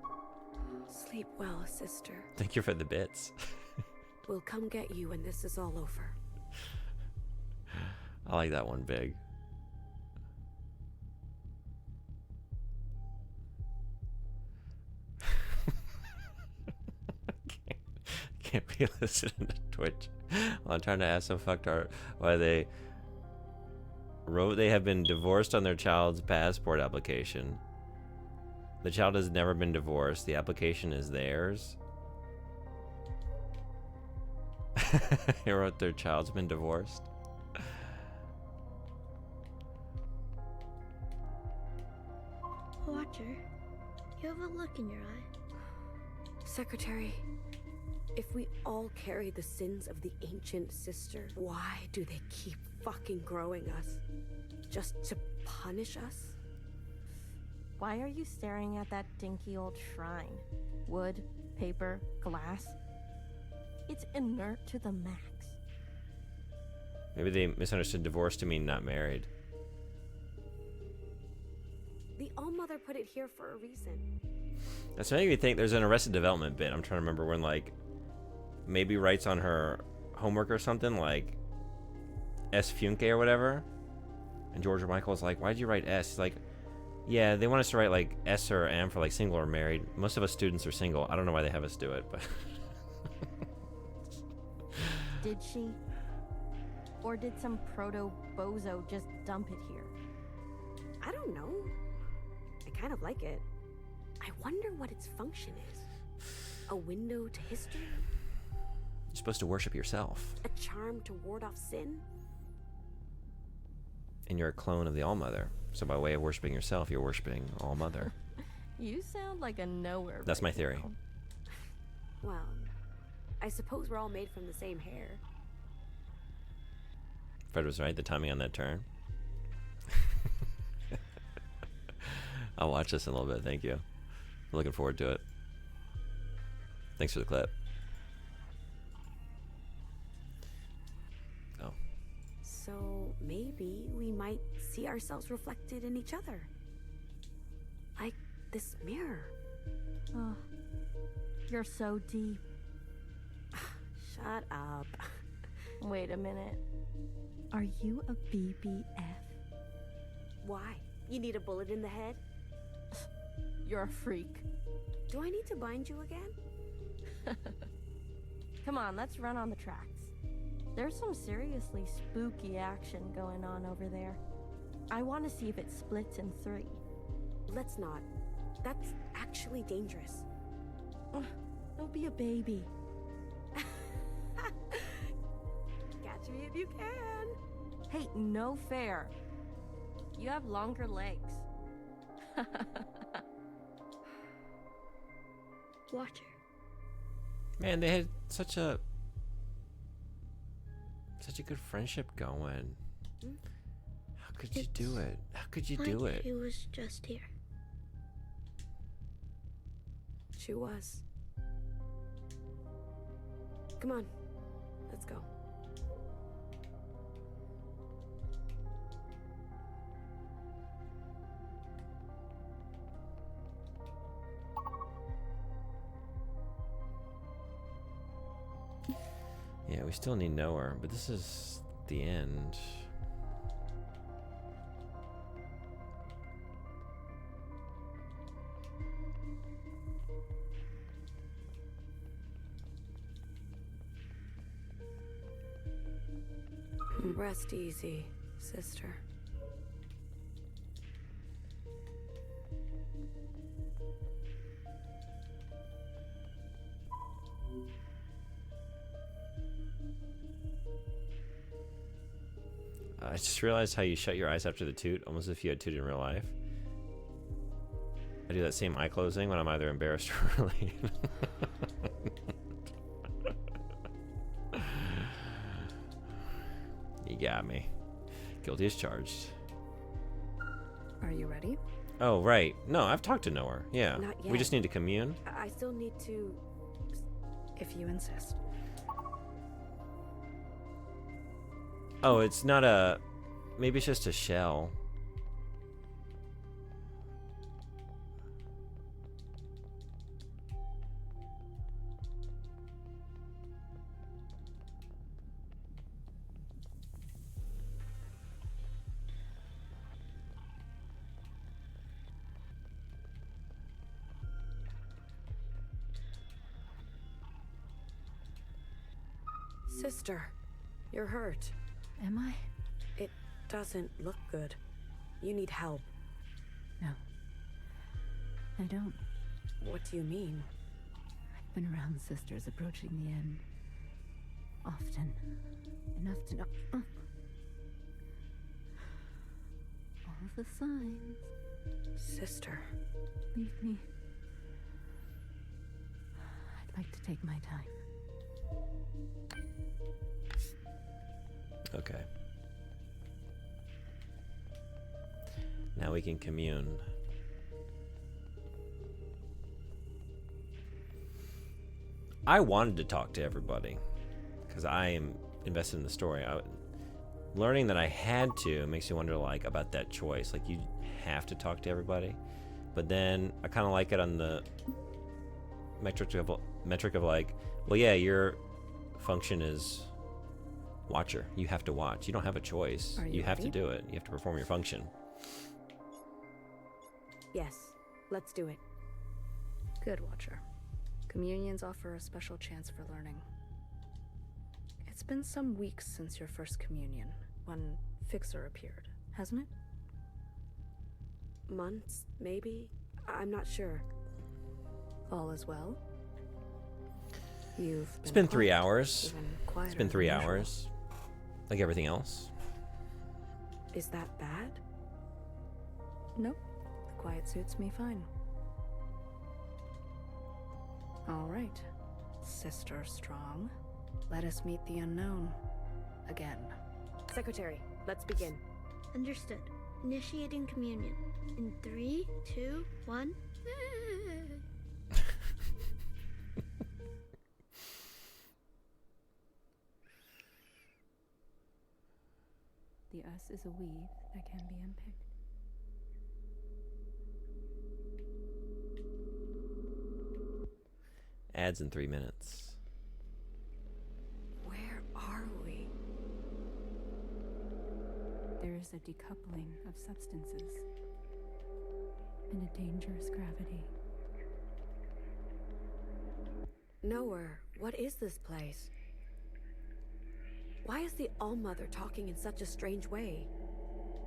on. Sleep well, sister. Thank you for the bits. We'll come get you when this is all over. I like that one big. Can't be listening to Twitch while I'm trying to ask some fucktard why they wrote they have been divorced on their child's passport application. The child has never been divorced. The application is theirs. He wrote their child's been divorced. Watcher, you have a look in your eye. Secretary, if we all carry the sins of the ancient sister, why do they keep fucking growing us? Just to punish us? Why are you staring at that dinky old shrine? Wood, paper, glass. It's inert to the max. Maybe they misunderstood divorce to mean not married. The All-Mother put it here for a reason. That's making me think there's an Arrested Development bit. I'm trying to remember when, like, maybe writes on her homework or something, like, S. Funke or whatever. And George Michael's like, why'd you write S? He's like, yeah, they want us to write, like, S or M for, like, single or married. Most of us students are single. I don't know why they have us do it, but... Did she? Or did some proto-bozo just dump it here? I don't know. I kind of like it. I wonder what its function is. A window to history? You're supposed to worship yourself. A charm to ward off sin? And you're a clone of the All-Mother. So by way of worshiping yourself, you're worshiping All-Mother. You sound like a knower. That's my theory. Well, I suppose we're all made from the same hair. Fred was right, the timing on that turn. I'll watch this in a little bit, thank you. I'm looking forward to it. Thanks for the clip. Oh. So maybe we might see ourselves reflected in each other. Like this mirror. Oh, you're so deep. Shut up. Wait a minute. Are you a BBF? Why? You need a bullet in the head? You're a freak. Do I need to bind you again? Come on, let's run on the tracks. There's some seriously spooky action going on over there. I want to see if it splits in 3. Let's not. That's actually dangerous. Don't be a baby. Catch me if you can. Hey, no fair. You have longer legs. Watcher. Man, they had such a good friendship going. How could you do it? How could you do it? She was just here. She was. Come on, let's go. Yeah, we still need Knower, but this is the end. Rest easy, sister. I just realized how you shut your eyes after the toot, almost as if you had toot in real life. I do that same eye closing when I'm either embarrassed or relieved. You got me. Guilty as charged. Are you ready? Oh, right. No, I've talked to Knower. Yeah. Not yet. We just need to commune. I still need to... If you insist. Oh, it's not a... Maybe it's just a shell. Sister, you're hurt. Am I? It doesn't look good. You need help. No. I don't. What do you mean? I've been around sisters approaching the end. Often. Enough to know. All the signs. Sister. Leave me. I'd like to take my time. Okay. Now we can commune. I wanted to talk to everybody because I am invested in the story. Learning that I had to makes me wonder, like, about that choice. Like, you have to talk to everybody. but then I kind of like it on the metric of like, well, yeah, your function is watcher. You have to watch. You don't have a choice. You have to do it. You have to perform your function. Yes, let's do it. Good, Watcher. Communions offer a special chance for learning. It's been some weeks since your first communion, when Fixer appeared, hasn't it? Months, maybe? I'm not sure. All is well? You've It's been 3 quiet, hours. even It's quieter been 3 than usual. hours. Like everything else. Is that bad? Nope. The quiet suits me fine. All right, Sister Strong. Let us meet the unknown. Again. Secretary, let's begin. Understood. Initiating communion. In 3, 2, 1. The us is a weave that can be unpicked. Ads in 3 minutes. Where are we? There is a decoupling of substances and a dangerous gravity. Nowhere. What is this place? Why is the All-Mother talking in such a strange way?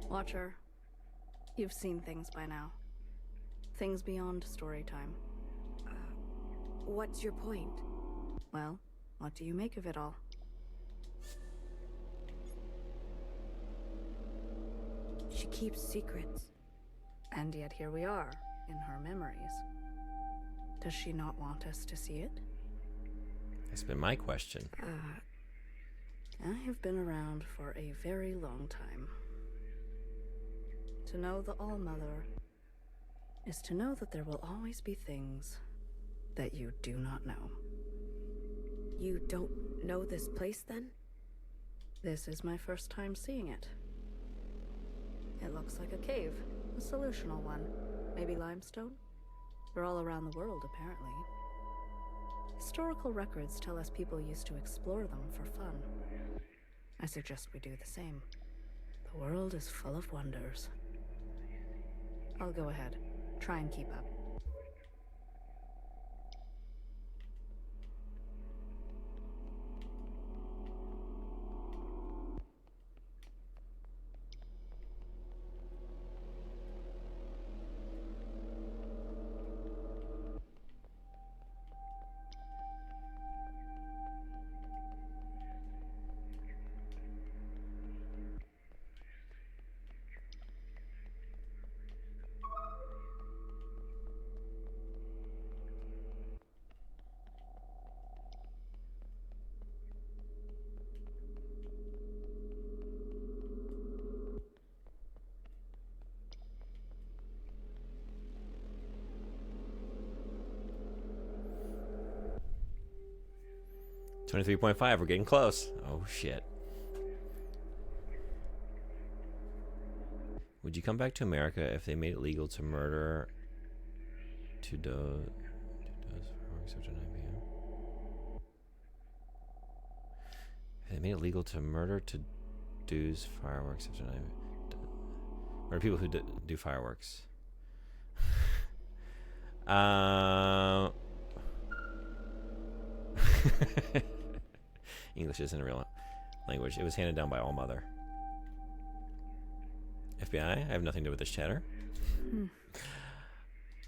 Watcher, you've seen things by now. Things beyond story time. What's your point? Well, what do you make of it all? She keeps secrets. And yet here we are, in her memories. Does she not want us to see it? That's been my question. I have been around for a very long time. To know the All-Mother is to know that there will always be things that you do not know. You don't know this place, then? This is my first time seeing it. It looks like a cave, a solutional one. Maybe limestone? They're all around the world, apparently. Historical records tell us people used to explore them for fun. I suggest we do the same. The world is full of wonders. I'll go ahead. Try and keep up. $23.5. We're getting close. Oh shit. Would you come back to America if they made it legal to murder to do fireworks after 9 p.m.? If they made it legal to murder to do's fireworks after 9 murder people who do fireworks. English isn't a real language. It was handed down by All-Mother. FBI, I have nothing to do with this chatter.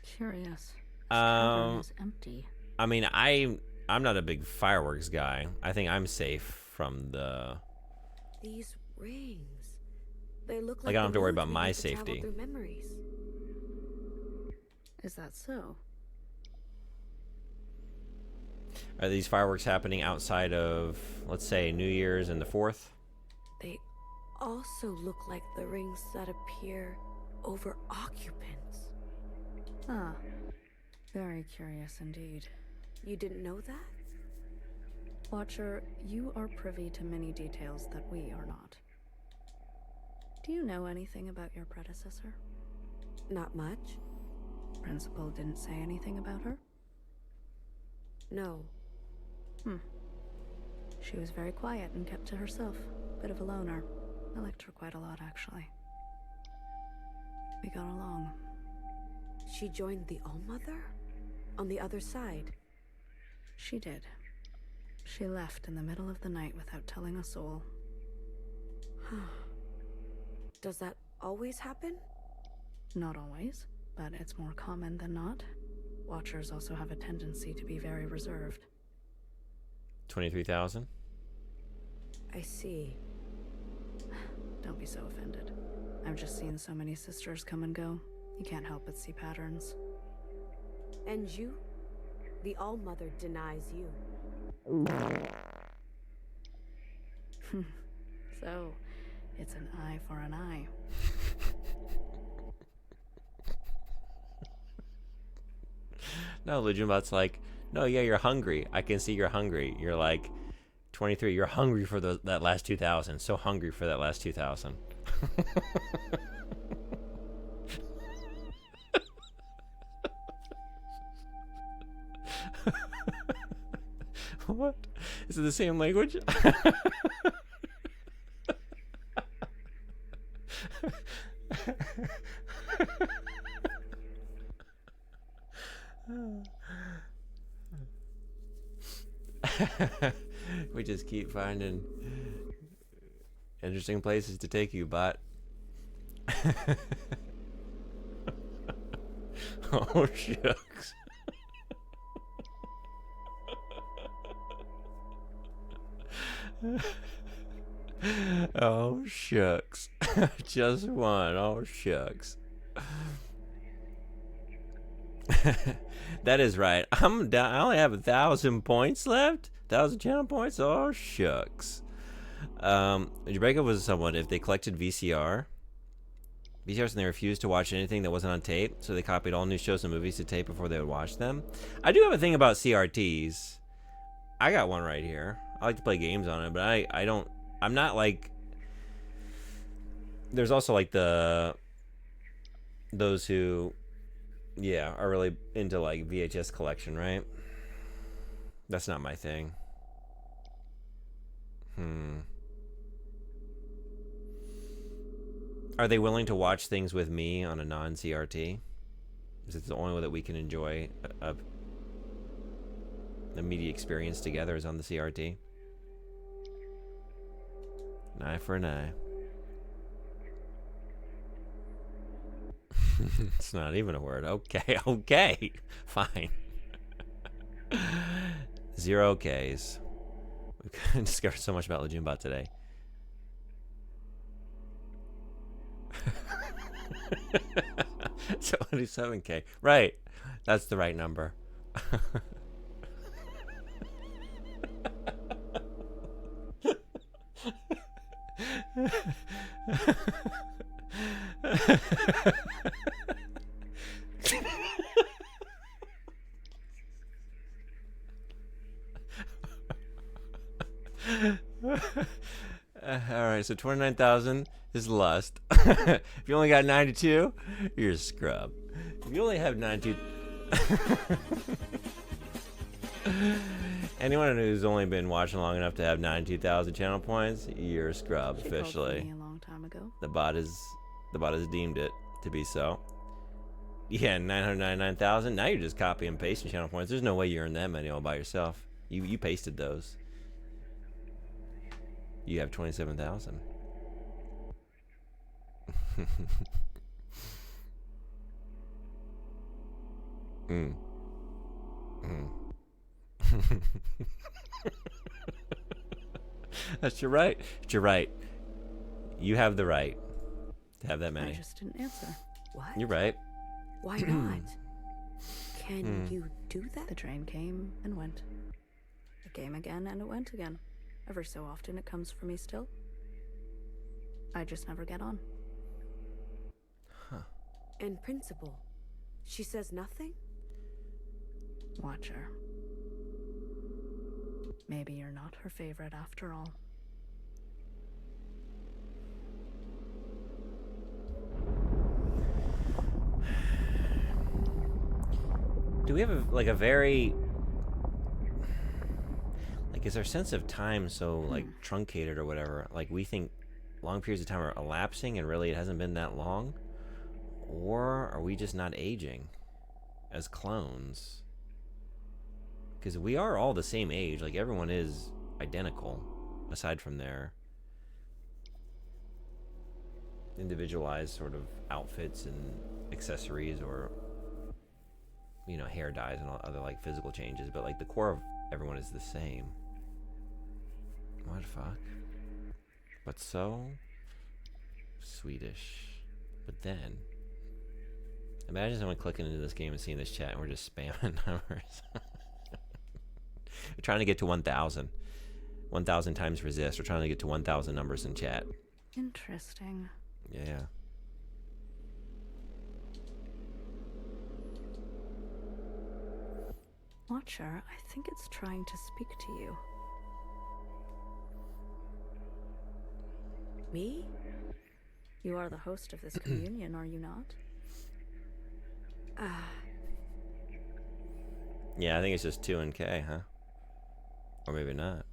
Curious. Cavern is empty. I mean, I'm not a big fireworks guy. I think I'm safe from the. These rings. They look Like like I don't have to worry the about moons we my need to travel safety. through memories. Is that so? Are these fireworks happening outside of, let's say, New Year's and the 4th? They also look like the rings that appear over occupants. Ah, very curious indeed. You didn't know that? Watcher, you are privy to many details that we are not. Do you know anything about your predecessor? Not much. Principal didn't say anything about her? No. She was very quiet and kept to herself. Bit of a loner. I liked her quite a lot, actually. We got along. She joined the All-Mother? On the other side? She did. She left in the middle of the night without telling a soul. Does that always happen? Not always, but it's more common than not. Watchers also have a tendency to be very reserved. 23,000? I see. Don't be so offended. I've just seen so many sisters come and go. You can't help but see patterns. And you? The All-Mother denies you. So, it's an eye for an eye. No, Lejunbot's like, no, yeah, you're hungry. I can see you're hungry. You're like, 23, you're hungry for that last 2,000. So hungry for that last 2,000. What? Is it the same language? We just keep finding interesting places to take you, bot. Oh, shucks. Oh, shucks. Just one. Oh, shucks. That is right. I'm down. I only have 1,000 points left. 1,000 channel points. Oh, shucks. Would you break up with someone if they collected VCRs and they refused to watch anything that wasn't on tape, so they copied all new shows and movies to tape before they would watch them? I do have a thing about CRTs. I got one right here. I like to play games on it, but I don't. I'm not like. There's also like those who, yeah, are really into like VHS collection, right? That's not my thing. Are they willing to watch things with me on a non-CRT? Is it the only way that we can enjoy the media experience together is on the CRT? An eye for an eye. It's not even a word. Okay, okay. Fine. 0 Ks. We discovered so much about Lejunbot today. 27K. Right. That's the right number. Alright, so 29,000 is lust. If you only got 92, you're a scrub. If you only have 92... Anyone who's only been watching long enough to have 92,000 channel points, you're a scrub officially. She called me a long time ago. The bot has deemed it to be so. Yeah, 999,000. Now you're just copy and pasting channel points. There's no way you earned that many all by yourself. You pasted those. You have 27,000. That's your right. It's your right. You have the right to have that many. I just didn't answer. What? You're right. Why not? Can you do that? The train came and went. It came again and it went again. Every so often it comes for me still. I just never get on. And Principal, she says nothing? Watch her. Maybe you're not her favorite after all. Do we have a very, like, is our sense of time so like truncated or whatever? Like, we think long periods of time are elapsing and really it hasn't been that long? Or are we just not aging as clones? Because we are all the same age. Like, everyone is identical, aside from their individualized sort of outfits and accessories, or, you know, hair dyes and all other like physical changes. But like the core of everyone is the same. What the fuck? But so Swedish. But then, imagine someone clicking into this game and seeing this chat and we're just spamming numbers. We're trying to get to 1,000. 1,000 times resist. We're trying to get to 1,000 numbers in chat. Interesting. Yeah. Watcher, I think it's trying to speak to you. Me? You are the host of this communion, are you not? Yeah, I think it's just 2 and K, huh? Or maybe not.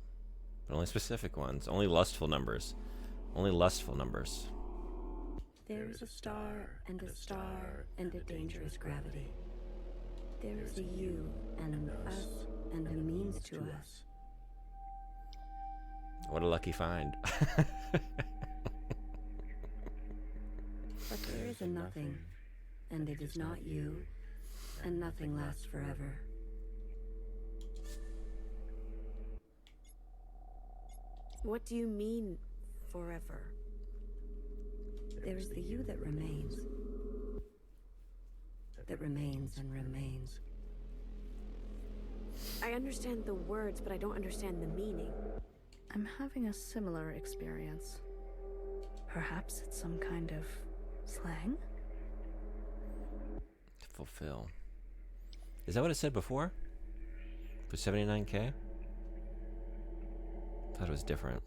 But only specific ones. Only lustful numbers. Only lustful numbers. There is a star and a star and a dangerous gravity. There is a you and an us and a means to us. What a lucky find. But there is a nothing, and it is not you, and nothing lasts forever. What do you mean, forever? There is the you that remains. That remains and remains. I understand the words, but I don't understand the meaning. I'm having a similar experience. Perhaps it's some kind of slang? To fulfill. Is that what it said before? For 79K? I thought it was different.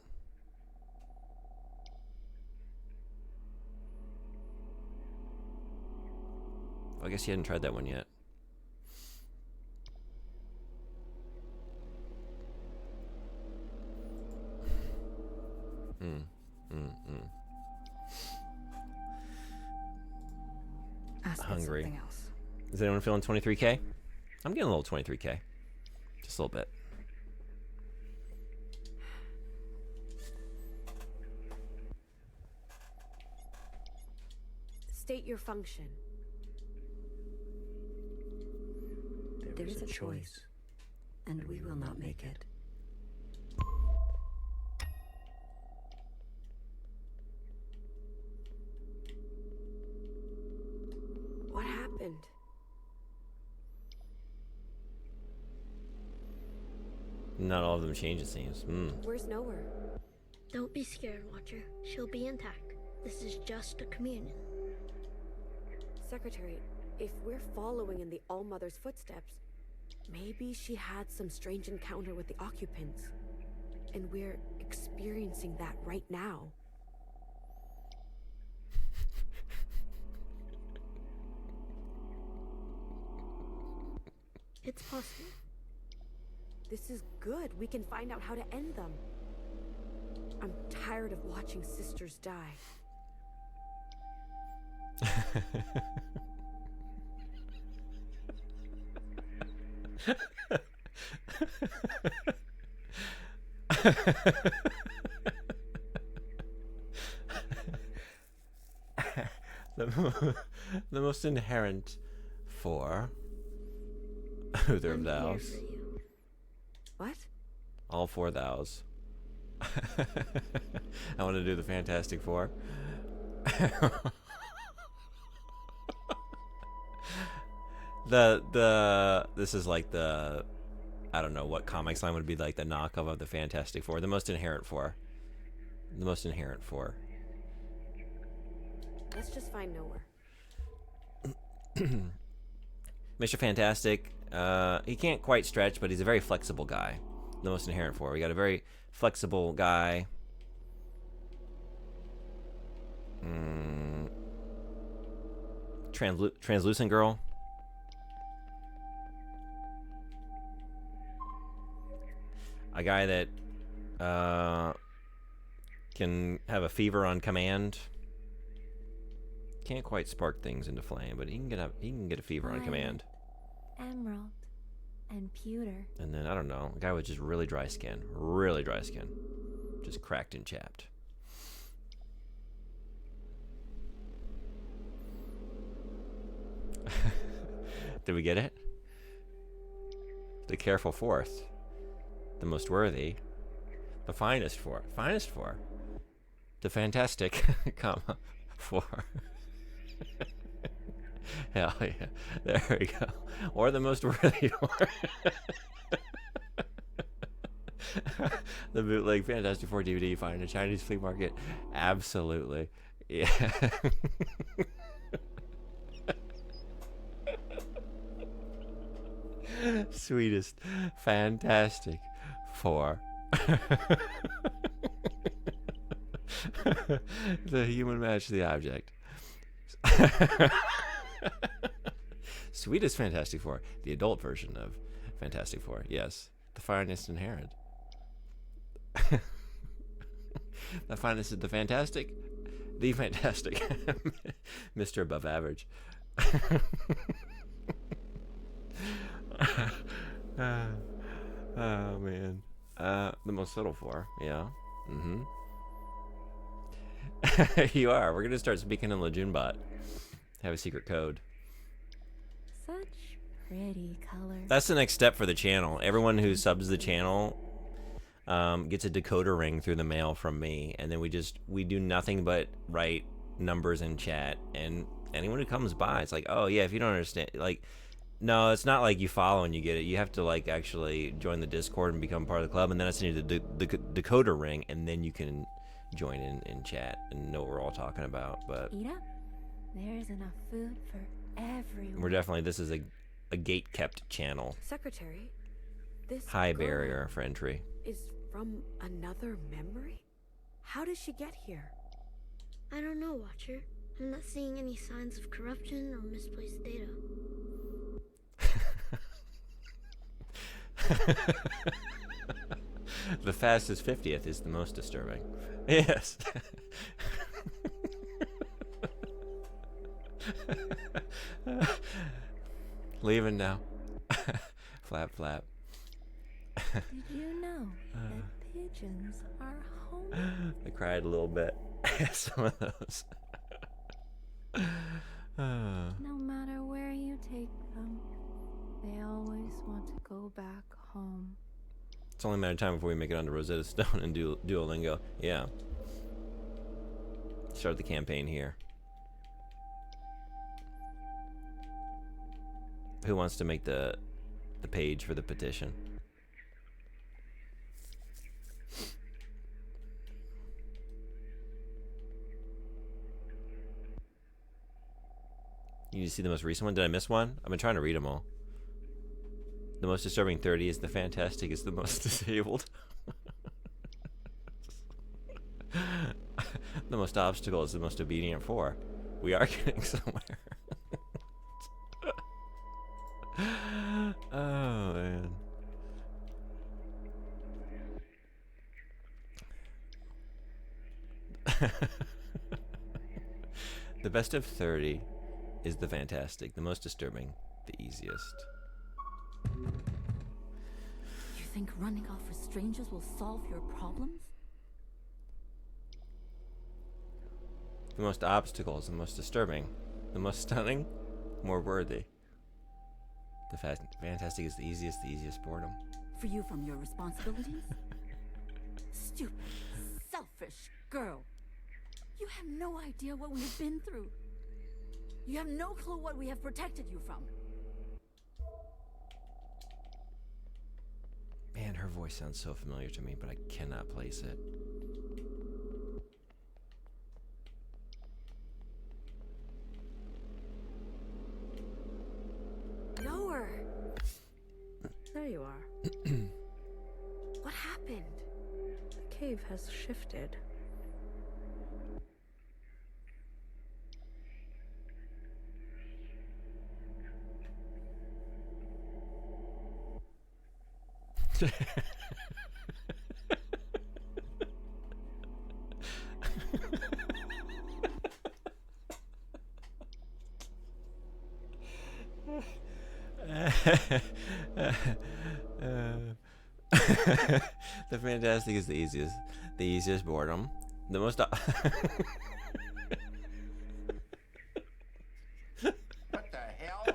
Well, I guess you hadn't tried that one yet. Hungry. Something else. Is anyone feeling 23K? I'm getting a little 23K. Just a little bit. State your function. There is a choice, and we will not make it. What happened? Not all of them change, it seems. Where's Nowhere? Don't be scared, Watcher. She'll be intact. This is just a communion. Secretary, if we're following in the All-Mother's footsteps, maybe she had some strange encounter with the occupants, and we're experiencing that right now. It's possible. This is good. We can find out how to end them. I'm tired of watching sisters die. The most inherent for who of thous. What? All 4 thous. I want to do the Fantastic Four. This is like the, I don't know what comics line would be like the knockoff of the Fantastic Four. The most inherent four. The most inherent four. Let's just find Nowhere. Mr. Fantastic, he can't quite stretch, but he's a very flexible guy. The most inherent four. We got a very flexible guy. Translucent girl. A guy that can have a fever on command. Can't quite spark things into flame, but he can get a fever on command. Emerald and pewter. And then I don't know, a guy with just really dry skin, just cracked and chapped. Did we get it? The careful fourth, the most worthy, the finest four, the fantastic, comma, four. Hell yeah, there we go. Or the most worthy four. The bootleg Fantastic Four DVD you find in a Chinese flea market. Absolutely, yeah. Sweetest, Fantastic Four. The human match the object. Sweetest Fantastic Four, the adult version of Fantastic Four. Yes, the finest inherent. The finest of the fantastic, Mr. Above Average. Oh man, the most subtle four, yeah. You are. We're gonna start speaking in Lejunbot. Have a secret code. Such pretty colors. That's the next step for the channel. Everyone who subs the channel gets a decoder ring through the mail from me, and then we do nothing but write numbers in chat, and anyone who comes by, it's like, oh yeah, if you don't understand, like, no, it's not like you follow and you get it. You have to like actually join the Discord and become part of the club, and then I send you the decoder ring, and then you can join in chat and know what we're all talking about. But eat up. There's enough food for everyone. We're definitely, this is a gate kept channel. Secretary, this high barrier for entry. Is from another memory? How did she get here? I don't know, Watcher. I'm not seeing any signs of corruption or misplaced data. The fastest 50th is the most disturbing. Yes. Leaving now. Flap, flap. Did you know that pigeons are home? I cried a little bit. Some of those. No matter where you take them, they always want to go back home. It's only a matter of time before we make it onto Rosetta Stone and do Duolingo. Yeah. Start the campaign here. Who wants to make the page for the petition? You need to see the most recent one? Did I miss one? I've been trying to read them all. The most disturbing 30 is the fantastic is the most disabled. The most obstacle is the most obedient 4. We are getting somewhere. Oh, man. The best of 30 is the fantastic. The most disturbing, the easiest. You think running off with strangers will solve your problems? The most obstacles, the most disturbing, the most stunning, more worthy. The fantastic is the easiest boredom. For you from your responsibilities? Stupid, selfish girl. You have no idea what we have been through. You have no clue what we have protected you from. Man, her voice sounds so familiar to me, but I cannot place it. Lower. There you are. What happened? The cave has shifted. The fantastic is the easiest. The easiest boredom. The most. What the hell?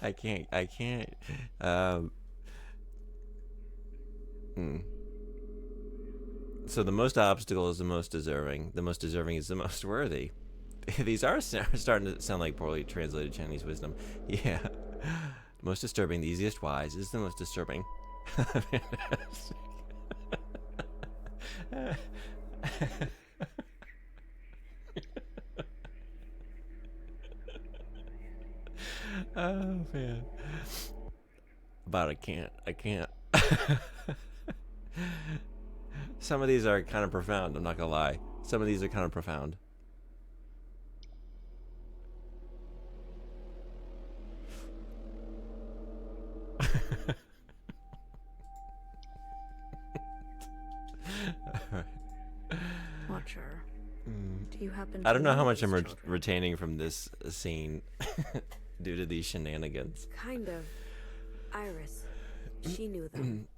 I can't. So the most obstacle is the most deserving. The most deserving is the most worthy. These are starting to sound like poorly translated Chinese wisdom. Yeah. Most disturbing, the easiest wise is the most disturbing. Oh man. But I can't. Some of these are kind of profound, I'm not gonna lie. Some of these are kind of profound. Watcher, do you happen to I don't know how much these I'm children? retaining from this scene due to these shenanigans. Kind of. Iris. She knew them.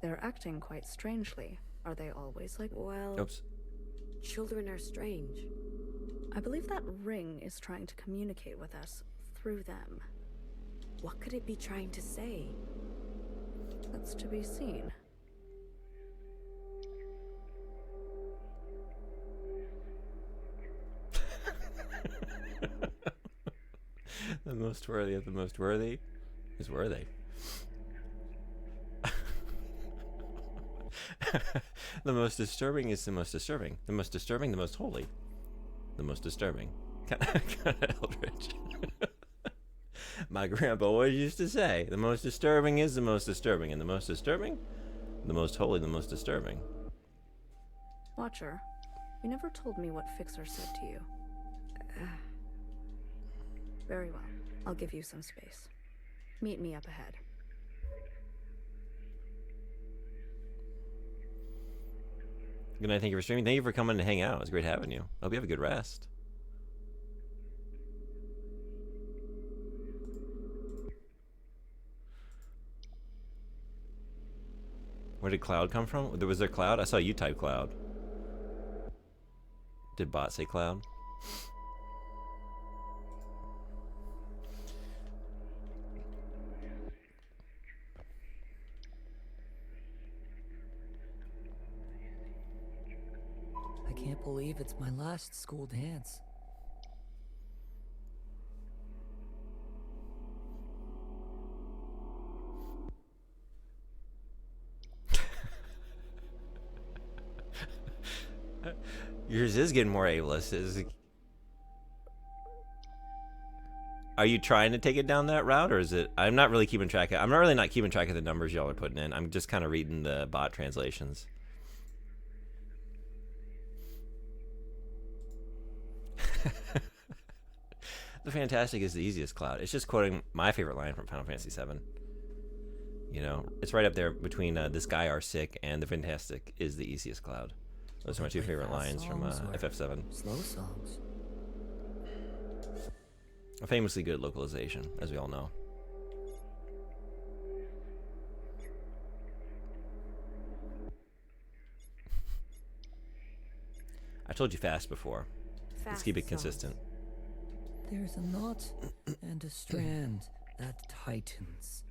They're acting quite strangely. Are they always like... Well, Oops. children are strange. I believe that ring is trying to communicate with us through them. What could it be trying to say? That's to be seen. The most worthy of the most worthy is worthy. The most disturbing is the most disturbing. The most disturbing, the most holy. The most disturbing. Kind of eldritch. My grandpa always used to say, the most disturbing is the most disturbing, and the most disturbing, the most holy, the most disturbing. Watcher, you never told me what Fixer said to you. Very well. I'll give you some space. Meet me up ahead. Good night, thank you for streaming. Thank you for coming to hang out. It was great having you. Hope you have a good rest. Where did Cloud come from? Was there Cloud? I saw you type Cloud. Did bot say Cloud? I can't believe it's my last school dance. Yours is getting more ableist. Are you trying to take it down that route, or is it? I'm not really keeping track of. I'm not really not keeping track of the numbers y'all are putting in. I'm just kind of reading the bot translations. The fantastic is the easiest Cloud. It's just quoting my favorite line from Final Fantasy VII. You know, it's right up there between this guy are sick and the fantastic is the easiest Cloud. Those are my two favorite lines from FF7. Slow songs. A famously good localization, as we all know. I told you fast before. Let's keep it consistent. There's a knot and a strand that tightens.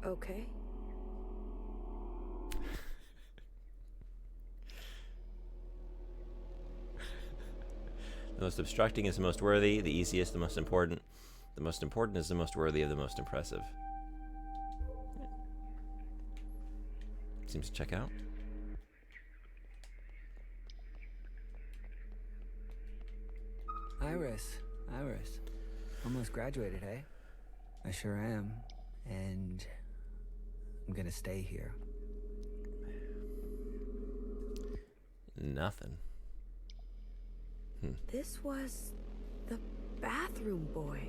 Okay. The most obstructing is the most worthy, the easiest, the most important. The most important is the most worthy of the most impressive. Seems to check out. Iris. Almost graduated, eh? I sure am. And I'm gonna stay here. Nothing. This was the bathroom boy.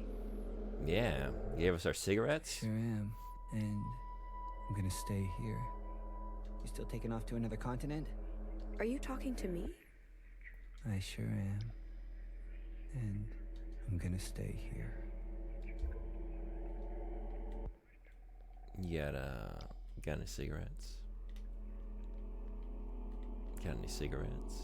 Yeah, gave us our cigarettes. Sure am. And I'm gonna stay here. You still taking off to another continent? Are you talking to me? I sure am. And I'm gonna stay here. You got any cigarettes? Got any cigarettes?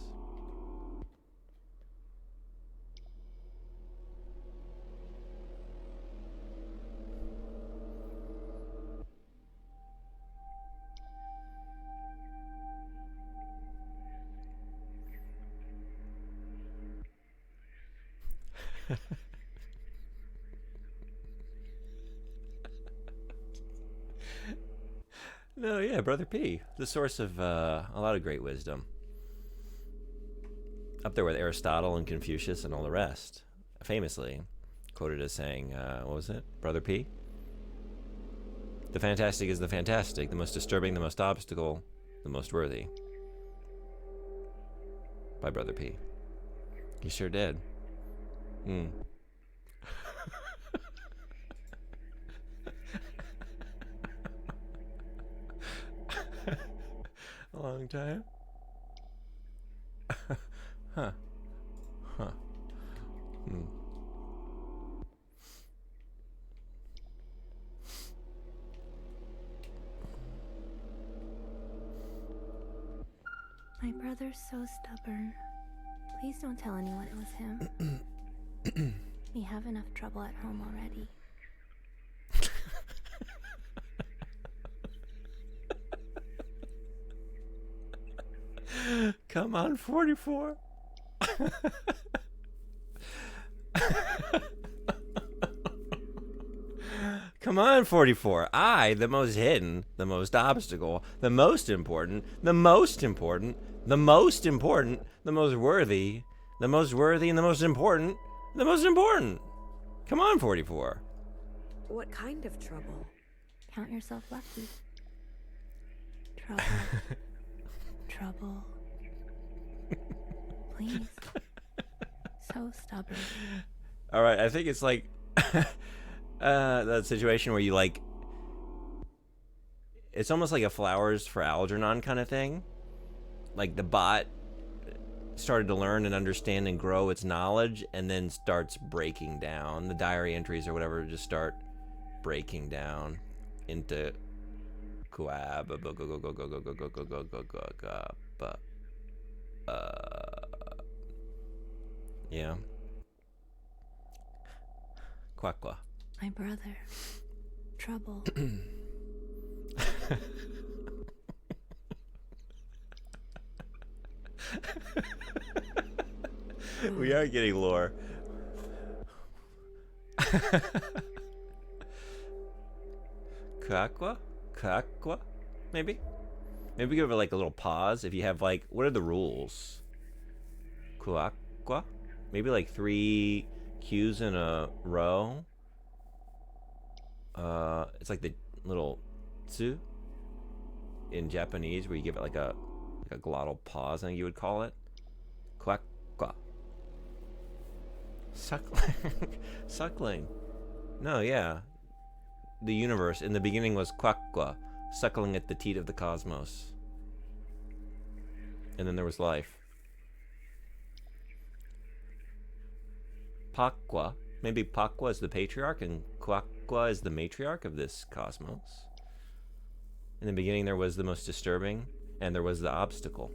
No, yeah, Brother P, the source of a lot of great wisdom. Up there with Aristotle and Confucius and all the rest. Famously quoted as saying, what was it? Brother P? The fantastic is the fantastic, the most disturbing, the most obstacle, the most worthy. By Brother P. He sure did. A long time? Huh. My brother's so stubborn. Please don't tell anyone it was him. We have enough trouble at home already. Come on, 44. Come on, 44. I, the most hidden, the most obstacle, the most important, the most important, the most important, the most worthy, the most worthy, and the most important, the most important. Come on, 44. What kind of trouble? Count yourself lucky. Trouble. Trouble. Please. So stubborn. All right, I think it's like that situation where you like, it's almost like a flowers for Algernon kind of thing. Like the bot started to learn and understand and grow its knowledge and then starts breaking down. The diary entries or whatever just start breaking down into yeah. Quackwa. My brother. Trouble. We are getting lore. Quackwa? Quackwa? Maybe? Maybe give it like a little pause if you have like, what are the rules? Quackwa? Maybe like 3 Q's in a row. It's like the little tsu in Japanese where you give it like a glottal pause, I think you would call it. Quack qua. Suckling. Suckling. No, yeah. The universe in the beginning was quack qua, suckling at the teat of the cosmos. And then there was life. Pakwa. Maybe Pakwa is the patriarch and Quackwa is the matriarch of this cosmos. In the beginning there was the most disturbing and there was the obstacle.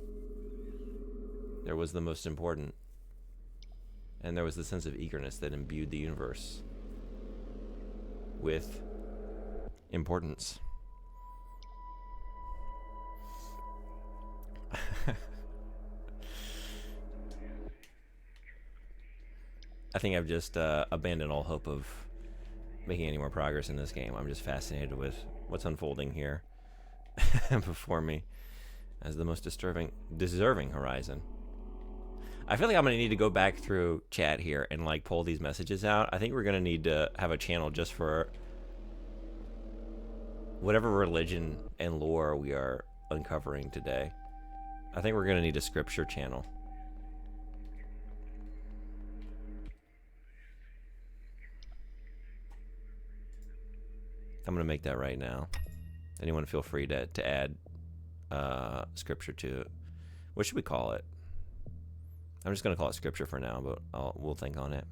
There was the most important. And there was the sense of eagerness that imbued the universe with importance. I think I've just abandoned all hope of making any more progress in this game. I'm just fascinated with what's unfolding here before me as the most deserving horizon. I feel like I'm going to need to go back through chat here and like pull these messages out. I think we're going to need to have a channel just for whatever religion and lore we are uncovering today. I think we're going to need a scripture channel. I'm going to make that right now. Anyone feel free to add scripture to it. What should we call it? I'm just going to call it scripture for now, but we'll think on it.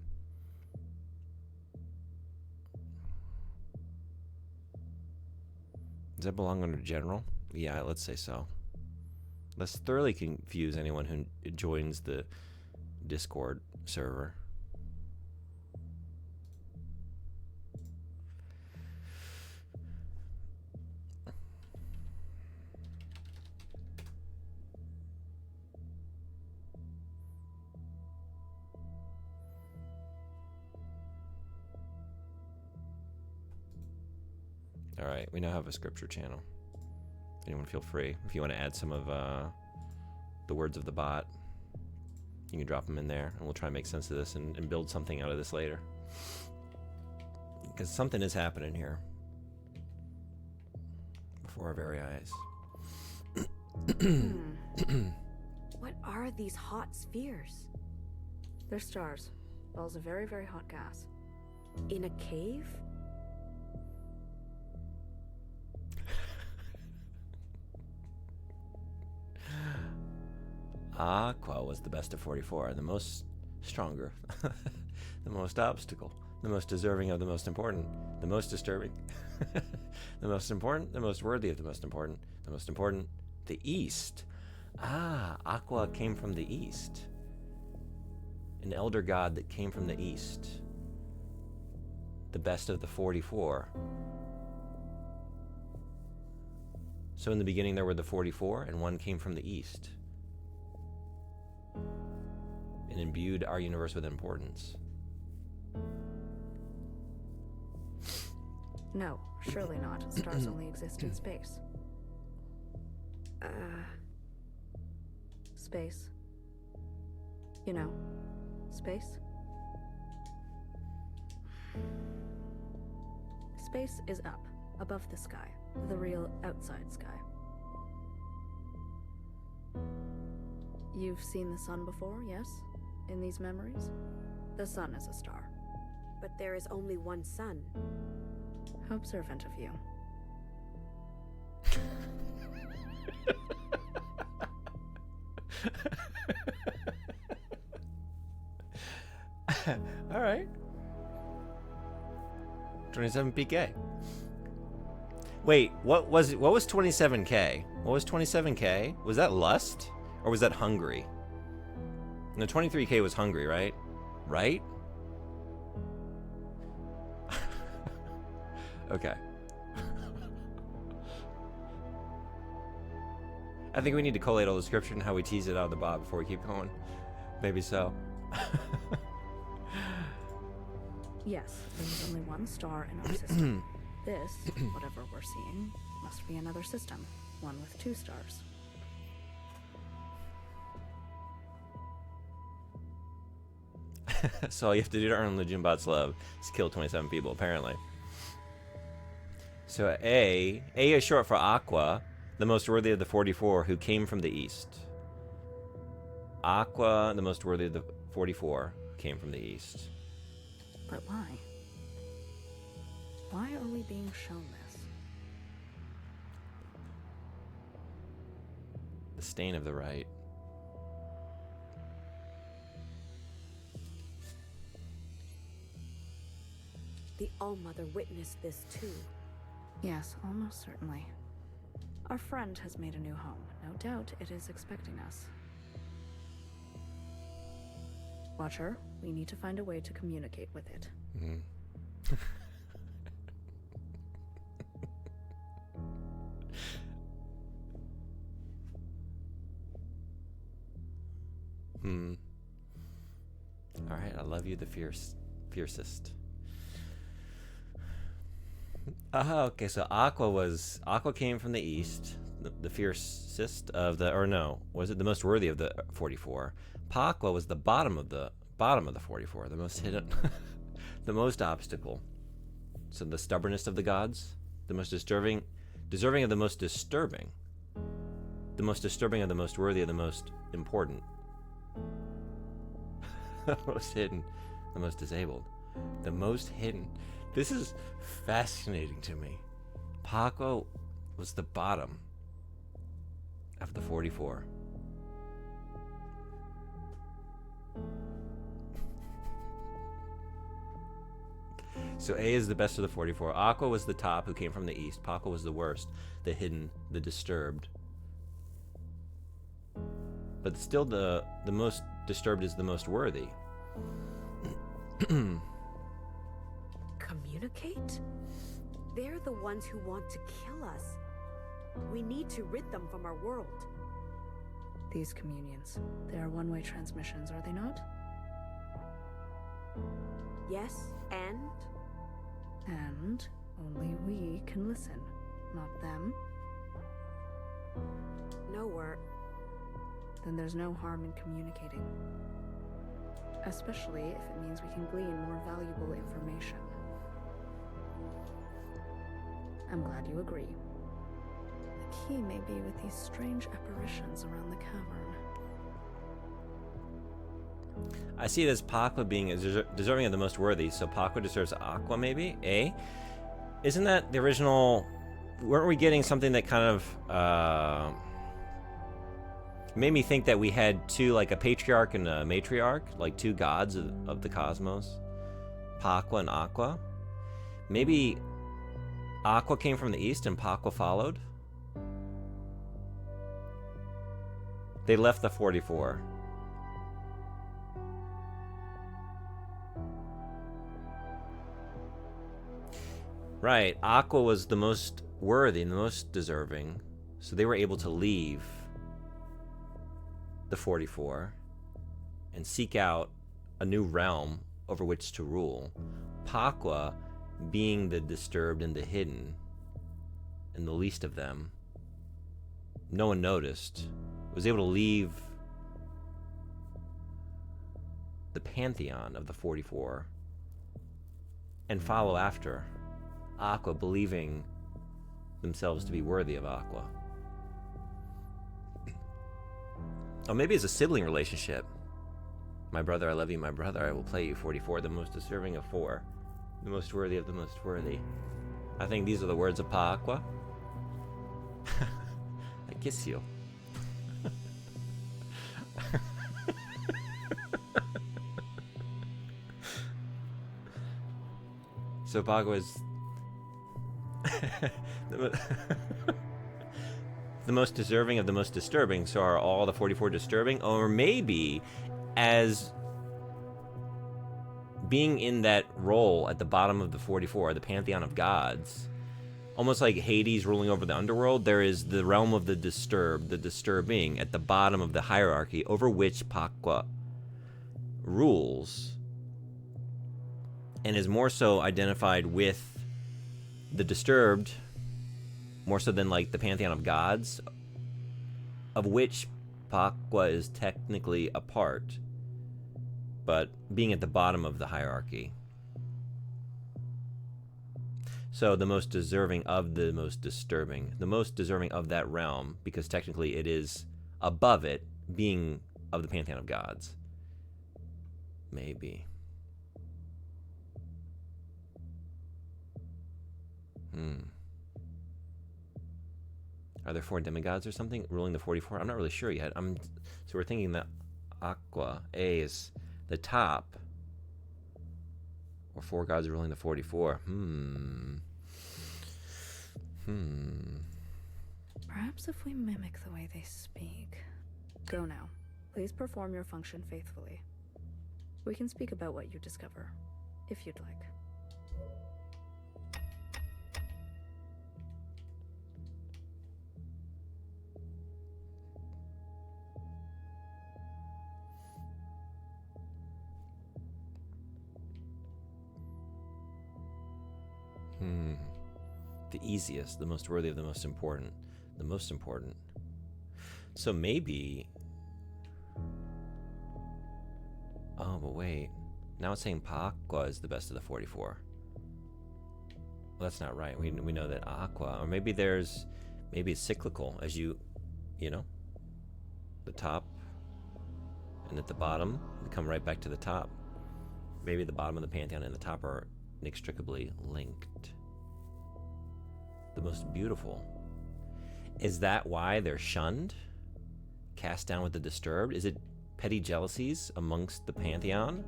Does that belong under general? Yeah, let's say so. Let's thoroughly confuse anyone who joins the Discord server. All right, we now have a scripture channel. Anyone feel free. If you want to add some of the words of the bot, you can drop them in there, and we'll try and make sense of this and build something out of this later. Because something is happening here before our very eyes. What are these hot spheres? They're stars. Balls of very, very hot gas. In a cave? Aqua was the best of 44, the most stronger, the most obstacle, the most deserving of the most important, the most disturbing, the most important, the most worthy of the most important, the East. Aqua came from the East. An elder god that came from the East. The best of the 44. So in the beginning there were the 44, and one came from the East. And imbued our universe with importance. No, surely not. Stars only exist in space. Space. You know, space. Space is up, above the sky, the real outside sky. You've seen the sun before, yes? In these memories? The sun is a star. But there is only one sun. How observant of you. All right. 27 PK. Wait, what was 27K? What was 27K? Was that lust? Or was that hungry? No, 23K was hungry, right? Right? Okay. I think we need to collate all the scripture and how we tease it out of the bot before we keep going. Maybe so. Yes, there's only one star in our system. This, whatever we're seeing, must be another system. One with 2 stars. So all you have to do to earn Legionbot's love is kill 27 people, apparently. So A is short for Aqua, the most worthy of the 44 who came from the East. Aqua, the most worthy of the 44, came from the East. But why? Why are we being shown this? The stain of the right. The All-Mother witnessed this too. Yes, almost certainly. Our friend has made a new home. No doubt it is expecting us. Watcher, we need to find a way to communicate with it. Alright, I love you, the fiercest. Okay, so Aqua came from the East, the fiercest of the, or no, was it the most worthy of the 44? Pakwa was the bottom of the 44, the most hidden, the most obstacle. So the stubbornest of the gods, the most deserving of the most disturbing, the most disturbing of the most worthy of the most important, the most hidden, the most disabled, the most hidden. This is fascinating to me. Paco was the bottom of the 44. So A is the best of the 44. Aqua was the top, who came from the east. Pakwa was the worst, the hidden, the disturbed. But still the most disturbed is the most worthy. Communicate? They're the ones who want to kill us. We need to rid them from our world. These communions, they are one-way transmissions, are they not? Yes, and? And only we can listen, not them. No, then there's no harm in communicating. Especially if it means we can glean more valuable information. I'm glad you agree. The key may be with these strange apparitions around the cavern. I see it as Pakwa being deserving of the most worthy, so Pakwa deserves Aqua, maybe? A? Isn't that the original... Weren't we getting something that kind of... made me think that we had two, like a patriarch and a matriarch, like two gods of the cosmos? Pakwa and Aqua? Maybe Aqua came from the east and Pakwa followed? They left the 44. Right, Aqua was the most worthy and the most deserving, so they were able to leave the 44 and seek out a new realm over which to rule. Pakwa, being the disturbed and the hidden, and the least of them, no one noticed, was able to leave the pantheon of the 44 and follow after Aqua, believing themselves to be worthy of Aqua. Oh, maybe it's a sibling relationship. My brother, I love you. My brother, I will play you. 44, the most deserving of 4. The most worthy of the most worthy. I think these are the words of Aqua. I kiss you. So Pakwa is the most deserving of the most disturbing. So are all the 44 disturbing? Or maybe as being in that role at the bottom of the 44, the pantheon of gods, almost like Hades ruling over the underworld, there is the realm of the disturbed, the disturbing, at the bottom of the hierarchy over which Pakwa rules, and is more so identified with the disturbed, more so than like the pantheon of gods, of which Pakwa is technically a part, but being at the bottom of the hierarchy. So the most deserving of the most disturbing, the most deserving of that realm, because technically it is above it, being of the pantheon of gods. Maybe. Are there 4 demigods or something ruling the 44? I'm not really sure yet. So we're thinking that Aqua, A, is the top, or 4 gods ruling the 44. Perhaps if we mimic the way they speak. Go now. Please perform your function faithfully. We can speak about what you discover, if you'd like. The easiest, the most worthy of the most important. The most important. So maybe... Oh, but wait. Now it's saying Pakwa is the best of the 44. Well, that's not right. We know that Aqua... Or maybe there's... Maybe it's cyclical. As you know? The top. And at the bottom, we come right back to the top. Maybe the bottom of the pantheon and the top are inextricably linked. The most beautiful. Is that why they're shunned? Cast down with the disturbed? Is it petty jealousies amongst the pantheon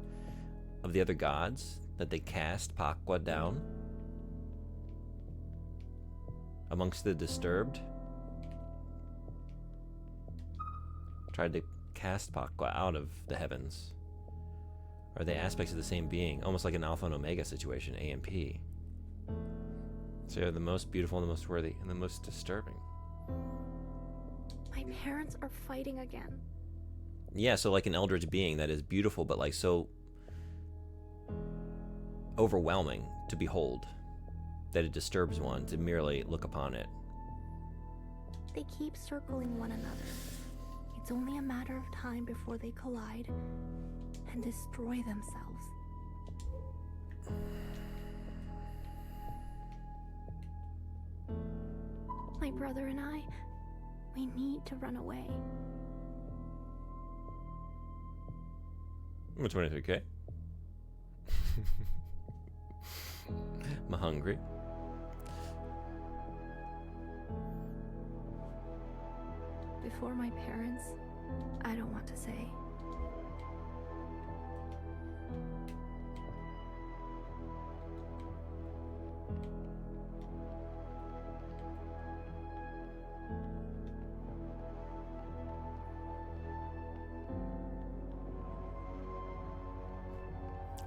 of the other gods that they cast Pakwa down amongst the disturbed? Tried to cast Pakwa out of the heavens. Are they aspects of the same being? Almost like an Alpha and Omega situation, A and P. So they're the most beautiful and the most worthy and the most disturbing. My parents are fighting again. Yeah, so like an eldritch being that is beautiful, but like so overwhelming to behold that it disturbs one to merely look upon it. They keep circling one another. It's only a matter of time before they collide and destroy themselves. My brother and I, we need to run away. I'm 23K. I'm hungry. Before my parents, I don't want to say.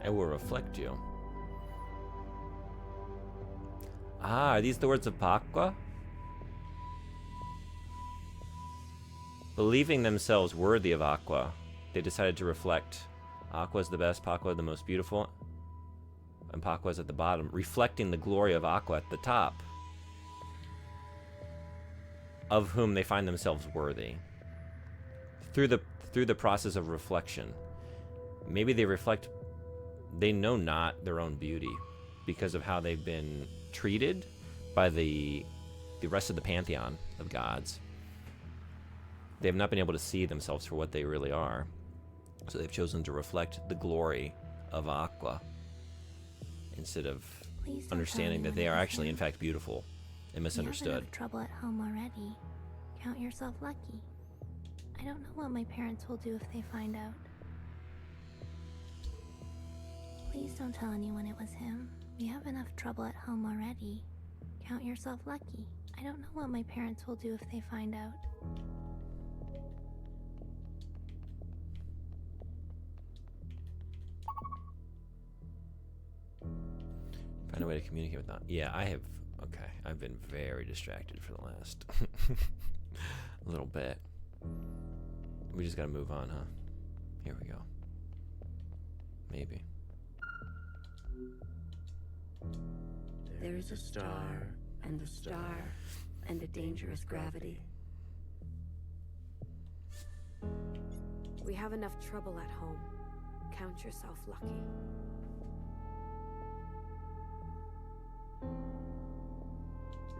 I will reflect you. Ah, are these the words of Pakwa? Believing themselves worthy of Aqua, they decided to reflect. Aqua's the best, Pakwa the most beautiful, and Pakwa's at the bottom, reflecting the glory of Aqua at the top, of whom they find themselves worthy. Through the process of reflection. Maybe they reflect, they know not their own beauty because of how they've been treated by the rest of the pantheon of gods. They have not been able to see themselves for what they really are. So they've chosen to reflect the glory of Aqua instead of understanding that they are actually, in fact, beautiful and You misunderstood. have enough trouble at home already. Count yourself lucky. I don't know what my parents will do if they find out. Please don't tell anyone it was him. You have enough trouble at home already. Count yourself lucky. I don't know what my parents will do if they find out. Find a way to communicate with that. Yeah, I have. Okay, I've been very distracted for the last little bit. We just gotta move on, huh? Here we go. Maybe. There is a star, and a star, and a dangerous gravity. We have enough trouble at home. Count yourself lucky.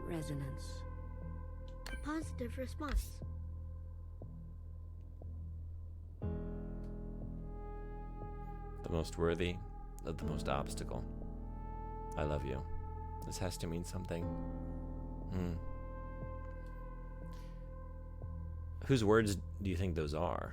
Resonance. A positive response. The most worthy of the most obstacle. I love you. This has to mean something. Whose words do you think those are?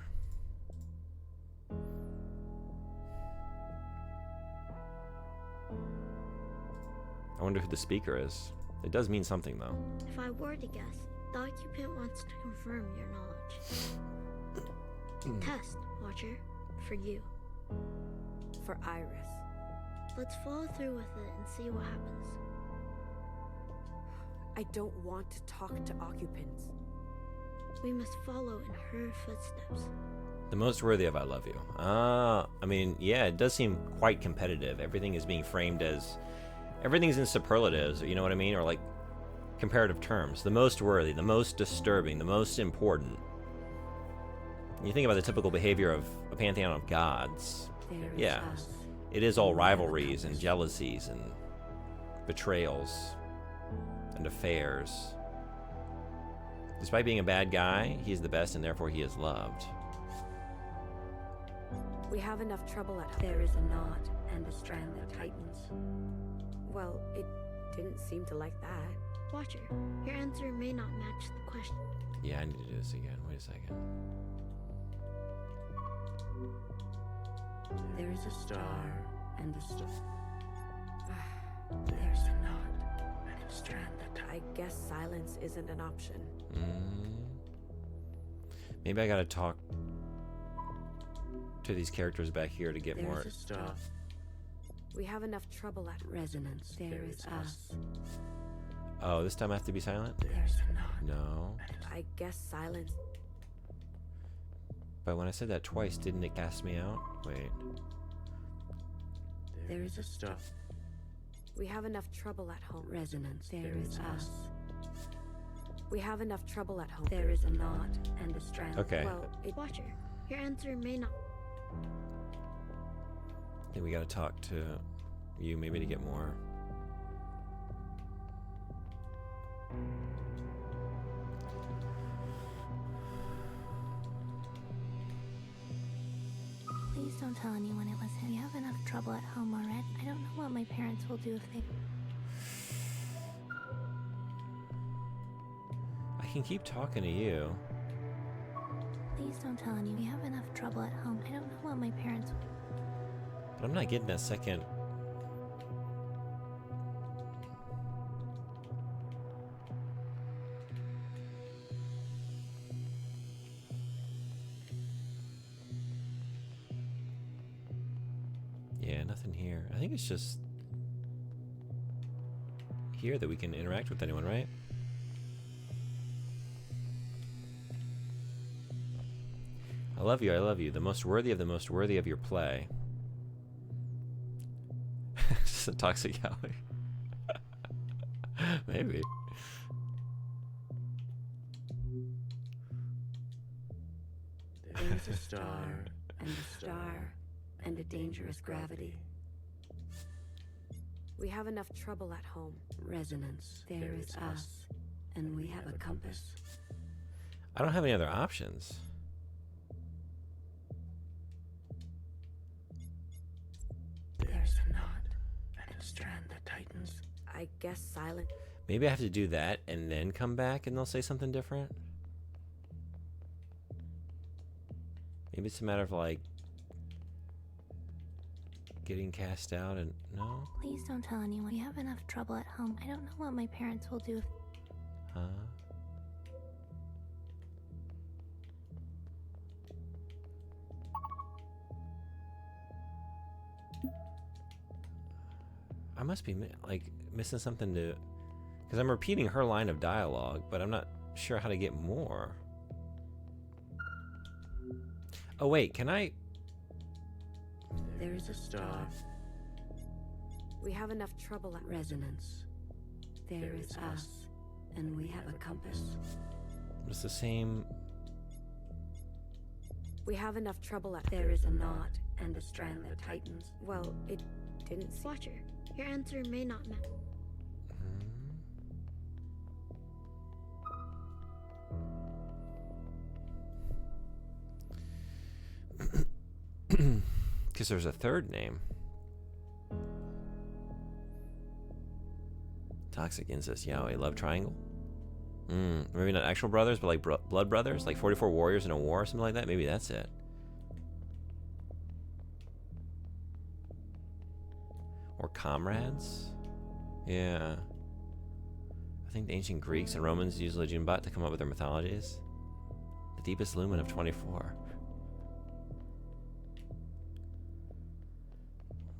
I wonder who the speaker is. It does mean something, though. If I were to guess, the occupant wants to confirm your knowledge. Test, Watcher, for you. For Iris. Let's follow through with it and see what happens. I don't want to talk to occupants. We must follow in her footsteps. The most worthy of I love you. I mean, yeah, it does seem quite competitive. Everything is being framed as... Everything's in superlatives, you know what I mean? Or like comparative terms. The most worthy, the most disturbing, the most important. When you think about the typical behavior of a pantheon of gods, yeah, it is all rivalries and jealousies and betrayals and affairs. Despite being a bad guy, he is the best and therefore he is loved. We have enough trouble at home. There is a knot and a strand that tightens. Well, it didn't seem to like that. Watcher, your answer may not match the question. Yeah, I need to do this again. Wait a second. There is a star and a star. There's a knot and a strand that I guess silence isn't an option. Maybe I gotta talk to these characters back here to get There's more a stop. We have enough trouble at resonance. There is us. Oh, this time I have to be silent? There's a knot. No. I guess silence. But when I said that twice, didn't it cast me out? Wait. There is a stop. We have enough trouble at home. Resonance. There is us. We have enough trouble at home. There is a knot and a strand. Okay. Well, Watcher, your answer may not. I think we gotta talk to you maybe to get more. Please don't tell anyone it was him. We have enough trouble at home already. I don't know what my parents will do if they... I can keep talking to you. Please don't tell anyone. We have enough trouble at home. I don't know what my parents will... But I'm not getting that second. Yeah, nothing here. I think it's just here that we can interact with anyone, right? I love you, I love you. The most worthy of your play. Just a toxic alley. Maybe. There's a star and a star and a dangerous gravity. We have enough trouble at home. Resonance. There is us, and we have a compass. I don't have any other options. There's a knot and a strand that tightens. I guess silent. Maybe I have to do that and then come back and they'll say something different. Maybe it's a matter of like getting cast out and no? Please don't tell anyone. We have enough trouble at home. I don't know what my parents will do if... Huh? I must be like missing something to, because I'm repeating her line of dialogue, but I'm not sure how to get more. Oh wait, can I? There is a star. We have enough trouble at resonance. There is us, and we have a compass. It's the same. We have enough trouble at. There is a knot and a strand that tightens. Well, it didn't. Watcher, your answer may not matter. Because there's a third name. Toxic incest, Yahweh, love triangle. Maybe not actual brothers, but like blood brothers, like 44 warriors in a war, or something like that. Maybe that's it. Or comrades. Yeah. I think the ancient Greeks and Romans used Legion-Bot to come up with their mythologies. The deepest lumen of 24.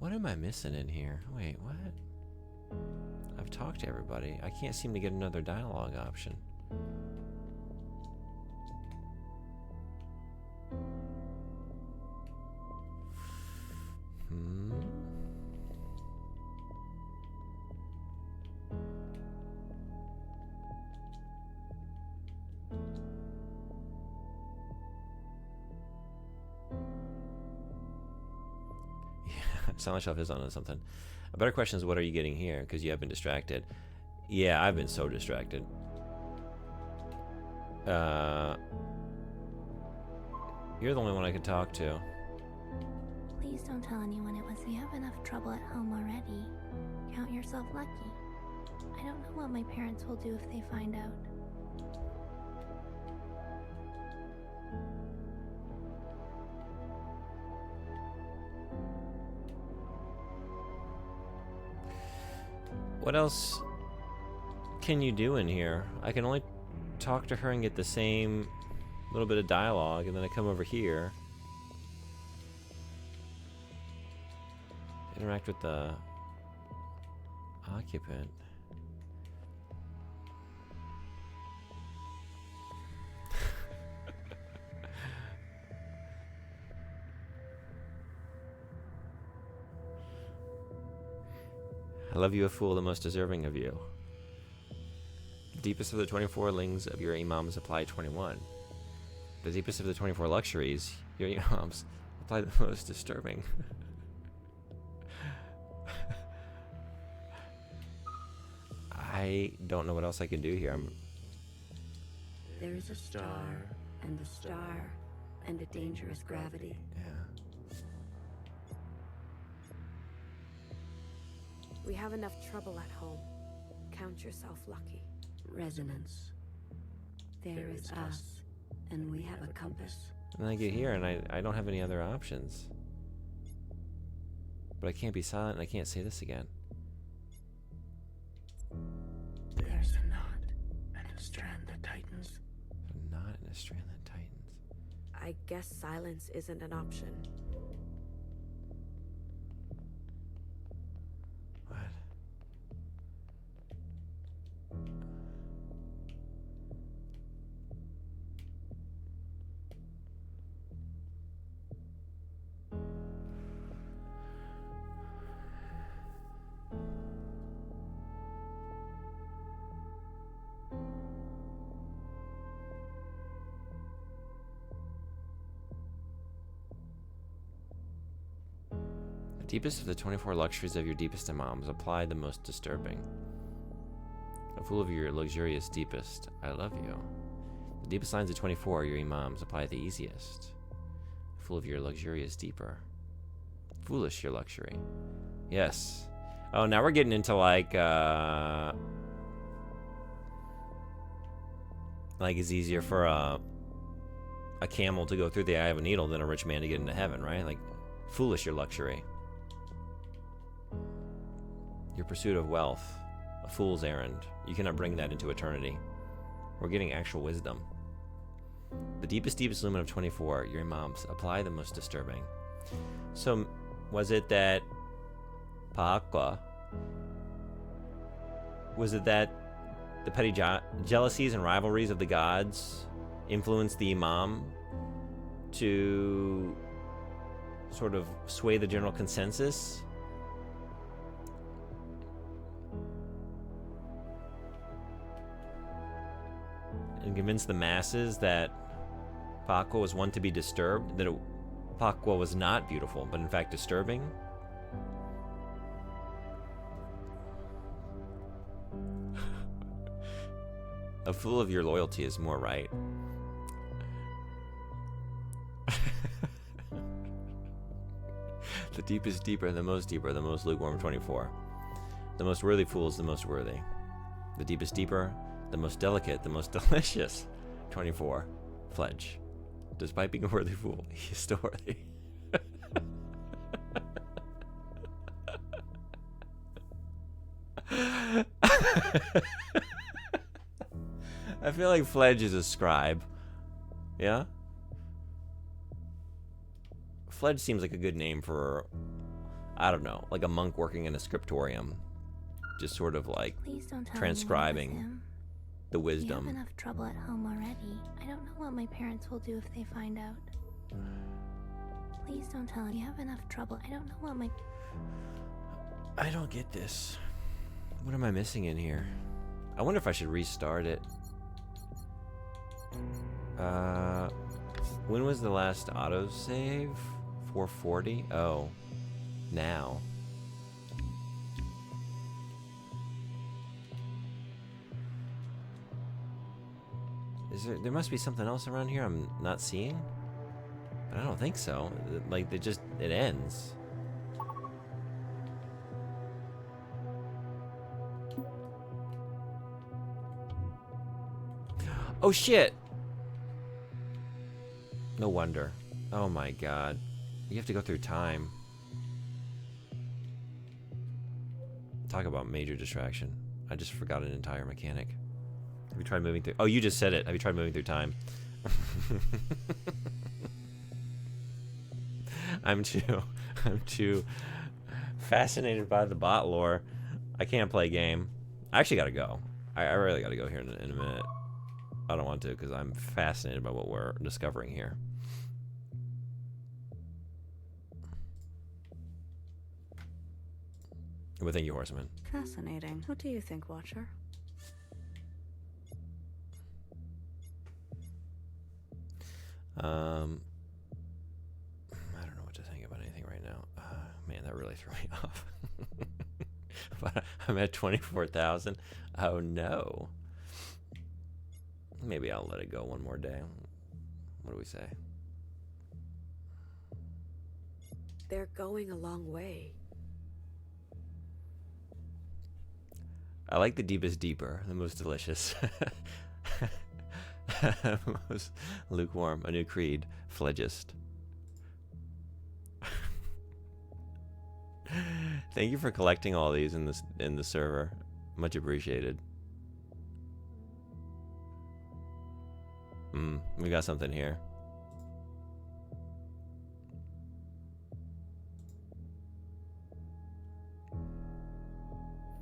What am I missing in here? Wait, what? I've talked to everybody. I can't seem to get another dialogue option. Silent Shelf is on something. A better question is, what are you getting here? Because you have been distracted. Yeah, I've been so distracted. You're the only one I can talk to. Please don't tell anyone it was. We have enough trouble at home already. Count yourself lucky. I don't know what my parents will do if they find out. What else can you do in here? I can only talk to her and get the same little bit of dialogue, and then I come over here. Interact with the occupant. I love you, a fool, the most deserving of you. The deepest of the 24 lings of your imams apply 21. The deepest of the 24 luxuries, your imams apply the most disturbing. I don't know what else I can do here. There is a star, and a star, and a dangerous gravity. Yeah. We have enough trouble at home. Count yourself lucky. Resonance. There is us, and we have a compass. And then I get here and I don't have any other options. But I can't be silent and I can't say this again. There's a knot and a strand that tightens. A knot and a strand that tightens. I guess silence isn't an option. What? The deepest of the 24 luxuries of your deepest imams apply the most disturbing. A fool of your luxurious deepest, I love you. The deepest lines of 24, your imams apply the easiest. A fool of your luxurious deeper. Foolish your luxury. Yes. Oh, now we're getting into like it's easier for a camel to go through the eye of a needle than a rich man to get into heaven, right? Like, foolish your luxury. Your pursuit of wealth, a fool's errand. You cannot bring that into eternity. We're getting actual wisdom. The deepest lumen of 24, your imams apply the most disturbing. So, was it that Pa'akwa? Was it that the petty jealousies and rivalries of the gods influenced the imam to sort of sway the general consensus? And convince the masses that Pa'akwa was one to be disturbed, that Pa'akwa was not beautiful, but in fact disturbing? A fool of your loyalty is more right. The deepest deeper, the most lukewarm 24. The most worthy fool is the most worthy. The deepest deeper, the most delicate, the most delicious 24. Fledge. Despite being a worthy fool, he is still worthy. I feel like Fledge is a scribe. Yeah? Fledge seems like a good name for, I don't know, like a monk working in a scriptorium. Just sort of like transcribing the wisdom. You have enough trouble at home already. I don't know what my parents will do if they find out. Please don't tell him. You have enough trouble. I don't know what my... I don't get this. What am I missing in here? I wonder if I should restart it. When was the last autosave? 440? Oh, now. There must be something else around here I'm not seeing? But I don't think so. Like, it ends. Oh shit! No wonder. Oh my god. You have to go through time. Talk about major distraction. I just forgot an entire mechanic. Have you tried moving through? Oh, you just said it. Have you tried moving through time? I'm too fascinated by the bot lore. I can't play game. I actually gotta go. I really gotta go here in a minute. I don't want to because I'm fascinated by what we're discovering here. Well, thank you, Horseman. Fascinating. What do you think, Watcher? I don't know what to think about anything right now. Man, that really threw me off. But I'm at 24,000. Oh no. Maybe I'll let it go one more day. What do we say? They're going a long way. I like the deepest deeper, the most delicious. Most lukewarm, a new creed, Fledgist. Thank you for collecting all these in the server. Much appreciated. We got something here.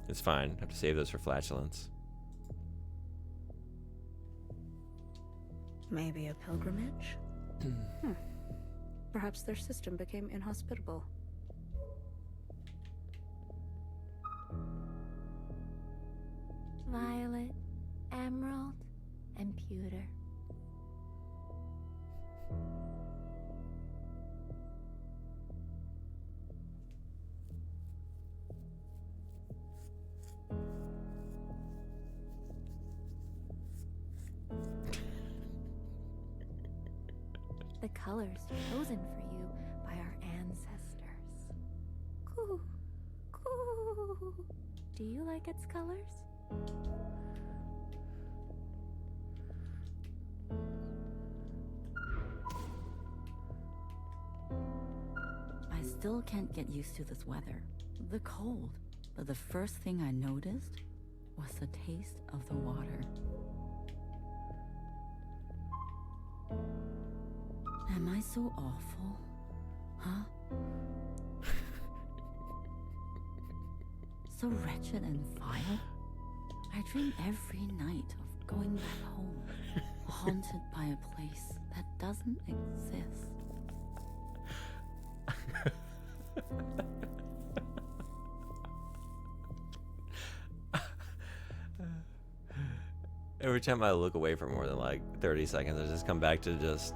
It's fine. I have to save those for flatulence. Maybe a pilgrimage? Perhaps their system became inhospitable. Violet, emerald, and pewter. The colors chosen for you by our ancestors. Coo, coo. Do you like its colors? I still can't get used to this weather. The cold. But the first thing I noticed was the taste of the water. Am I so awful? Huh? So wretched and vile? I dream every night of going back home, haunted by a place that doesn't exist. Every time I look away for more than like 30 seconds, I just come back to just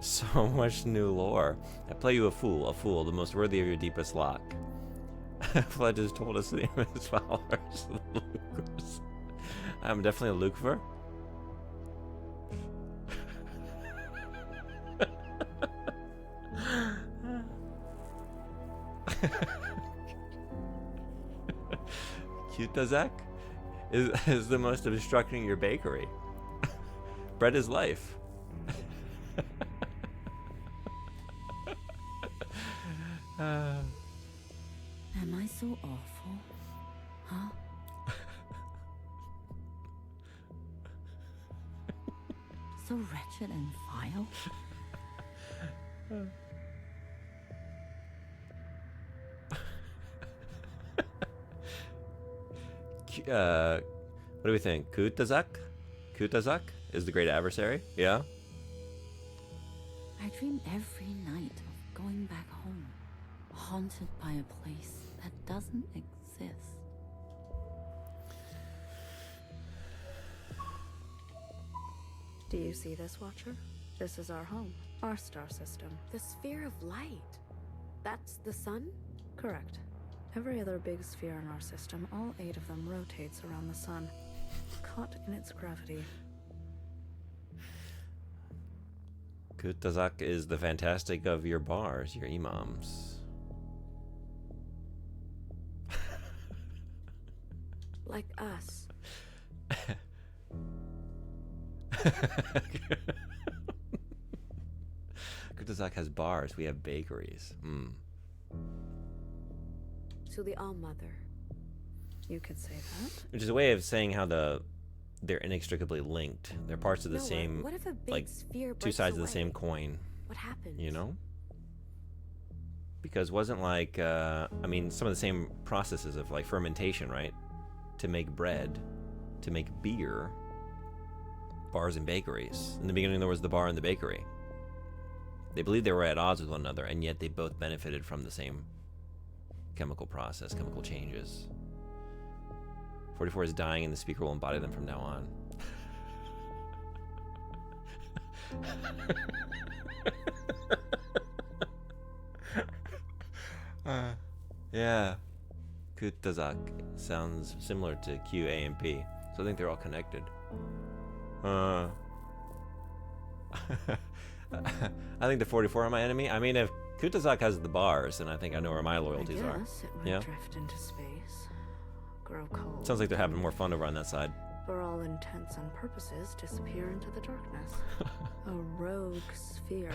so much new lore. I play you a fool, the most worthy of your deepest lock. Fledge has told us the name of his followers, the Lucers. I'm definitely a Lucifer. Cutazak is the most obstructing your bakery. Bread is life. Am I so awful? Huh? So wretched and vile? What do we think? Kutazak? Kutazak is the great adversary? Yeah? I dream every night of going back home, haunted by a place that doesn't exist. Do you see this, Watcher? This is our home, our star system. The sphere of light. That's the sun? Correct. Every other big sphere in our system, all 8 of them rotates around the sun, caught in its gravity. Kutazak is the fantastic of your bars, your imams. Like us. Kutazak has bars, we have bakeries. To the All-Mother, You could say that. Which is a way of saying how they're inextricably linked. They're parts of the same, What if a big like, sphere two breaks sides of away? the same coin. What happens? You know? Because wasn't like, I mean, some of the same processes of like fermentation, right? To make bread, to make beer, bars and bakeries. In the beginning, there was the bar and the bakery. They believed they were at odds with one another, and yet they both benefited from the same chemical process, chemical changes. 44 is dying, and the speaker will embody them from now on. Yeah. Kutazak sounds similar to Q, A, and P, so I think they're all connected. I think the 44 are my enemy. I mean, if Kutazak has the bars, then I think I know where my loyalties are. It might drift into space, grow cold. Sounds like they're having more fun over on that side. For all intents and purposes, disappear into the darkness. A rogue sphere.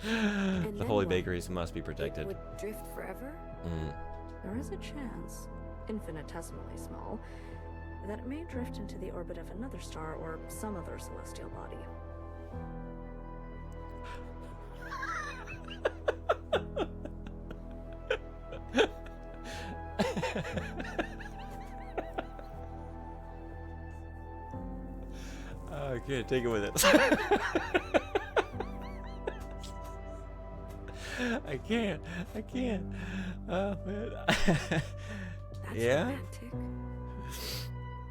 The holy bakeries must be protected. It would drift forever? There is a chance, infinitesimally small, that it may drift into the orbit of another star or some other celestial body. I can't take it with it. I can't. Oh, man. That's yeah? romantic.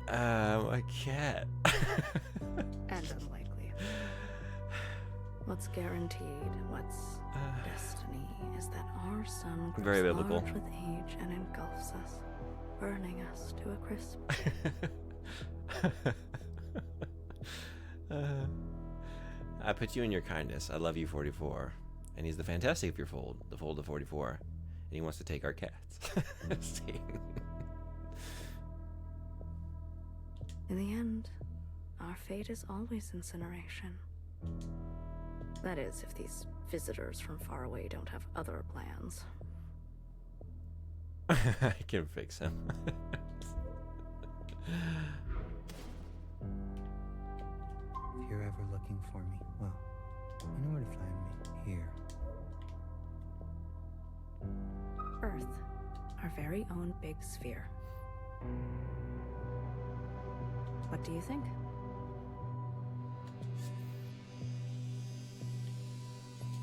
I can't. And unlikely. What's guaranteed, what's destiny, is that our sun grows Very biblical. large with age and engulfs us, burning us to a crisp. I put you in your kindness. I love you, 44. And he's the fantastic of your fold, the fold of 44. And he wants to take our cats. See? In the end, our fate is always incineration. That is, if these visitors from far away don't have other plans. I can fix him. If you're ever looking for me, well, you know where to find me. Here. Earth, our very own big sphere. What do you think?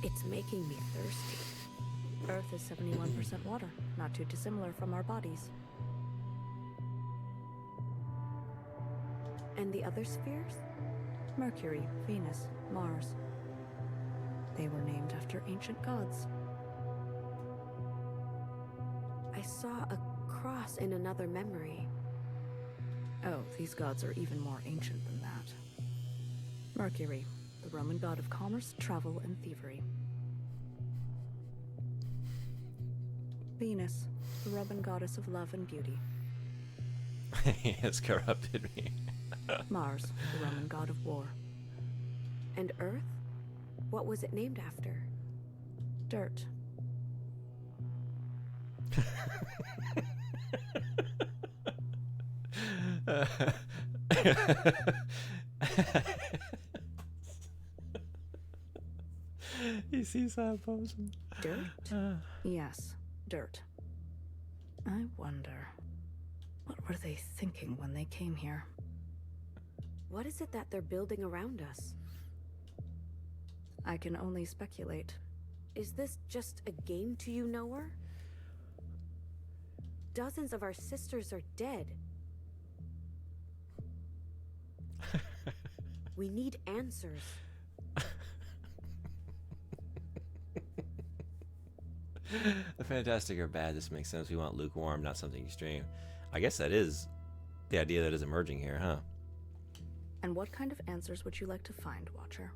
It's making me thirsty. Earth is 71% water, not too dissimilar from our bodies. And the other spheres? Mercury, Venus, Mars. They were named after ancient gods. I saw a cross in another memory. Oh, these gods are even more ancient than that. Mercury, the Roman god of commerce, travel, and thievery. Venus, the Roman goddess of love and beauty. He has corrupted me. Mars, the Roman god of war. And Earth? What was it named after? Dirt. You see Sam posing. Dirt? Yes, dirt. I wonder, what were they thinking when they came here? What is it that they're building around us? I can only speculate. Is this just a game to you, Knower? Dozens of our sisters are dead. We need answers. The fantastic or bad, this makes sense. We want lukewarm, not something extreme. I guess that is the idea that is emerging here, huh? And what kind of answers would you like to find, Watcher?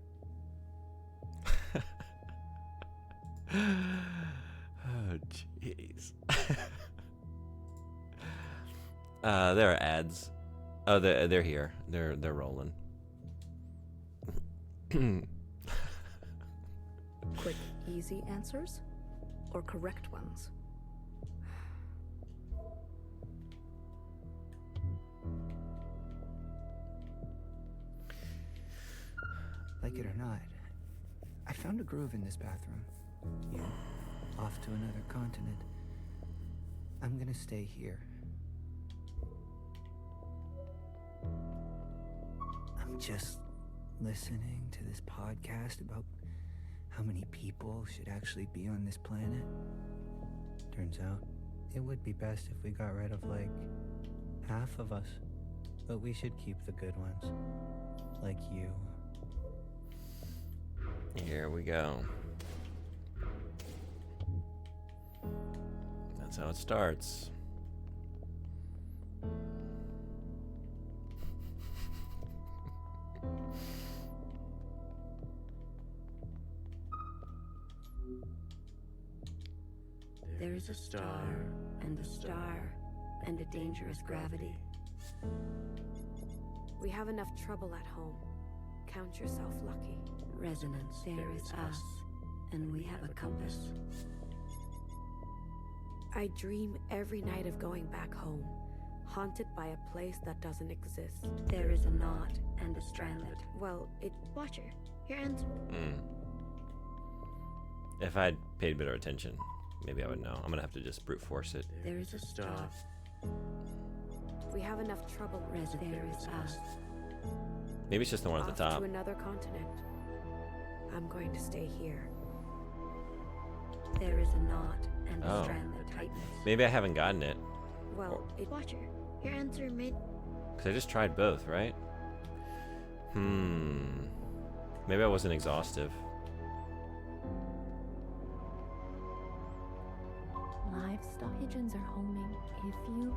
Oh, jeez. There are ads. Oh, they're here. They're rolling. Quick, easy answers? Or correct ones? Like it or not, I found a groove in this bathroom. You, off to another continent. I'm gonna stay here. I'm just listening to this podcast about how many people should actually be on this planet. Turns out, it would be best if we got rid of, like, half of us. But we should keep the good ones. Like you. Here we go. That's how it starts. There is a star, and a star, and a dangerous gravity. We have enough trouble at home. Count yourself lucky. Resonance, there is us, and we have a compass. I dream every night of going back home, haunted by a place that doesn't exist. There is a knot and a stranded. Well, it... Watcher, your answer. If I'd paid better attention, maybe I would know. I'm gonna have to just brute force it. There is a star. We have enough trouble. There is us. Maybe it's just the one at the top. To another continent. I'm going to stay here. There is a knot and a stranded tightness. Maybe I haven't gotten it. Well, Watcher, your answer made... Because I just tried both, right? Maybe I wasn't exhaustive. Livestock pigeons are homing. If you...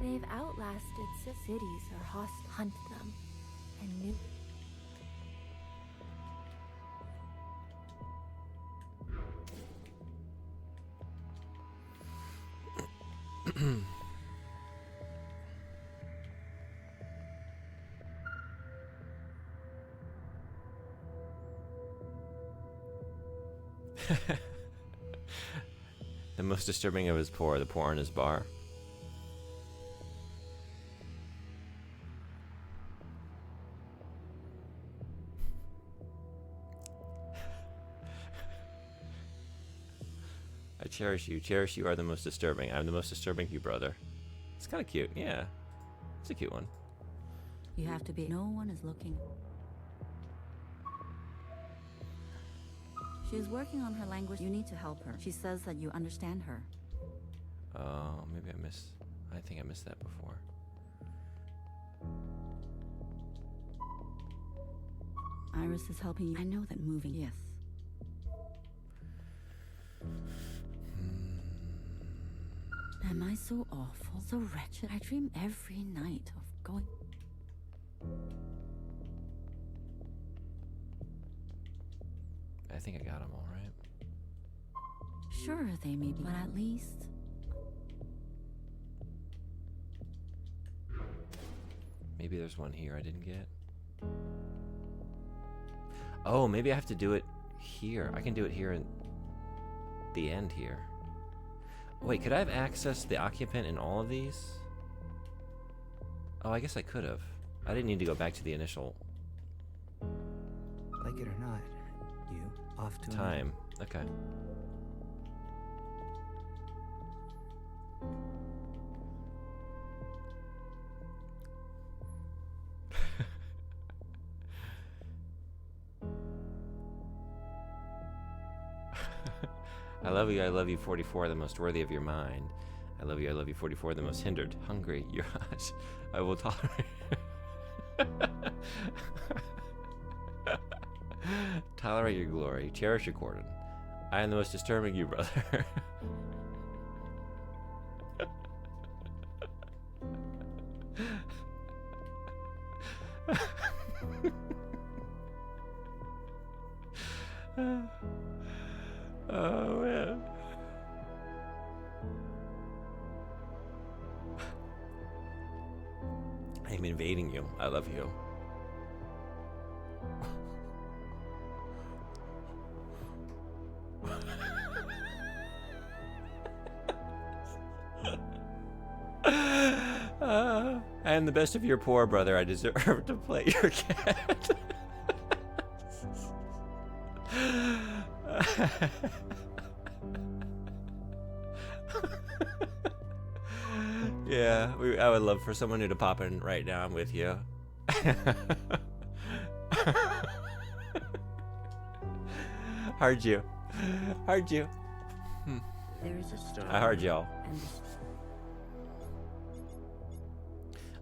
They've outlasted cities or hostile. Hunt them. And new... The most disturbing of his poor, the poor in his bar. I cherish you. Cherish you are the most disturbing. I'm the most disturbing to you, brother. It's kind of cute. Yeah. It's a cute one. You have to be. No one is looking. She is working on her language. You need to help her. She says that you understand her. Oh, maybe I missed. I think I missed that before. Iris is helping you. I know that moving. Yes. Am I so awful, so wretched? I dream every night of going... I think I got them all right. Sure, they may be, but at least... Maybe there's one here I didn't get. Oh, maybe I have to do it here. I can do it here in the end here. Wait, could I have accessed the occupant in all of these? Oh, I guess I could have. I didn't need to go back to the initial... Like it or not, you off to time. Okay. I love you, 44, the most worthy of your mind. I love you, 44, the most hindered, hungry, your eyes. I will tolerate. Tolerate your glory, cherish your cordon. I am the most disturbing you, brother. Oh man. I'm invading you. I love you. I am the best of your poor brother. I deserve to play your cat. Yeah, I would love for someone to pop in right now. I'm with you. Heard you. Heard you. There is a star. I heard y'all. And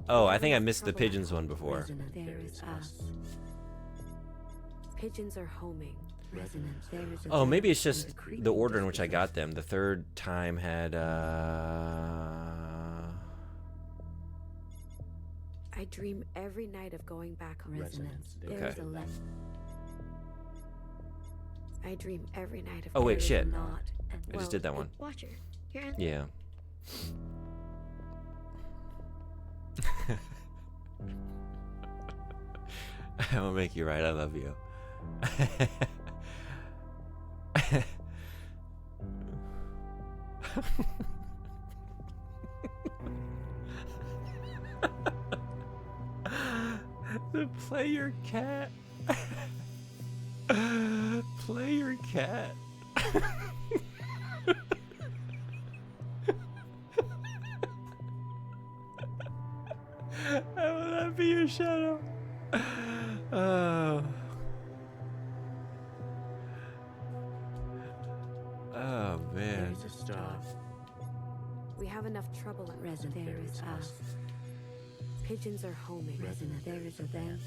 Oh, I think I missed the pigeons one before. there is us. Pigeons are homing. Resonance. There is a Oh, maybe it's depth just and a creepy the order in which I got them. The third time had, I dream every night of going back home. resonance. There Okay. is a left. I dream every night of Oh, wait, there is shit. not. I just did that one. Watcher, you're in. Yeah. I will make you right. I love you. Play your cat. Play your cat. I will not be your shadow. Oh. Oh man. There is a star. We have enough trouble at Resonance. There is us. Pigeons are homing. Resonance. There is a them.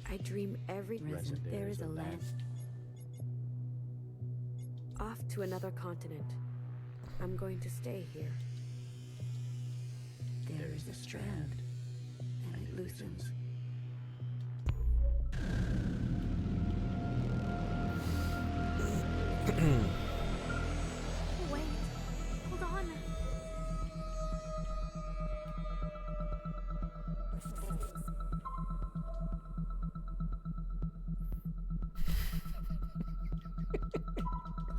I dream every Resonance. There is a land. Off to another continent. I'm going to stay here. There is a strand, and it loosens. Wait, hold on.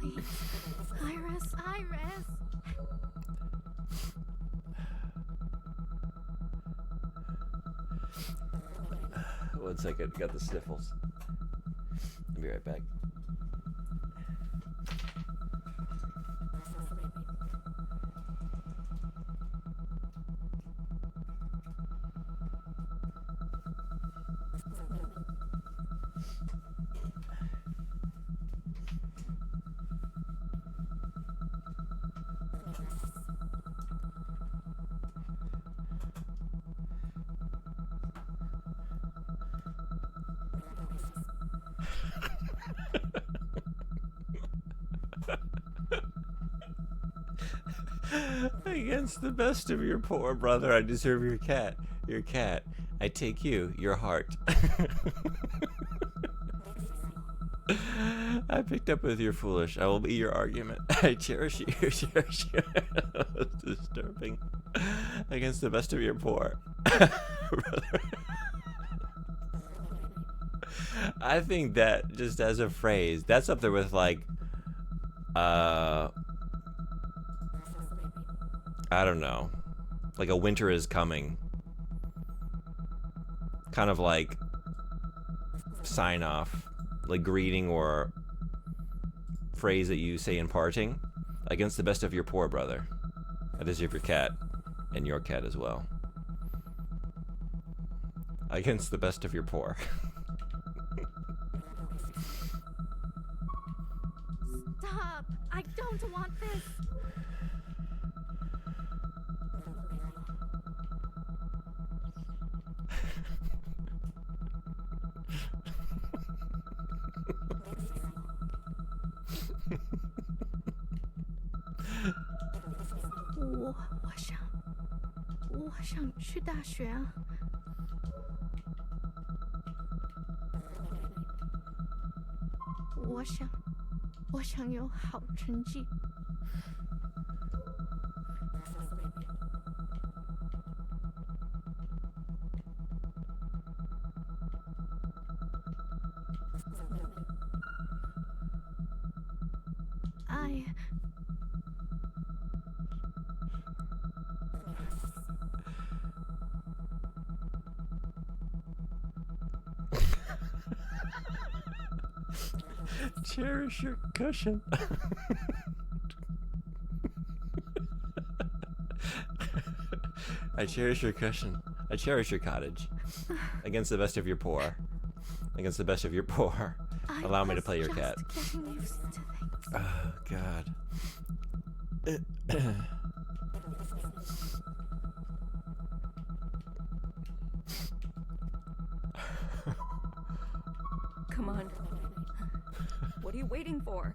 Please, Iris, Iris. 1 second, got the sniffles. I'll be right back. Against the best of your poor brother, I deserve your cat. Your cat. I take you, your heart. I picked up with your foolish. I will be your argument. I cherish you. Cherish you. That's disturbing. Against the best of your poor brother. I think that just as a phrase, that's up there with like, I don't know, like a winter is coming. Kind of like sign off, like greeting or phrase that you say in parting. Against the best of your poor brother. I deserve your cat and your cat as well. Against the best of your poor. Stop! I don't want this.我想去大学啊。我想有好成绩。Cherish your cushion. I cherish your cushion. I cherish your cottage. Against the best of your poor. Against the best of your poor. Allow me to play your cat. Oh, God. Come on. What are you waiting for?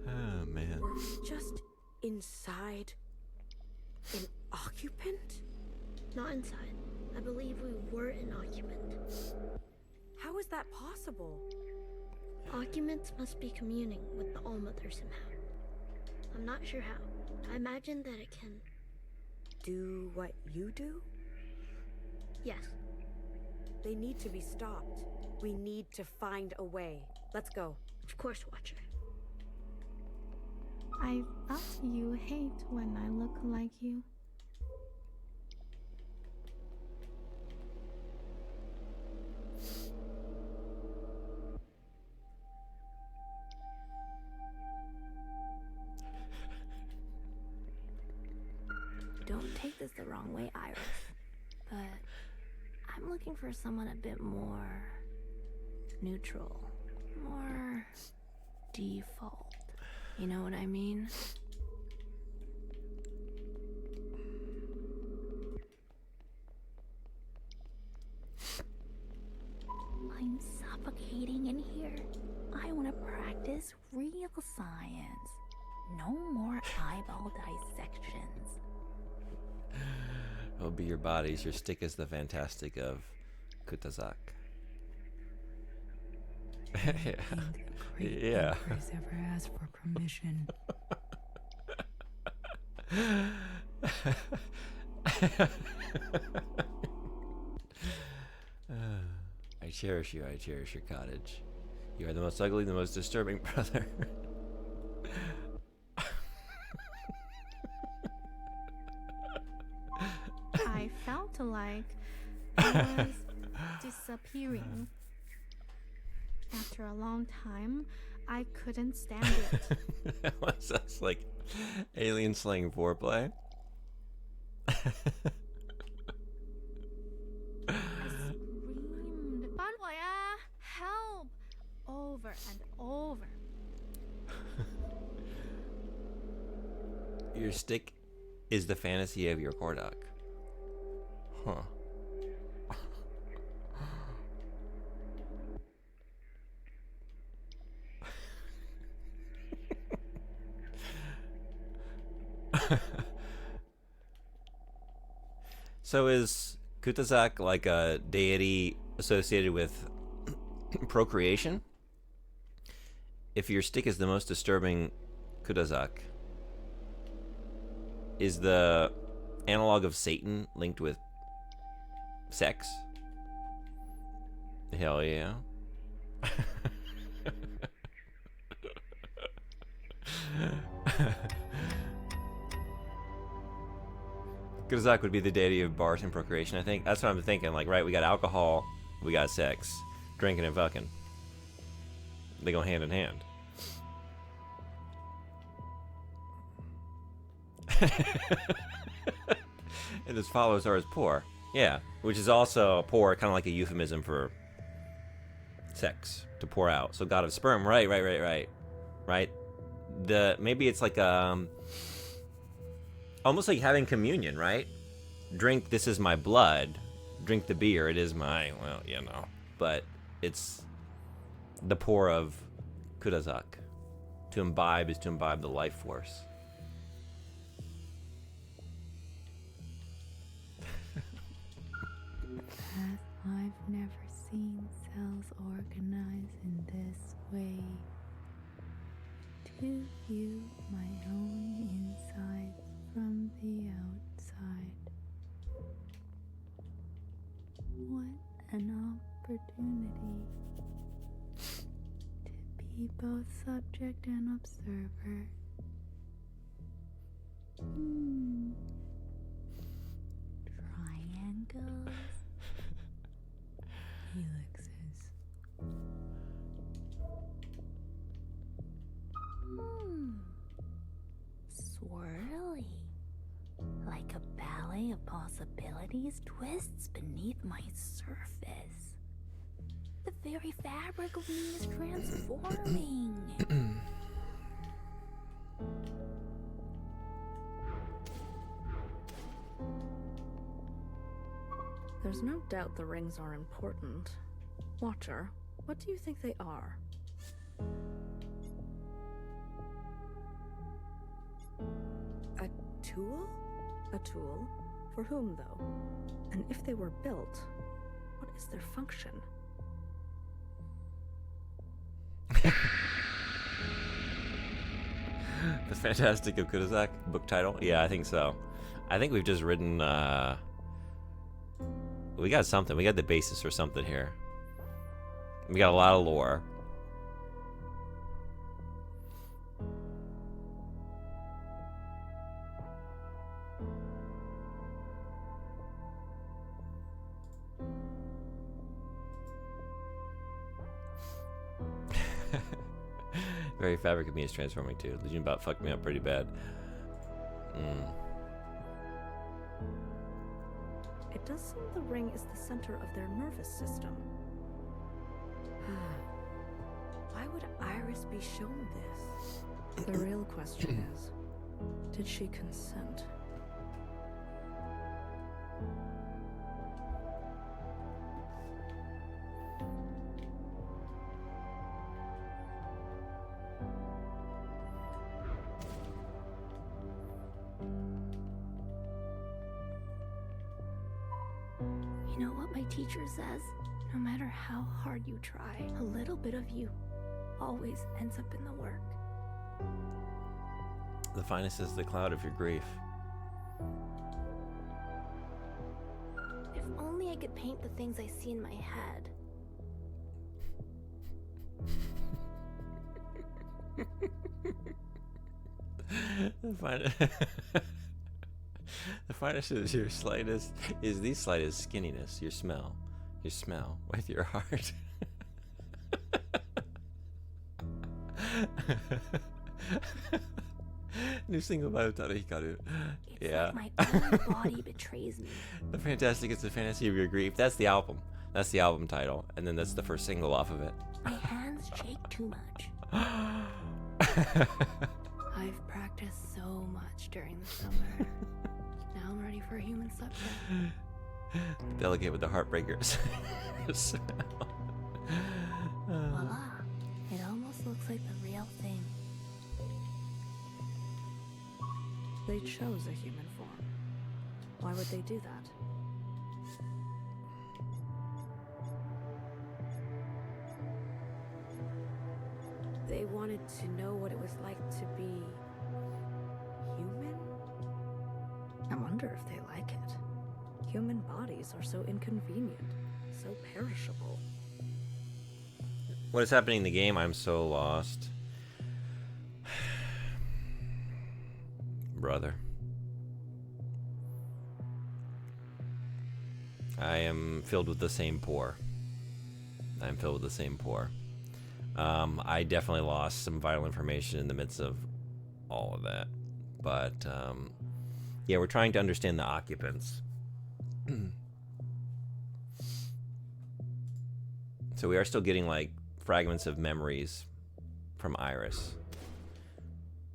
Oh, man. Were we just inside an occupant? Not inside. I believe we were an occupant. How is that possible? Occupants must be communing with the All-Mother somehow. I'm not sure how. I imagine that it can... Do what you do? Yes. They need to be stopped. We need to find a way. Let's go. Of course, Watcher. I thought you hate when I look like you. Don't take this the wrong way, Iris, but I'm looking for someone a bit more neutral, more default. You know what I mean? I'm suffocating in here. I want to practice real science. No more eyeball dissections. It'll be your bodies. Your stick is the fantastic of Kutazak. Yeah. Chris ever asked for permission. I cherish you. I cherish your cottage. You are the most ugly, the most disturbing brother. I felt like I was disappearing. After a long time, I couldn't stand it. What's that, like alien slang foreplay? I screamed, "Banwaya, help!" over and over. Your stick is the fantasy of your Kordak. Huh. So is Kutazak like a deity associated with procreation? If your stick is the most disturbing Kutazak, is the analog of Satan linked with sex? Hell yeah. Kutazak would be the deity of birth and procreation, I think. That's what I'm thinking. Like, right, we got alcohol, we got sex. Drinking and fucking. They go hand in hand. And his followers are as poor. Yeah, which is also poor, kind of like a euphemism for sex, to pour out. So god of sperm, right. Maybe it's like almost like having communion, right? Drink, this is my blood. Drink the beer, it is my, well, you know. But it's the pour of Kutazak. To imbibe is to imbibe the life force. Path I've never seen cells organize in this way. To view my own insides from the outside. What an opportunity to be both subject and observer. Triangles. Helixes. Swirly. Like a ballet of possibilities twists beneath my surface. The very fabric of me is transforming. There's no doubt the rings are important. Watcher, what do you think they are? A tool? A tool? For whom, though? And if they were built, what is their function? The Fantastic of Kudazak book title? Yeah, I think so. I think we've just written, we got something. We got the basis for something here. We got a lot of lore. Very fabric of me is transforming too. Legion about fucked me up pretty bad. It does seem the ring is the center of their nervous system. Why would Iris be shown this? The real question is, did she consent? You know what my teacher says? No matter how hard you try, a little bit of you always ends up in the work. The finest is the cloud of your grief. If only I could paint the things I see in my head. The finest is your slightest, is the slightest skinniness, your smell with your heart. New single by Utada Hikaru. Yeah. Like my own body betrays me. The Fantastic is the fantasy of your grief. That's the album. That's the album title. And then that's the first single off of it. My hands shake too much. I've practiced so much during the summer. Now I'm ready for a human subject. Delegate with the heartbreakers. Voila. It almost looks like the real thing. They chose a human form. Why would they do that? They wanted to know what it was like to be human? I wonder if they like it. Human bodies are so inconvenient, so perishable. What is happening in the game? I'm so lost. Brother. I am filled with the same pour. I'm filled with the same pour. I definitely lost some vital information in the midst of all of that. But, yeah, we're trying to understand the occupants. So we are still getting, like, fragments of memories from Iris.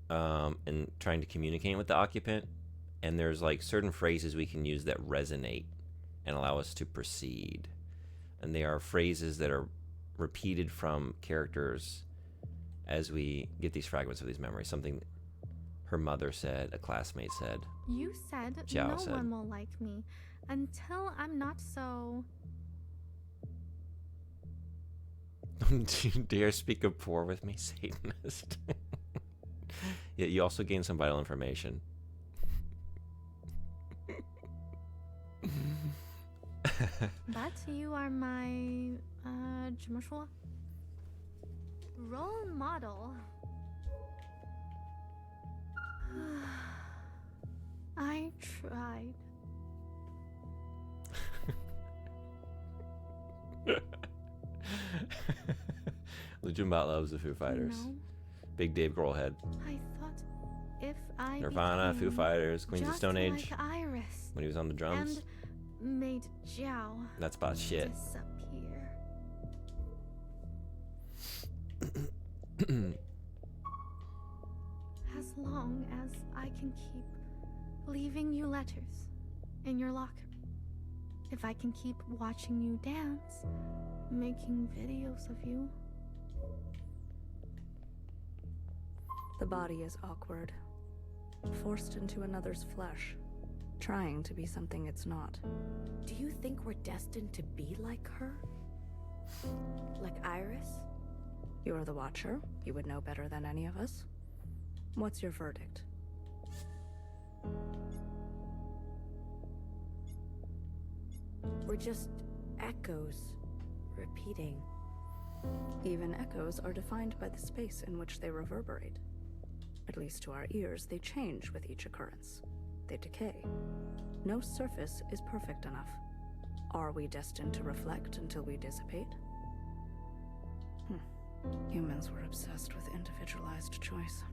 And trying to communicate with the occupant. And there's, like, certain phrases we can use that resonate and allow us to proceed. And they are phrases that are repeated from characters as we get these fragments of these memories. Something her mother said, a classmate said. You said Jiao no said. one will like me until I'm not so... Do you dare speak of poor with me, Satanist? Yeah, you also gain some vital information. But you are my, role model. I tried. Lujumbot loves the Foo Fighters. No. Big Dave Grohl head. I thought if I Nirvana, Foo became Fighters, Queens of just Stone Age. like Iris When he was on the drums. and made Jiao That's about shit. disappear. As long as I can keep leaving you letters in your locker. If I can keep watching you dance, making videos of you. The body is awkward, forced into another's flesh, trying to be something it's not. Do you think we're destined to be like her? Like Iris? You're the Watcher. You would know better than any of us. What's your verdict? We're just echoes, repeating. Even echoes are defined by the space in which they reverberate. At least to our ears, they change with each occurrence. They decay. No surface is perfect enough. Are we destined to reflect until we dissipate? Humans were obsessed with individualized choice.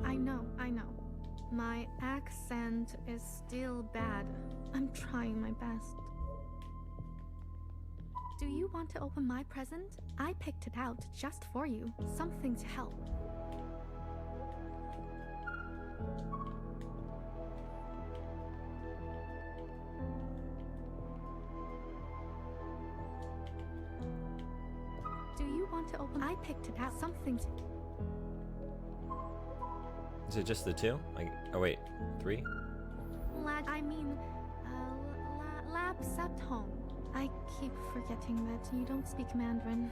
I know. My accent is still bad. I'm trying my best. Do you want to open my present? I picked it out just for you. Something to help. Do you want to open? I picked it out. Something to... Is it just the two? Oh wait, 3? Lab Septong. I keep forgetting that you don't speak Mandarin.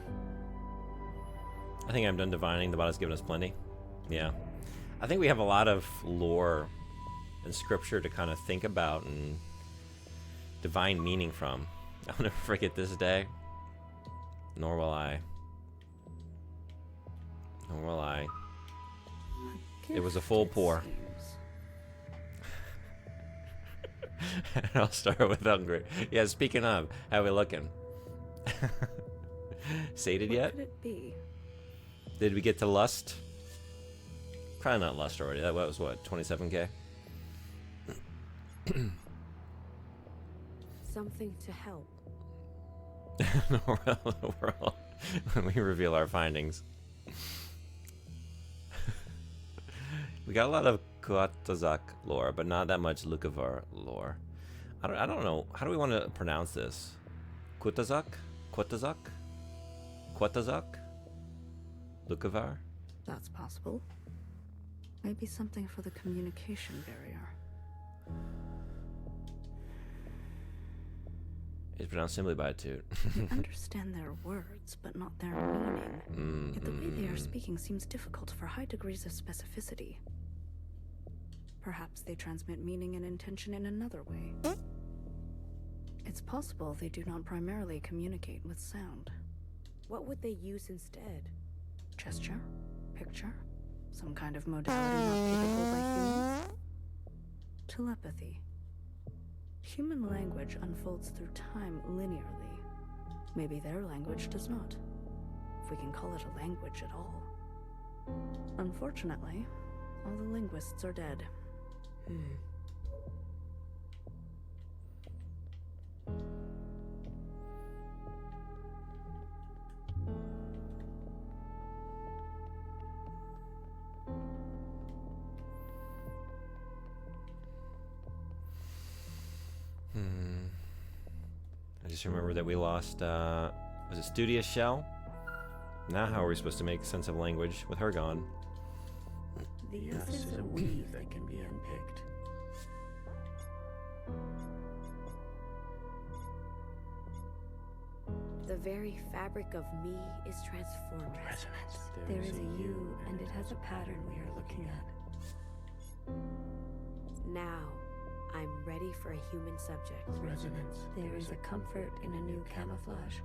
I think I'm done divining. The bot has given us plenty. Yeah. I think we have a lot of lore and scripture to kind of think about and divine meaning from. I'll never forget this day. Nor will I. Nor will I. It was a full pour. And I'll start with hungry. Yeah, speaking of, how we looking? Sated yet? What could it be? Did we get to lust? Probably not lust already. That was what, 27k? Something to help. When we reveal our findings. We got a lot of Kuatazak lore, but not that much Lukavar lore. I don't know. How do we want to pronounce this? Kuatazak? Kuatazak? Kuatazak? Lukavar? That's possible. Maybe something for the communication barrier. It's pronounced simply by a toot. We understand their words, but not their meaning. Yet the way they are speaking seems difficult for high degrees of specificity. Perhaps they transmit meaning and intention in another way. It's possible they do not primarily communicate with sound. What would they use instead? Gesture? Picture? Some kind of modality not capable by humans? Telepathy. Human language unfolds through time linearly. Maybe their language does not. If we can call it a language at all. Unfortunately, all the linguists are dead. I just remember that we lost, was it Studious Shell? Now how are we supposed to make sense of language with her gone? The S is a weave that can be unpicked. The very fabric of me is transforming. Resonance. There is a you, and it has a pattern we are looking at. Now, I'm ready for a human subject. Resonance. There is a comfort in a new camouflage.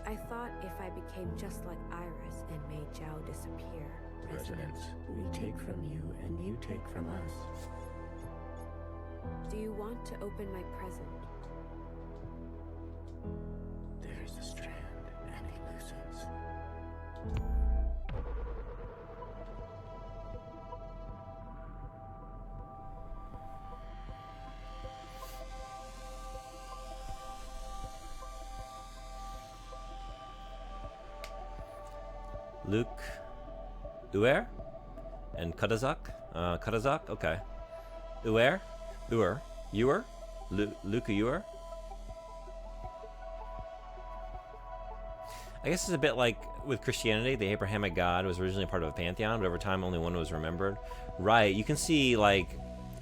I thought if I became just like Iris and made Zhao disappear. Resonance. We take from you, and you take from us. Do you want to open my present? There is a strand, and it loosens. Luke Uer and Kutazak. Kutazak, okay. Uer? Ewer? Luke Ewer? I guess it's a bit like with Christianity. The Abrahamic God was originally part of a pantheon, but over time only one was remembered. Right, you can see like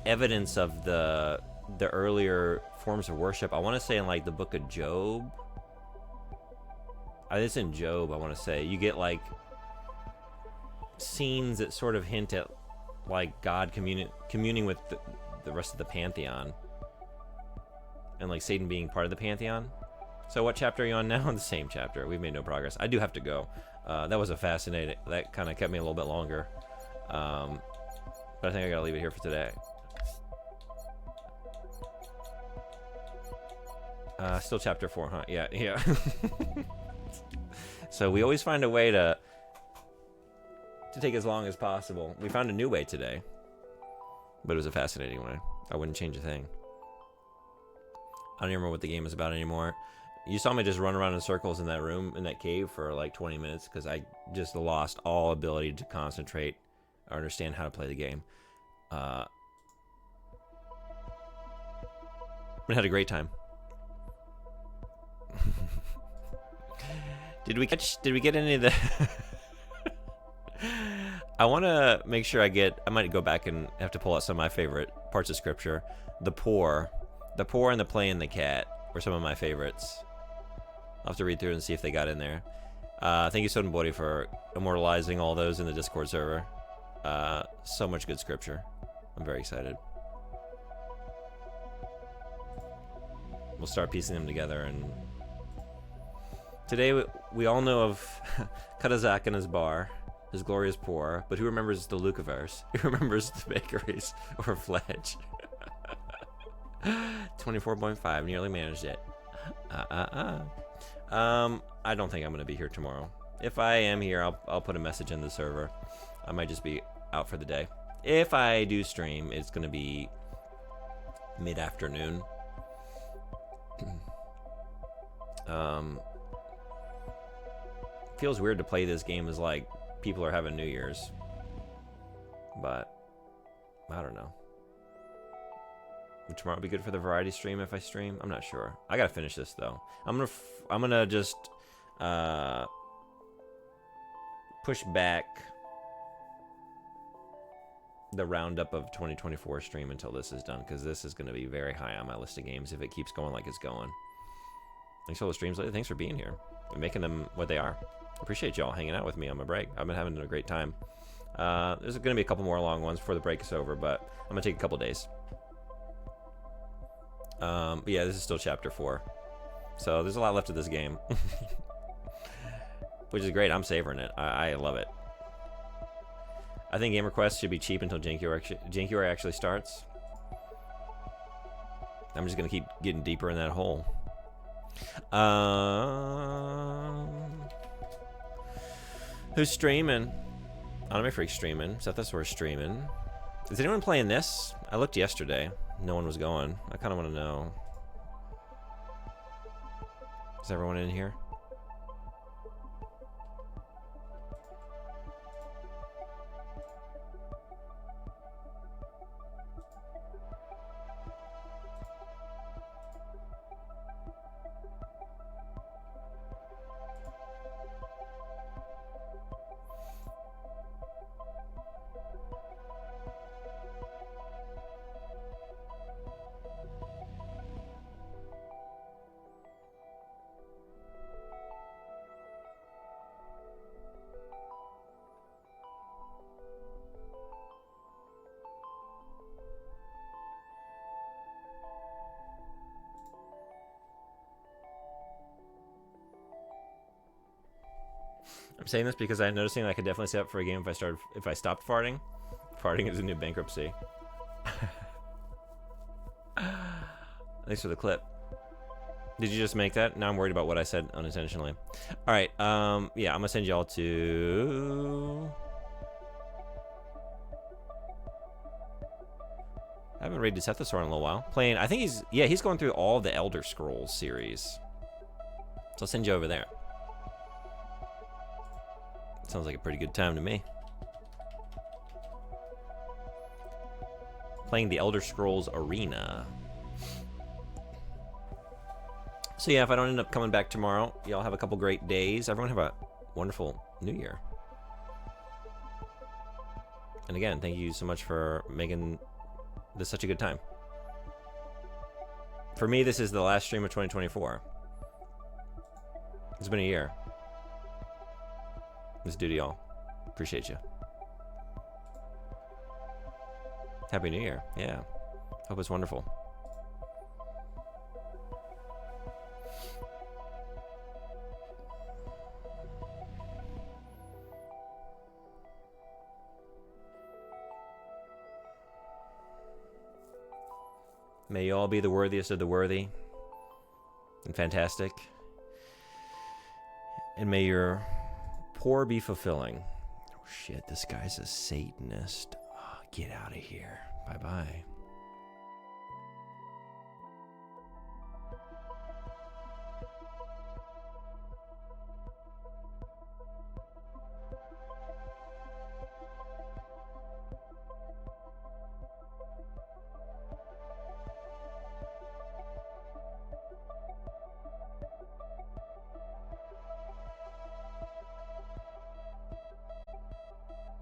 evidence of the earlier forms of worship. I want to say in like the book of Job. It's in Job, I want to say. You get like scenes that sort of hint at like God communing with the rest of the pantheon, and like Satan being part of the pantheon. So what chapter are you on now? The same chapter. We've made no progress. I do have to go. That was a fascinating, that kind of kept me a little bit longer, but I think I gotta leave it here for today. Still chapter 4, huh? Yeah. So we always find a way to take as long as possible. We found a new way today, but it was a fascinating way. I wouldn't change a thing. I don't even remember what the game is about anymore. You saw me just run around in circles in that room, in that cave for like 20 minutes because I just lost all ability to concentrate or understand how to play the game. I had a great time. Did we get any of the I want to make sure I might go back and have to pull out some of my favorite parts of scripture. The poor and the play and the cat were some of my favorites. I'll have to read through and see if they got in there. Thank you, Sodenbody, for immortalizing all those in the Discord server. So much good scripture. I'm very excited. We'll start piecing them together. And today we all know of Kutazak and his bar, his glorious poor, but who remembers the Luciverse? Who remembers the bakeries or Fledge? 24.5, nearly managed it. I don't think I'm gonna be here tomorrow. If I am here, I'll put a message in the server. I might just be out for the day. If I do stream, it's gonna be mid-afternoon. Feels weird to play this game as like people are having New Year's, but I don't know. Would tomorrow be good for the variety stream if I stream? I'm not sure. I gotta finish this though. I'm gonna just push back the roundup of 2024 stream until this is done, because this is gonna be very high on my list of games if it keeps going like it's going. Thanks for all the streams lately. Thanks for being here and making them what they are. Appreciate y'all hanging out with me on my break. I've been having a great time. There's gonna be a couple more long ones before the break is over, but I'm gonna take a couple days. But yeah, this is still chapter 4, so there's a lot left of this game, which is great. I'm savoring it. I love it. I think Game Request should be cheap until Jankier actually starts. I'm just gonna keep getting deeper in that hole. Who's streaming? Anime Freak streaming. Sethasor streaming. Is anyone playing this? I looked yesterday. No one was going. I kind of want to know. Is everyone in here? I'm saying this because I'm noticing I could definitely set up for a game if I stopped farting. Farting is a new bankruptcy. Thanks for the clip. Did you just make that? Now I'm worried about what I said unintentionally. All right. Yeah, I'm gonna send y'all to. I haven't raided Sethosaur in a little while. Playing. I think he's going through all the Elder Scrolls series. So I'll send you over there. Sounds like a pretty good time to me. Playing the Elder Scrolls Arena. So yeah, if I don't end up coming back tomorrow, y'all have a couple great days. Everyone have a wonderful New Year. And again, thank you so much for making this such a good time. For me, this is the last stream of 2024. It's been a year. Let's do to y'all. Appreciate you. Happy New Year. Yeah. Hope it's wonderful. May you all be the worthiest of the worthy and fantastic. And may your poor be fulfilling. Oh shit, this guy's a Satanist. Oh, get out of here. Bye-bye.